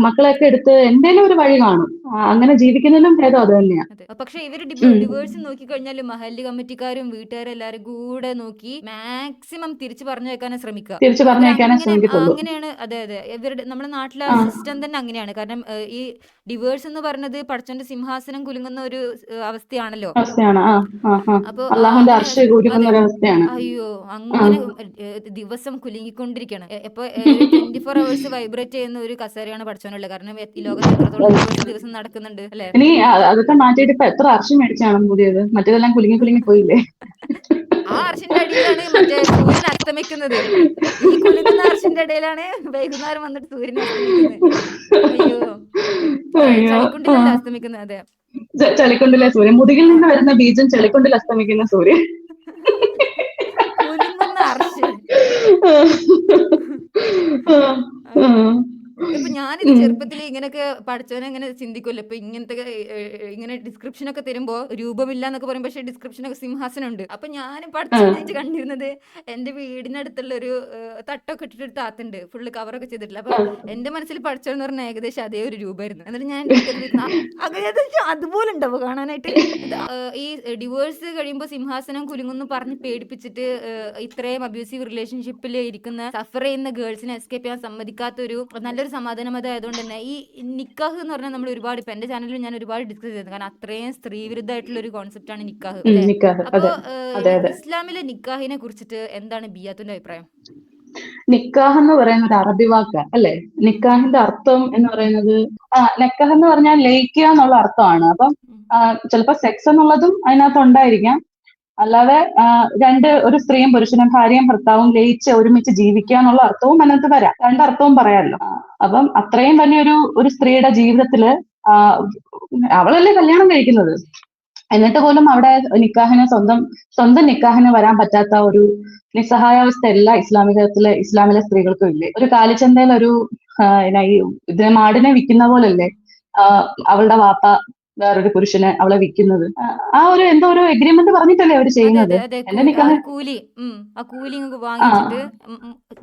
മക്കളെയൊക്കെ എടുത്ത് എന്തേലും ഒരു വഴി കാണും, അങ്ങനെ ജീവിക്കുന്നതിലും ഭേദം അത് തന്നെയാ. അതെ. പക്ഷെ ഇവര് ഉം. ഡിവേഴ്സ് നോക്കിക്കഴിഞ്ഞാൽ മഹല്ല് കമ്മിറ്റിക്കാരും വീട്ടുകാരും എല്ലാരും കൂടെ നോക്കി മാക്സിമം തിരിച്ചു പറഞ്ഞു വെക്കാനേ ശ്രമിക്കുക. തിരിച്ചു പറഞ്ഞേക്കാനേ ഇവരങ്ങനെ ശ്രമിക്കത്തുള്ളൂ. അങ്ങനെയാണ്. അതെ അതെ. ഇവരുടെ നമ്മുടെ നാട്ടിലെ ആ ആ സിസ്റ്റം തന്നെ അങ്ങനെയാണ്. കാരണം ഈ ഡിവേഴ്സ് എന്ന് പറയുന്നത് പടച്ചോന്റെ സിംഹാസനം കുലുങ്ങുന്ന ഒരു അവസ്ഥയാണല്ലോ. അവസ്ഥയാണ്. ആ ആ ആ അപ്പൊ അള്ളാഹുവിന്റെ അങ്ങനെ അർശ് അതെ. കുലുങ്ങുന്ന ഒരവസ്ഥയാണ്. അയ്യോ ആ അങ്ങനെ ദിവസം കുലുങ്ങിക്കൊണ്ടിരിക്കുകയാണ്. എപ്പോ 24 hours വൈബ്രേറ്റ് ചെയ്യുന്ന ഒരു കസേരയാണ് പഠിച്ചോനുള്ളത്. കാരണം ഈ ലോകത്ത് എത്രത്തോളം ഡിവേഴ്സ് ദിവസം നടക്കുന്നുണ്ട് അല്ലെ. ഇനി അതൊക്കെ മാറ്റിയിട്ട് ഇപ്പൊ എത്ര അർശം മേടിച്ചാണ് പുതിയത്, മറ്റേതെല്ലാം കുലുങ്ങി കുലുങ്ങി പോയില്ലേ. ആ അർഷിന്റെ അടിയിലാണ് മറ്റേ സൂര്യൻ അസ്തമിക്കുന്നത്. ഈ കുലുങ്ങുന്ന അർഷിന്റെ ഇടയിലാണ് വൈകുന്നേരം വന്നിട്ട് സൂര്യൻ അസ്തമിക്കുന്നത്. അയ്യോ. അയ്യോ. ആ ചളിക്കുണ്ടിലല്ല അസ്തമിക്കുന്നത്. അതെ. അപ്പൊ ചളിക്കുണ്ടിലെ സൂര്യൻ, മുതുകിൽ നിന്ന് വരുന്ന ബീജം ചളിക്കുണ്ടിൽ അസ്തമിക്കുന്ന സൂര്യൻ. കുലുങ്ങുന്ന അർഷ്. ആ, ആ, അങ്ങനെ. ഇപ്പൊ ഞാനിത് ഉം. ചെറുപ്പത്തിൽ ഇങ്ങനെയൊക്കെ പഠിച്ചവനെ ഇങ്ങനെ ചിന്തിക്കുമല്ലോ. ഇപ്പൊ ഇങ്ങനത്തെ ഇങ്ങനെ ഡിസ്ക്രിപ്ഷൻ ഒക്കെ തരുമ്പോ രൂപമില്ല എന്നൊക്കെ പറയും, പക്ഷെ ഡിസ്ക്രിപ്ഷൻ ഒക്കെ സിംഹാസനം ഉണ്ട്. അപ്പൊ ഞാൻ ആ, പഠിച്ചവനായിട്ട് കണ്ടിരുന്നത് എന്റെ വീടിനടുത്തുള്ള ഒരു തട്ടൊക്കെ ഇട്ടിട്ട് ഒരു താത്തുണ്ട്, ഫുള്ള് കവറൊക്കെ ചെയ്തിട്ടില്ല. അപ്പൊ ആ. എന്റെ മനസ്സിൽ പഠിച്ചോന്ന് പറഞ്ഞാൽ ഏകദേശം അതേ ഒരു രൂപമായിരുന്നു. എന്നിട്ട് ഞാൻ എന്റെ വീട്ടിൽ ചോദിക്കുന്ന അങ്ങനെ ഏകദേശം അതുപോലെ ഉണ്ടാവും കാണാനായിട്ട്. ഈ ഡിവോഴ്സ് കഴിയുമ്പോൾ സിംഹാസനം കുലുങ്ങുന്നു പറഞ്ഞ് പേടിപ്പിച്ചിട്ട് ഇത്രയും അബ്യൂസീവ് റിലേഷൻഷിപ്പിൽ ഇരിക്കുന്ന സഫർ ചെയ്യുന്ന ഗേൾസിനെ എസ്കേപ്പ് ചെയ്യാൻ സമ്മതിക്കാത്ത ഒരു നല്ലൊരു സമാധാനമത ആയതുകൊണ്ട് തന്നെ ഈ നിക്കാഹ് എന്ന് പറഞ്ഞാൽ നമ്മൾ ഒരുപാട് ഇപ്പൊ എന്റെ ചാനലിൽ ഞാൻ ഒരുപാട് ഡിസ്കസ് ചെയ്തു. കാരണം അത്രയും സ്ത്രീ വിരുദ്ധമായിട്ടുള്ള ഒരു കോൺസെപ്റ്റ് ആണ് നിക്കാഹ് അല്ലെ. നിക്കാഹ്. അപ്പോ അതെ അതെ അതെ. ഇസ്ലാമിലെ നിക്കാഹിനെ കുറിച്ചിട്ട് എന്താണ് ബിയാത്തിന്റെ അഭിപ്രായം? നിക്കാഹ് എന്ന് പറയുന്ന ഒരു അറബി വാക്കാ അല്ലെ. ഉം. നിക്കാഹിന്റെ അർത്ഥം എന്ന് പറയുന്നത് നിക്കാഹ് എന്ന് പറഞ്ഞാൽ ലയിക്കുക എന്നുള്ള അർത്ഥമാണ്. അപ്പം ഉം. ചിലപ്പോ സെക്സ് എന്നുള്ളതും അതിനകത്ത് ഉണ്ടായിരിക്കാം. അല്ലാതെ ഒരു സ്ത്രീയും പുരുഷനും ഭാര്യയും ഭർത്താവും ലയിച്ച് ഒരുമിച്ച് ജീവിക്കുക എന്നുള്ള അർത്ഥവും അതിനകത്ത് വരാം. രണ്ടർത്ഥവും പറയാമല്ലോ. അപ്പം അത്രയും വലിയൊരു സ്ത്രീയുടെ ജീവിതത്തില് അവളല്ലേ കല്യാണം കഴിക്കുന്നത്, എന്നിട്ട് പോലും അവിടെ നിക്കാഹിന് സ്വന്തം നിക്കാഹിന് വരാൻ പറ്റാത്ത ഒരു നിസ്സഹായാവസ്ഥ എല്ലാ ഇസ്ലാമിലെ സ്ത്രീകൾക്കും ഇല്ലേ. ഒരു കാലിച്ചന്തയിൽ ഇതിനെ മാടിനെ വിൽക്കുന്ന പോലല്ലേ അവളുടെ വാപ്പ വേറൊരു പുരുഷന് അവളെ വിൽക്കുന്നത്. ആ ഒരു എന്തോ ഒരു എഗ്രിമെന്റ് പറഞ്ഞിട്ടല്ലേ അവര് അതെ ചെയ്യുന്നത്. അതെ അതെ. എന്റെ ആ നിക്കാഹ് ഒരു കൂലി ആ കൂലി ആ വാങ്ങിച്ചിട്ട്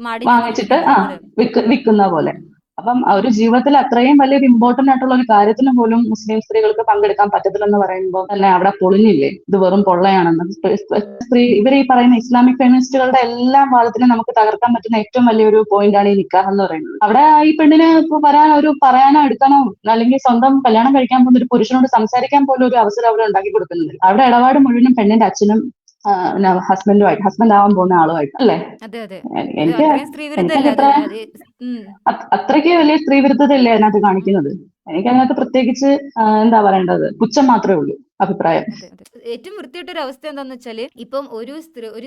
മാടിനെ വാങ്ങിച്ചിട്ട് വിൽക്കുന്നത്. അതെ. വിൽക്കുന്ന പോലെ. അപ്പം ഒരു ജീവിതത്തിൽ അത്രയും വലിയൊരു ഇമ്പോർട്ടന്റ് ആയിട്ടുള്ള ഒരു കാര്യത്തിന് പോലും മുസ്ലിം സ്ത്രീകൾക്ക് പങ്കെടുക്കാൻ പറ്റത്തില്ലെന്ന് പറയുമ്പോൾ തന്നെ അവിടെ പൊളിഞ്ഞില്ലേ, ഇത് വെറും പൊള്ളയാണെന്ന്. ഇവർ ഈ പറയുന്ന ഇസ്ലാമിക് ഫെമിനിസ്റ്റുകളുടെ എല്ലാ വാദത്തിനും നമുക്ക് തകർക്കാൻ പറ്റുന്ന ഏറ്റവും വലിയൊരു പോയിന്റ് ആണ് ഈ നിക്കാഹ് എന്ന് പറയുന്നത്. അവിടെ ഈ പെണ്ണിന് ഇപ്പൊ പറയാനോ എടുക്കാനോ അല്ലെങ്കിൽ സ്വന്തം കല്യാണം കഴിക്കാൻ പോകുന്ന ഒരു പുരുഷനോട് സംസാരിക്കാൻ പോലും ഒരു അവസരം അവിടെ ഉണ്ടാക്കി കൊടുക്കുന്നില്ല. അവിടെ ഇടപാട് മുഴുവനും പെണ്ണിന്റെ അച്ഛനും ഹസ്ബൻഡ് ആവാൻ പോകുന്ന ആളുമായിട്ട് അല്ലേ. അതെ അതെ എനിക്ക് അത്രയും സ്ത്രീ വിരുദ്ധല്ലേ എനിക്കത് അത് ഉം അത്രയ്ക്ക് വലിയ സ്ത്രീ വിരുദ്ധതയല്ലേ അതിനകത്ത് കാണിക്കുന്നത്. എനിക്കതിനകത്ത് പ്രത്യേകിച്ച് എന്താ പറയേണ്ടത്, പുച്ഛം മാത്രമേ ഉള്ളൂ അഭിപ്രായം. അതെ അതെ ഏറ്റവും വൃത്തിയായിട്ടൊരു അവസ്ഥ എന്താന്ന് വെച്ചാല് ഇപ്പം ഒരു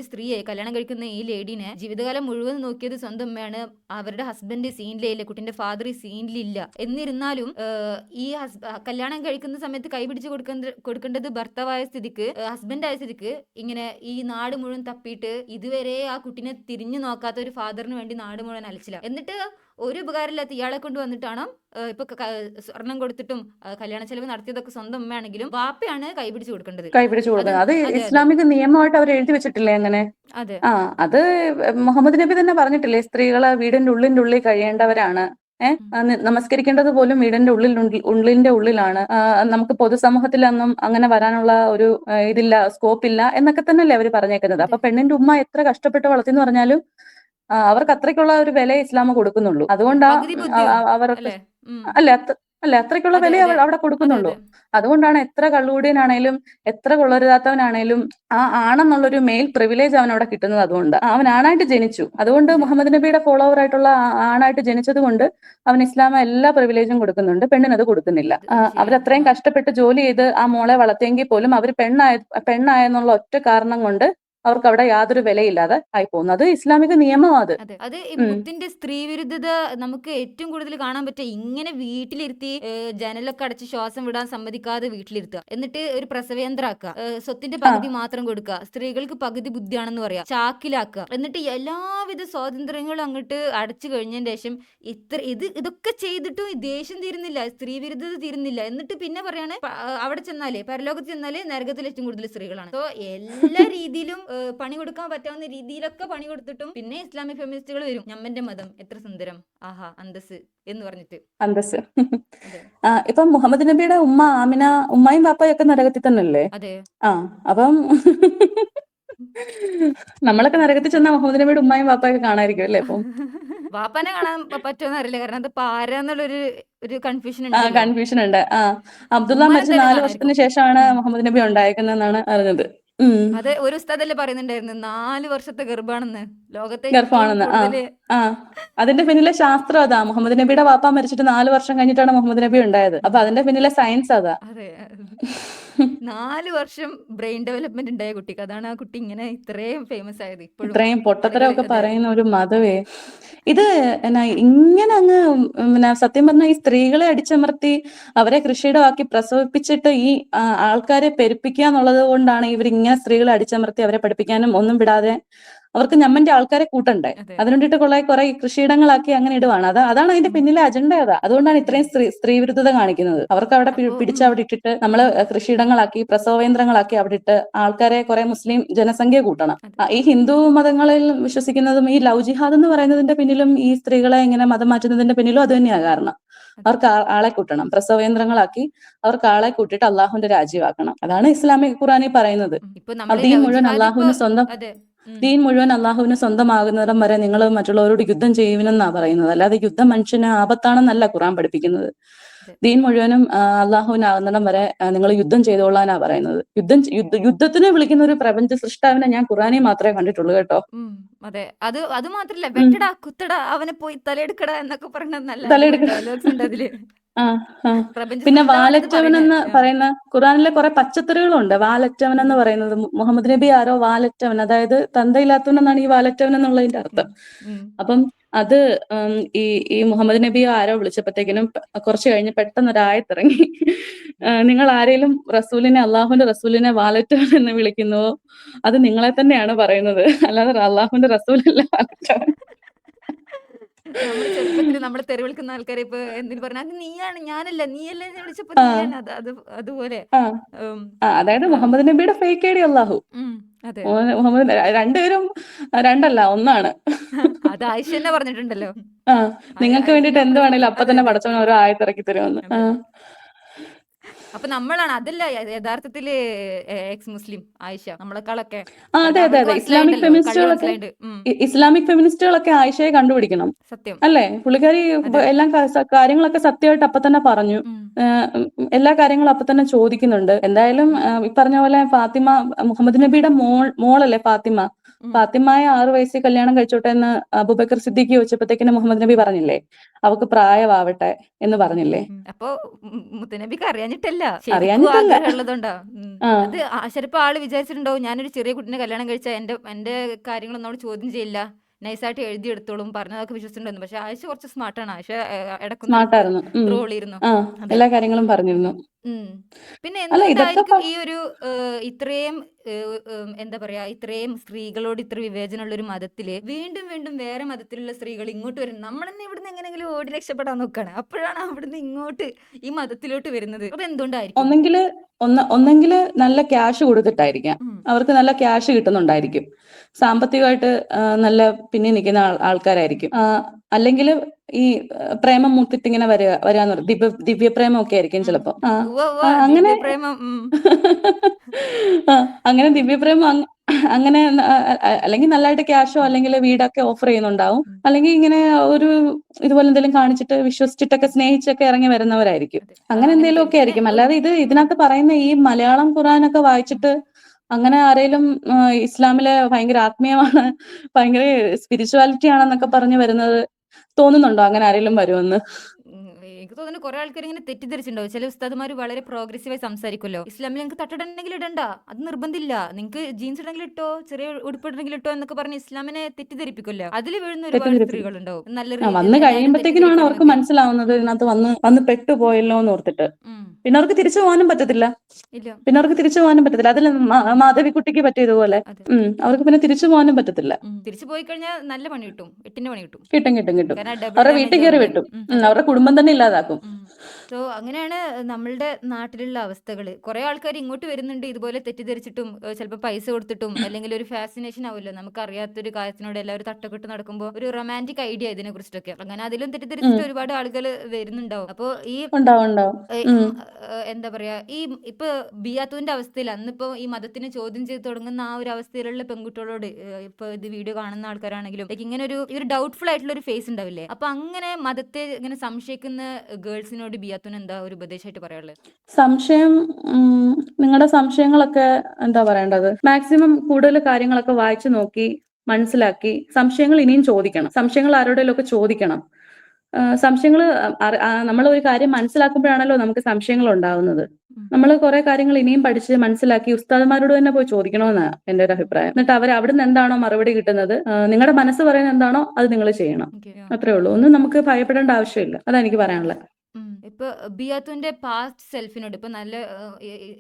സ്ത്രീയെ കല്യാണം കഴിക്കുന്ന ഈ ലേഡീനെ ജീവിതകാലം മുഴുവൻ നോക്കിയത് സ്വന്തം അമ്മയാണ്. അവരുടെ ഹസ്ബൻഡ് സീനിലില്ല, കുട്ടിന്റെ ഫാദർ സീനിലില്ല. എന്നിരുന്നാലും ഈ കല്യാണം കഴിക്കുന്ന സമയത്ത് കൈപിടിച്ച് കൊടുക്കേണ്ടത് ഭർത്താവായ സ്ഥിതിക്ക്, ഹസ്ബൻഡ് ആയ സ്ഥിതിക്ക് ഇങ്ങനെ ഈ നാട് മുഴുവൻ തപ്പിയിട്ട് ഇതുവരെ ആ കുട്ടിനെ തിരിഞ്ഞു നോക്കാത്ത ഒരു ഫാദറിന് വേണ്ടി നാട് മുഴുവൻ അലച്ചില്ല. എന്നിട്ട് ഒരു ഉപകാരമില്ലാത്ത ഇയാളെ കൊണ്ട് വന്നിട്ടാണ് ഇപ്പൊ സ്വർണം കൊടുത്തിട്ടും കല്യാണ ചെലവ് നടത്തിയതൊക്കെ സ്വന്തം അമ്മയാണെങ്കിലും വാപ്പയാണ് കൈപിടിച്ച് കൊടുക്കേണ്ടത്. കൈപിടിച്ചു അത് കൊടുക്കുന്നത്. അത് അതെ അതെ ഇസ്ലാമിക നിയമമായിട്ട് അവർ എഴുതി വെച്ചിട്ടില്ലേ അങ്ങനെ? അതെ ആ അത് മുഹമ്മദ് നബി തന്നെ പറഞ്ഞിട്ടില്ലേ, സ്ത്രീകള് വീടിന്റെ ഉള്ളിൽ കഴിയേണ്ടവരാണ്. നമസ്കരിക്കേണ്ടത് പോലും വീടിന്റെ ഉള്ളിന്റെ ഉള്ളിലാണ്. നമുക്ക് പൊതുസമൂഹത്തിലൊന്നും അങ്ങനെ വരാനുള്ള ഒരു ഇതില്ല, സ്കോപ്പ് ഇല്ല എന്നൊക്കെ തന്നെയല്ലേ അവര് പറഞ്ഞേക്കുന്നത്. അതെ അപ്പൊ പെണ്ണിന്റെ ഉമ്മ എത്ര കഷ്ടപ്പെട്ട് വളർത്തിന്ന് പറഞ്ഞാലും അവർക്ക് അത്രയ്ക്കുള്ള ഒരു വില ഇസ്ലാം കൊടുക്കുന്നുള്ളൂ. അതുകൊണ്ടാ പകുതി ബുദ്ധിയും അവർക്ക് അല്ലേ? ഉം അല്ലെ അല്ലെ അത്രയ്ക്കുള്ള അതെ വില അതെ അവിടെ അതെ കൊടുക്കുന്നുള്ളൂ. അതെ അതുകൊണ്ടാണ് എത്ര കള്ളുകൂടിയനാണേലും എത്ര കൊള്ളരുതാത്തവനാണേലും ആ ആണെന്നുള്ളൊരു മെയിൽ പ്രിവിലേജ് അവൻ അവിടെ കിട്ടുന്നത്. അതുകൊണ്ട് അവൻ ആണായിട്ട് ജനിച്ചു, അതുകൊണ്ട് അതെ മുഹമ്മദ് നബിയുടെ ഫോളോവർ ആയിട്ടുള്ള ആണായിട്ട് ജനിച്ചത് കൊണ്ട് അവൻ ഇസ്ലാം എല്ലാ പ്രിവിലേജും കൊടുക്കുന്നുണ്ട്, പെണ്ണിന് അത് കൊടുക്കുന്നില്ല. അത് ശരിയാണ്. അവരത്രയും കഷ്ടപ്പെട്ട് ജോലി ചെയ്ത് ആ മോളെ വളർത്തിയെങ്കിൽ പോലും അവർ പെണ്ണായെന്നുള്ള ഒറ്റ കാരണം കൊണ്ട് അവർക്ക് അവിടെ യാതൊരു വിലയില്ലാതെ ആയി പോകുന്നു. അത് ഇസ്ലാമിക നിയമമാണ് അത്. അതെ അത് ഈ ഉം മുത്തിന്റെ സ്ത്രീ വിരുദ്ധത നമുക്ക് ഏറ്റവും കൂടുതൽ കാണാൻ പറ്റുക ഇങ്ങനെ വീട്ടിലിരുത്തി ജനലൊക്കെ അടച്ച് ശ്വാസം വിടാൻ സമ്മതിക്കാതെ വീട്ടിലിരുത്തുക, എന്നിട്ട് ഒരു പ്രസവേന്ദ്രാക്കുക, സ്വത്തിന്റെ ആ പകുതി മാത്രം കൊടുക്കുക, സ്ത്രീകൾക്ക് പകുതി ബുദ്ധിയാണെന്ന് പറയാ, ചാക്കിലാക്കുക, എന്നിട്ട് എല്ലാവിധ സ്വാതന്ത്ര്യങ്ങളും അങ്ങോട്ട് അടച്ചു കഴിഞ്ഞതിന് ശേഷം ഇതൊക്കെ ചെയ്തിട്ടും ഈ ദേഷ്യം തീരുന്നില്ല, സ്ത്രീ വിരുദ്ധത തീരുന്നില്ല. എന്നിട്ട് പിന്നെ പറയാണ് അവിടെ ചെന്നാലേ, പരലോകത്ത് ചെന്നാലേ നരകത്തിൽ ഏറ്റവും കൂടുതൽ സ്ത്രീകളാണ്. സോ എല്ലാ രീതിയിലും പണി കൊടുക്കാൻ പറ്റാവുന്ന രീതിയിലൊക്കെ പണി കൊടുത്തിട്ടും പിന്നെ ഇസ്ലാമിക് ഫെമിനിസ്റ്റുകൾ വരും, ഞമ്മന്റെ മതം എത്ര സുന്ദരം, ആഹാ അന്തസ് എന്ന് പറഞ്ഞിട്ട്. അന്തസ്. അതെ ഇപ്പം മുഹമ്മദ് നബിയുടെ ഉമ്മ ആമിന, ഉമ്മയും വാപ്പയും ഒക്കെ നരകത്തിൽ തന്നെയല്ലേ? അതെ അപ്പം നമ്മളൊക്കെ നരകത്തിൽ ചെന്ന മുഹമ്മദ് നബിയുടെ ഉമ്മയും വാപ്പയൊക്കെ കാണാതിരിക്കും അല്ലേ? അപ്പം വാപ്പാനെ കാണാൻ പറ്റുമെന്ന് അറിയില്ല, കാരണം അത് ഒരു കൺഫ്യൂഷൻ ഉണ്ടല്ലോ. കൺഫ്യൂഷൻ ഉണ്ട്. അബ്ദുള്ള ഉമ്മാനെ മരിച്ച എന്തായാലും 4 വർഷത്തിന് കാണാതിരിക്കും. ശേഷമാണ് ഉം. മുഹമ്മദ് നബി ഉണ്ടായിരിക്കുന്നതെന്നാണ് അറിഞ്ഞത്. അത് ഒരു ഉസ്താദല്ലേ പറയുന്നുണ്ടായിരുന്നു, 4 വർഷത്തെ ഗർഭാണെന്ന്, ലോകത്തെ ഏറ്റവും ഗർഭമാണെന്ന്. കൂടുതൽ. ആ അതിന്റെ പിന്നിലെ ശാസ്ത്രം അതാ. മുഹമ്മദ് നബിയുടെ വാപ്പ മരിച്ചിട്ട് 4 വർഷം കഴിഞ്ഞിട്ടാണ് മുഹമ്മദ് നബി ഉണ്ടായത്. അപ്പൊ അതിന്റെ പിന്നിലെ സയൻസ് അതാ. അതെ 4 വർഷം ബ്രെയിൻ ഡെവലപ്മെന്റ് ഉണ്ടായ കുട്ടിക്ക്, അതാണ് ആ കുട്ടി ഇങ്ങനെ ഇത്രയും ഫേമസ് ആയത്. ഇപ്പോഴും ഇത്രയും ആളുകൾ പൊട്ടത്തരമൊക്കെ അതെ പറയുന്ന ഒരു മതവേ ഇത്. ഇങ്ങനെ അങ്ങ് സത്യം പറഞ്ഞാൽ ഈ സ്ത്രീകളെ അടിച്ചമർത്തി അവരെ കൃഷിയിടമാക്കി പ്രസവിപ്പിച്ചിട്ട് ഈ ആൾക്കാരെ പെരുപ്പിക്കുക എന്നുള്ളത് കൊണ്ടാണ് ഇവരിങ്ങനെ സ്ത്രീകളെ അടിച്ചമർത്തി അവരെ പഠിപ്പിക്കാനും ഒന്നും വിടാതെ അവർക്ക് ഞമ്മന്റെ ആൾക്കാരെ കൂട്ടണ്ടേ. അതെ അതിന് വേണ്ടിയിട്ട് കുറെ കൃഷിയിടങ്ങളാക്കി അങ്ങനെ ഇടുവാണ്. അതാണ് അതിന്റെ പിന്നിലെ അജണ്ട അതാ. അതുകൊണ്ടാണ് ഇത്രയും സ്ത്രീ വിരുദ്ധത കാണിക്കുന്നത്. അവർക്ക് അവിടെ അപ്പൊ പിടിച്ച് അവിടെ ഇട്ടിട്ട് നമ്മള് കൃഷിയിടങ്ങളാക്കി പ്രസവേന്ദ്രങ്ങളാക്കി അവിടെ ഇട്ട് ആൾക്കാരെ കുറെ മുസ്ലിം ജനസംഖ്യ കൂട്ടണം. അതെ ഈ ഹിന്ദു മതങ്ങളിൽ വിശ്വസിക്കുന്നതും ഈ ലവ് ജിഹാദ് എന്ന് പറയുന്നതിന്റെ പിന്നിലും ഈ സ്ത്രീകളെ ഇങ്ങനെ മതം മാറ്റുന്നതിന്റെ പിന്നിലും അത് തന്നെയാണ് കാരണം. അതെ അവർക്ക് ആളെ കൂട്ടണം, പ്രസവേന്ദ്രങ്ങളാക്കി അവർക്ക് ആളെ കൂട്ടിയിട്ട് അള്ളാഹുവിന്റെ രാജ്യമാക്കണം. അതാണ് ഇസ്ലാമിക് ഖുറാനിൽ പറയുന്നത്. ഇപ്പൊ നമ്മള് ദീൻ ലവ് മുഴുവൻ ജിഹാദ് ഇപ്പൊ അള്ളാഹുവിന് സ്വന്തം അതെ ദീൻ മുഴുവൻ അള്ളാഹുവിന് സ്വന്തമാകുന്നിടം വരെ നിങ്ങൾ മറ്റുള്ളവരോട് യുദ്ധം ചെയ്യുമെന്നാ പറയുന്നത്. അല്ലാതെ യുദ്ധം മനുഷ്യന് ആപത്താണെന്നല്ല ഖുറാൻ പഠിപ്പിക്കുന്നത്. അതെ ദീൻ മുഴുവനും അള്ളാഹുവിനാകുന്നിടം വരെ നിങ്ങൾ യുദ്ധം ചെയ്തോളാനാ പറയുന്നത്. യുദ്ധത്തിന് വിളിക്കുന്ന ഒരു പ്രപഞ്ച സൃഷ്ടാവിനെ ഞാൻ ഖുറാനിൽ മാത്രമേ കണ്ടിട്ടുള്ളൂ കേട്ടോ. അതെ അത് മാത്രല്ല, ഉം വെട്ടടാ കുത്തടാ അവനെ പോയി തലയെടുക്കടാ എന്നൊക്കെ പറഞ്ഞ നല്ല അടിപൊളി തലയെടുക്ക ഡയലോഗ്സ് ഉണ്ട് അതില്. ആ ആ പ്രപഞ്ച പിന്നെ സൃഷ്ടാവാണ് അത് പറയണേ. വാലറ്റവനെന്ന് പറയുന്ന ഖുറാനിലെ കുറെ പച്ചത്തറികളുണ്ട്. വാലറ്റവൻ എന്ന് പറയുന്നത് മുഹമ്മദ് നബി ആരോ വാലറ്റവൻ, അതായത് തന്തയില്ലാത്തവൻ എന്നാണ് ഈ വാലറ്റവൻ എന്നുള്ളതിന്റെ അർത്ഥം. ഉം. അപ്പം അത് ഈ മുഹമ്മദ് നബിയെ ആരോ വിളിച്ചപ്പോഴത്തേക്കിനും കുറച്ച് കഴിഞ്ഞ് പെട്ടെന്ന് ഒരായത്തിറങ്ങി, നിങ്ങൾ ആരെങ്കിലും അള്ളാഹുവിന്റെ റസൂലിനെ വാലറ്റവൻ എന്ന് വിളിക്കുന്നുവോ അത് നിങ്ങളെ തന്നെയാണ് പറയുന്നത്, അല്ലാതെ അള്ളാഹുവിന്റെ റസൂലല്ല വാലറ്റവൻ. നമ്മള് ചെറുപ്പത്തിൽ നമ്മളെ തെറി വിളിക്കുന്ന ആൾക്കാരെ ഇപ്പൊ എന്തിനു പറഞ്ഞ അത് നീയാണ്, ഞാനല്ല, നീയല്ല എന്ന് വിളിച്ചപ്പോ ആ നീയാണ്, അതുപോലെ. ആ ഉം, അതായത് ആ, മുഹമ്മദ് നബിയുടെ ഫേക്ക് ഐഡി അള്ളാഹു. അതെ മുഹമ്മദ് രണ്ടുപേരും രണ്ടല്ല ഒന്നാണ്. അത് ആയിഷ തന്നെ പറഞ്ഞിട്ടുണ്ടല്ലോ. ആ നിങ്ങൾക്ക് വേണ്ടിയിട്ട് എന്ത് വേണേലും അപ്പൊ അതെ തന്നെ അതെ പടച്ചവൻ ഓരോ ആയത്തിറക്കി തരുമെന്ന്. അതെ. അപ്പൊ നമ്മളാണ് അതല്ല യഥാർത്ഥത്തില് എക്സ് മുസ്ലിം ആയിഷ നമ്മളെക്കാളൊക്കെ. അതെ കാരണം അതെ അവർക്ക് അതെ, ഇസ്ലാമിക് മനസ്സിലായിണ്ടല്ലോ, കള്ളി ഫെമിനിസ്റ്റുകളൊക്കെ മനസ്സിലായിട്ടുണ്ട്. ഇസ്ലാമിക് ഫെമിനിസ്റ്റുകളൊക്കെ ആയിഷയെ കണ്ടുപിടിക്കണം. സത്യം. അല്ലേ? പുള്ളിക്കാരി അതെ. എല്ലാം കാര്യങ്ങളൊക്കെ സത്യമായിട്ട് അപ്പൊ തന്നെ പറഞ്ഞു. ഉം. എല്ലാ കാര്യങ്ങളും അപ്പൊ തന്നെ ചോദിക്കുന്നുണ്ട്. എന്തായാലും ഈ പറഞ്ഞ പോലെ ഫാത്തിമ, മുഹമ്മദ് നബിയുടെ മോളല്ലേ ഫാത്തിമ. ഉം. ഫാത്തിമയെ 6 വയസ്സിൽ കല്യാണം കഴിച്ചോട്ടെ എന്ന് അബൂബക്കർ സിദ്ദീഖ് ചോദിച്ചപ്പോഴത്തേക്കിന് മുഹമ്മദ് നബി പറഞ്ഞില്ലേ, അവക്ക് പ്രായമാവട്ടെ എന്ന് പറഞ്ഞില്ലേ? അപ്പൊ മുത്തനബിക്ക് അറിയാഞ്ഞിട്ടല്ല, ശരിക്കും അറിയാഞ്ഞിട്ടല്ല. ആഗ്രഹം ഉള്ളതുകൊണ്ടാ. ആ അത് ചിലപ്പോ ആള് വിചാരിച്ചിട്ടുണ്ടാവും ഞാനൊരു ചെറിയ കുട്ടിനെ കല്യാണം കഴിച്ചാൽ എന്റെ കാര്യങ്ങളൊന്നും അവള് ചോദ്യം ചെയ്യില്ല, നൈസായിട്ട് എഴുതിയെടുത്തോളും, പറഞ്ഞതൊക്കെ വിശ്വസിച്ചിട്ടുണ്ടായിരുന്നു. പക്ഷെ ആയിഷ കുറച്ച് സ്മാർട്ടാണ്. ആയിഷ ഇടക്കൊന്ന് സ്മാർട്ടായിരുന്നു. ട്രോൾ ചെയ്തിരുന്നു. ആ അതെ. എല്ലാ കാര്യങ്ങളും പറഞ്ഞിരുന്നു. ഉം. പിന്നെ അല്ല ഇതൊക്കെ എന്തുകൊണ്ടായിരിക്കും ഈ ഒരു ഇത്രയും എന്താ പറയാ, ഇത്രയും സ്ത്രീകളോട് ഇത്ര വിവേചനമുള്ള ഒരു മതത്തില് വീണ്ടും വീണ്ടും വേറെ മതത്തിലുള്ള സ്ത്രീകൾ ഇങ്ങോട്ട് വരുന്നത്? നമ്മളെന്നെ ഇവിടുന്ന് എങ്ങനെയെങ്കിലും ഓടി രക്ഷപ്പെടാൻ നോക്കാണ്, അപ്പോഴാണ് അവിടുന്ന് ഇങ്ങോട്ട് ഈ മതത്തിലോട്ട് വരുന്നത്. അത് എന്തുകൊണ്ടായിരിക്കും? ഒന്നെങ്കില് നല്ല ക്യാഷ് കൊടുത്തിട്ടായിരിക്കാം. ഉം. അവർക്ക് നല്ല ക്യാഷ് കിട്ടുന്നുണ്ടായിരിക്കും. സാമ്പത്തികമായിട്ട് നല്ല പിന്നിൽ നിൽക്കുന്ന ആൾക്കാരായിരിക്കും. അല്ലെങ്കിൽ ഈ പ്രേമം മൂത്തിട്ട് ഇങ്ങനെ വരാന്ന് പറയും. ദിവ്യപ്രേമം ഒക്കെ ആയിരിക്കും ചിലപ്പോ. ഉവ്വ ഉവ്വ, അങ്ങനെ ദിവ്യപ്രേമം. അങ്ങനെ ദിവ്യപ്രേമം അങ്ങനെ അല്ലെങ്കിൽ നല്ലതായിട്ട് ക്യാഷോ അല്ലെങ്കിൽ വീടൊക്കെ ഓഫർ ചെയ്യുന്നുണ്ടാവും. അല്ലെങ്കിൽ ഇങ്ങനെ ഒരു ഇതുപോലെ എന്തെങ്കിലും കാണിച്ചിട്ട് വിശ്വസിച്ചിട്ടൊക്കെ സ്നേഹിച്ചൊക്കെ ഇറങ്ങി വരുന്നവരായിരിക്കും. അതെ. അങ്ങനെ എന്തെങ്കിലും ഒക്കെ പിന്നെ ആയിരിക്കും. അല്ലാതെ ഇതിനകത്ത് പറയുന്ന ഈ മലയാളം ഖുറാനൊക്കെ വായിച്ചിട്ട് അങ്ങനെ ആരെങ്കിലും ഇസ്ലാമിലെ ഭയങ്കര ആത്മീയമാണ്, ഭയങ്കര സ്പിരിച്വാലിറ്റി ആണെന്നൊക്കെ പറഞ്ഞു വരുന്നത് തോന്നുന്നുണ്ടോ അങ്ങനെ ആരെങ്കിലും വരുമെന്ന്? എനിക്ക് തോന്നുന്നു കുറെ ആൾക്കാർ ഇങ്ങനെ തെറ്റിദ്ധരിച്ചിട്ടുണ്ടാവും. ചില ഉസ്താദുമാർ വളരെ പ്രോഗ്രസീവായി സംസാരിക്കുമല്ലോ, ഇസ്ലാമിൽ നിങ്ങൾക്ക് തട്ടിടണമെങ്കിൽ ഇടണ്ട, അത് നിർബന്ധമില്ല, നിങ്ങൾക്ക് ജീൻസ് ഇടണമെങ്കിൽ ഇട്ടോ, ചെറിയ ഉടുപ്പിടണമെങ്കിൽ ഇട്ടോ എന്നൊക്കെ പറഞ്ഞ് ഇസ്ലാമിനെ തെറ്റിദ്ധരിപ്പിക്കുമല്ലോ. അതിൽ വീഴുന്ന ഒരുപാട് തെറ്റിദ്ധരിപ്പിക്കും. സ്ത്രീകളുണ്ടാവും. നല്ല വന്ന് എല്ലാവരും കഴിയുമ്പോഴത്തേക്കിനുമാണ് അവർക്ക് തെറ്റിദ്ധരിക്കണമെന്നൊക്കെ. മനസ്സിലാവുന്നത് ഇതിനകത്ത് വന്ന് പെട്ടുപോയല്ലോ എന്ന് ഓർത്തിട്ട്. ഉം. പിന്നെ അവർക്ക് തിരിച്ചു പോകാനും പറ്റത്തില്ല. ഇല്ല. അതിൽ മാധവിക്കുട്ടിക്ക് പറ്റിയതുപോലെ. അതെ. അവർക്ക് പിന്നെ തിരിച്ചു പോകാനും പറ്റത്തില്ല. തിരിച്ചു പോയി കഴിഞ്ഞാൽ നല്ല പണി കിട്ടും, എട്ടിന്റെ പണി കിട്ടും. കിട്ടും. കാരണം ഡബിൾ അവരുടെ വീട്ടിൽ ഡാമേജ് കയറി ആവില്ലേ. വെട്ടും. അതെ. അവരുടെ കുടുംബം തന്നെ ഇല്ലാതാക്കും. സോ അങ്ങനെയാണ് നമ്മളുടെ നാട്ടിലുള്ള അവസ്ഥകൾ. കുറെ ആൾക്കാർ ഇങ്ങോട്ട് വരുന്നുണ്ട് ഇതുപോലെ തെറ്റിദ്ധരിച്ചിട്ടും ചിലപ്പോൾ പൈസ കൊടുത്തിട്ടും, അല്ലെങ്കിൽ ഒരു ഫാസിനേഷൻ ആവുമല്ലോ, നമുക്ക് അറിയാത്തൊരു കാര്യത്തിനോട് എല്ലാവരും തട്ടക്കെട്ട് നടക്കുമ്പോൾ ഒരു റൊമാൻറ്റിക് ഐഡിയ ഇതിനെ കുറിച്ചിട്ടൊക്കെ, അങ്ങനെ അതിലും തെറ്റിദ്ധരിച്ചിട്ട് ഒരുപാട് ആളുകൾ വരുന്നുണ്ടാവും. അപ്പോൾ ഈ ഉണ്ടാവും. എന്താ പറയാ, ഈ ഇപ്പൊ ബിയാത്തുവിന്റെ അവസ്ഥയിൽ അന്നിപ്പോ ഈ മതത്തിനെ ചോദ്യം ചെയ്ത് തുടങ്ങുന്ന ആ ഒരു അവസ്ഥയിലുള്ള പെൺകുട്ടികളോട് ഇപ്പൊ ഇത് വീഡിയോ കാണുന്ന ആൾക്കാരാണെങ്കിലും ഇങ്ങനെ ഒരു ഡൗട്ട്ഫുൾ ആയിട്ടുള്ള ഒരു ഫേസ് ഉണ്ടാവില്ലേ, അപ്പൊ അങ്ങനെ മതത്തെ ഇങ്ങനെ സംശയിക്കുന്ന ഗേൾസിനോട് ബിയാത്തുന് എന്താ ഒരു ഉപദേശമായിട്ട് പറയാനുള്ളത്? സംശയം, നിങ്ങളുടെ സംശയങ്ങളൊക്കെ എന്താ പറയേണ്ടത്, മാക്സിമം കൂടുതൽ കാര്യങ്ങളൊക്കെ വായിച്ചു നോക്കി മനസ്സിലാക്കി സംശയങ്ങൾ ഇനിയും ചോദിക്കണം. സംശയങ്ങൾ ആരോടെങ്കിലുമൊക്കെ ചോദിക്കണം. സംശയങ്ങൾ നമ്മൾ ഒരു കാര്യം മനസ്സിലാക്കുമ്പോഴാണല്ലോ നമുക്ക് സംശയങ്ങൾ ഉണ്ടാവുന്നത്. നമ്മൾ കുറെ കാര്യങ്ങൾ ഇനിയും പഠിച്ച് മനസ്സിലാക്കി ഉസ്താദന്മാരോട് തന്നെ പോയി ചോദിക്കണമെന്നാണ് എൻ്റെ ഒരു അഭിപ്രായം. എന്നിട്ട് അവർ അവിടുന്ന് എന്താണോ മറുപടി കിട്ടുന്നത്, നിങ്ങളുടെ മനസ്സ് പറയുന്നത് എന്താണോ അത് നിങ്ങൾ ചെയ്യണം. അത്രേ ഉള്ളൂ. ഒന്നും നമുക്ക് ഭയപ്പെടേണ്ട ആവശ്യമില്ല. അതാ എനിക്ക് പറയാനുള്ളത്. ഇപ്പൊ ബിയാത്തുവിന്റെ പാസ്റ്റ് സെൽഫിനോട് ഇപ്പൊ നല്ല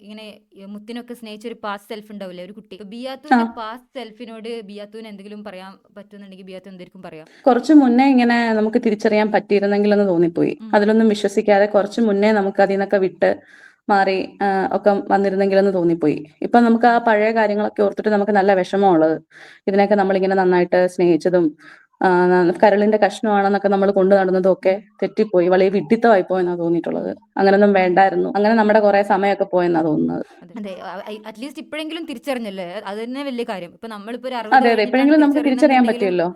ഇങ്ങനെ മുത്തിനൊക്കെ സ്നേഹിച്ച ഒരു പാസ്റ്റ് സെൽഫ് ഉണ്ടാവില്ലേ ഒരു കുട്ടി, ബിയാത്തുവിന്റെ പാസ്റ്റ് സെൽഫിനോട് ബിയാത്തുവിന് എന്തെങ്കിലും പറയാൻ പറ്റുന്നുണ്ടെങ്കിൽ ബിയാത്തു എന്തായിരിക്കും പറയാ? കുറച്ചു മുന്നേ ഇങ്ങനെ നമുക്ക് തിരിച്ചറിയാൻ പറ്റിയിരുന്നെങ്കിലെന്ന് തോന്നിപ്പോയി. അതിലൊന്നും വിശ്വസിക്കാതെ കുറച്ചു മുന്നേ നമുക്ക് അതിൽ നിന്നൊക്കെ വിട്ട് മാറി ഒക്കെ വന്നിരുന്നെങ്കിലെന്ന് തോന്നിപ്പോയി. ഇപ്പൊ നമുക്ക് ആ പഴയ കാര്യങ്ങളൊക്കെ ഓർത്തിട്ട് നമുക്ക് നല്ല വിഷമമുള്ളത്. ഇതിനൊക്കെ നമ്മളിങ്ങനെ നന്നായിട്ട് സ്നേഹിച്ചതും കരളിന്റെ കഷ്ണമാണെന്നൊക്കെ നമ്മൾ കൊണ്ടു നടന്നതും ഒക്കെ തെറ്റിപ്പോയി, വളരെ വിഡ്ഢിത്തമായി പോയെന്നാ തോന്നിയിട്ടുള്ളത്. അങ്ങനൊന്നും വേണ്ടായിരുന്നു. അങ്ങനെ നമ്മുടെ കുറെ സമയമൊക്കെ പോയെന്നാ തോന്നുന്നത്. അതെ, അറ്റ്ലീസ്റ്റ് ഇപ്പോഴെങ്കിലും തിരിച്ചറിഞ്ഞല്ലേ, അത് തന്നെ വലിയ കാര്യം. ഇപ്പൊ നമ്മളിപ്പോ ഒരു 60 അതെ ഇപ്പോഴെങ്കിലും നമുക്ക് തിരിച്ചറിയാൻ പറ്റിയല്ലോ.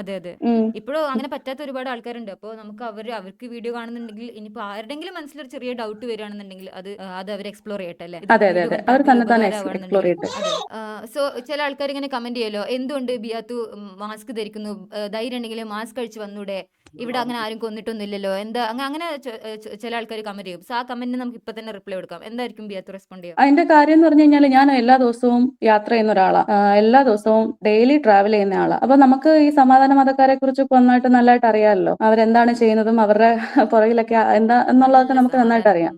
അതെ. ഇപ്പോഴും അങ്ങനെ പറ്റാത്ത ഒരുപാട് ആൾക്കാരുണ്ട്. അപ്പോൾ നമുക്ക് അവർക്ക് വീഡിയോ കാണുന്നുണ്ടെങ്കിൽ ഇനിയിപ്പോ ആരുടെങ്കിലും മനസ്സിലൊരു ചെറിയ ഡൗട്ട് വരികയാണെന്നുണ്ടെങ്കിൽ അത് അവർ എക്സ്പ്ലോർ ചെയ്യട്ടെ അല്ലേ. അതെ അവർ തന്നെ എക്സ്പ്ലോർ ചെയ്യട്ടെ. സോ ചില ആൾക്കാർ ഇങ്ങനെ കമന്റ് ചെയ്യല്ലോ, എന്തുകൊണ്ട് ബിയാത്തു മാസ്ക് ധരിക്കുന്നു, ധൈര്യം ഉണ്ടെങ്കിൽ മാസ്ക് കഴിച്ച് വന്നൂടെ, ഇവിടെ അങ്ങനെ ആരും കൊന്നിട്ടൊന്നുമില്ലല്ലോ, എന്താ അങ്ങനെ ചില ആൾക്കാർ കമന്റ് ചെയ്യും. സോ ആ കമന്റിന് നമുക്ക് ഇപ്പൊ തന്നെ റിപ്ലൈ കൊടുക്കാം. എന്തായിരിക്കും ബിയാത്തു റെസ്പോണ്ട് ചെയ്യുക? അതിന്റെ കാര്യം എന്ന് പറഞ്ഞു കഴിഞ്ഞാൽ ഞാൻ എല്ലാ ദിവസവും യാത്ര ചെയ്യുന്ന ഒരാളാണ്. എല്ലാ ദിവസവും ഡെയിലി ട്രാവൽ ചെയ്യുന്ന ആളാണ്. അപ്പൊ നമുക്ക് ഈ സമാധാന മതക്കാരെ കുറിച്ച് നന്നായിട്ട് അറിയാമല്ലോ. അവരെന്താണ് ചെയ്യുന്നതും അവരുടെ പുറകിലൊക്കെ എന്താ എന്നുള്ളതൊക്കെ നമുക്ക് നന്നായിട്ട് അറിയാം.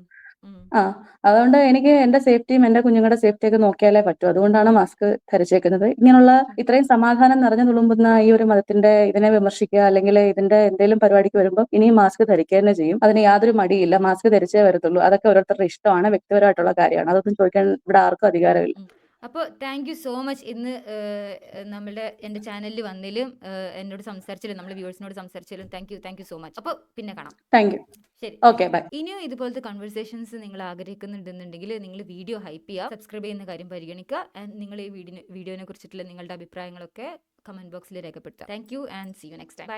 അതുകൊണ്ട് എനിക്ക് എന്റെ സേഫ്റ്റിയും എന്റെ കുഞ്ഞുങ്ങളുടെ സേഫ്റ്റിയൊക്കെ നോക്കിയാലേ പറ്റൂ. അതുകൊണ്ടാണ് മാസ്ക് ധരിച്ചേക്കുന്നത്. ഇങ്ങനെയുള്ള ഇത്രയും സമാധാനം നിറഞ്ഞു തുളുമ്പുന്ന ഈ ഒരു മതത്തിന്റെ ഇതിനെ വിമർശിക്കുക അല്ലെങ്കിൽ ഇതിന്റെ എന്തെങ്കിലും പരിപാടിക്ക് വരുമ്പോൾ ഇനിയും മാസ്ക് ധരിക്കുക തന്നെ ചെയ്യും. അതിന് യാതൊരു മടിയില്ല. മാസ്ക് ധരിച്ചേ വരത്തുള്ളൂ. അതൊക്കെ ഓരോരുത്തരുടെ ഇഷ്ടമാണ്, വ്യക്തിപരമായിട്ടുള്ള കാര്യമാണ്. അതൊന്നും ചോദിക്കാൻ ഇവിടെ ആർക്കും അധികാരമില്ല. അപ്പോൾ താങ്ക് യു സോ മച്ച് ഇന്ന് എൻ്റെ ചാനലിൽ വന്നതിലും എന്നോട് സംസാരിച്ചാലും നമ്മുടെ വ്യൂവേഴ്സിനോട് സംസാരിച്ചാലും താങ്ക് യു സോ മച്ച്. അപ്പോൾ പിന്നെ കാണാം. Thank you. ശരി. Okay bye. ഇനിയും ഇതുപോലത്തെ കൺവെർസേഷൻസ് നിങ്ങൾ ആഗ്രഹിക്കുന്നുണ്ടെന്നുണ്ടെങ്കിൽ നിങ്ങൾ വീഡിയോ ഹൈപ്പ് ചെയ്യുക, സബ്സ്ക്രൈബ് ചെയ്യുന്ന കാര്യം പരിഗണിക്കുക. ആൻഡ് നിങ്ങൾ ഈ വീഡിയോനെ കുറിച്ചിട്ടുള്ള നിങ്ങളുടെ അഭിപ്രായങ്ങളൊക്കെ കമന്റ് ബോക്സിൽ രേഖപ്പെടുത്തുക. Thank you and see you next time. By.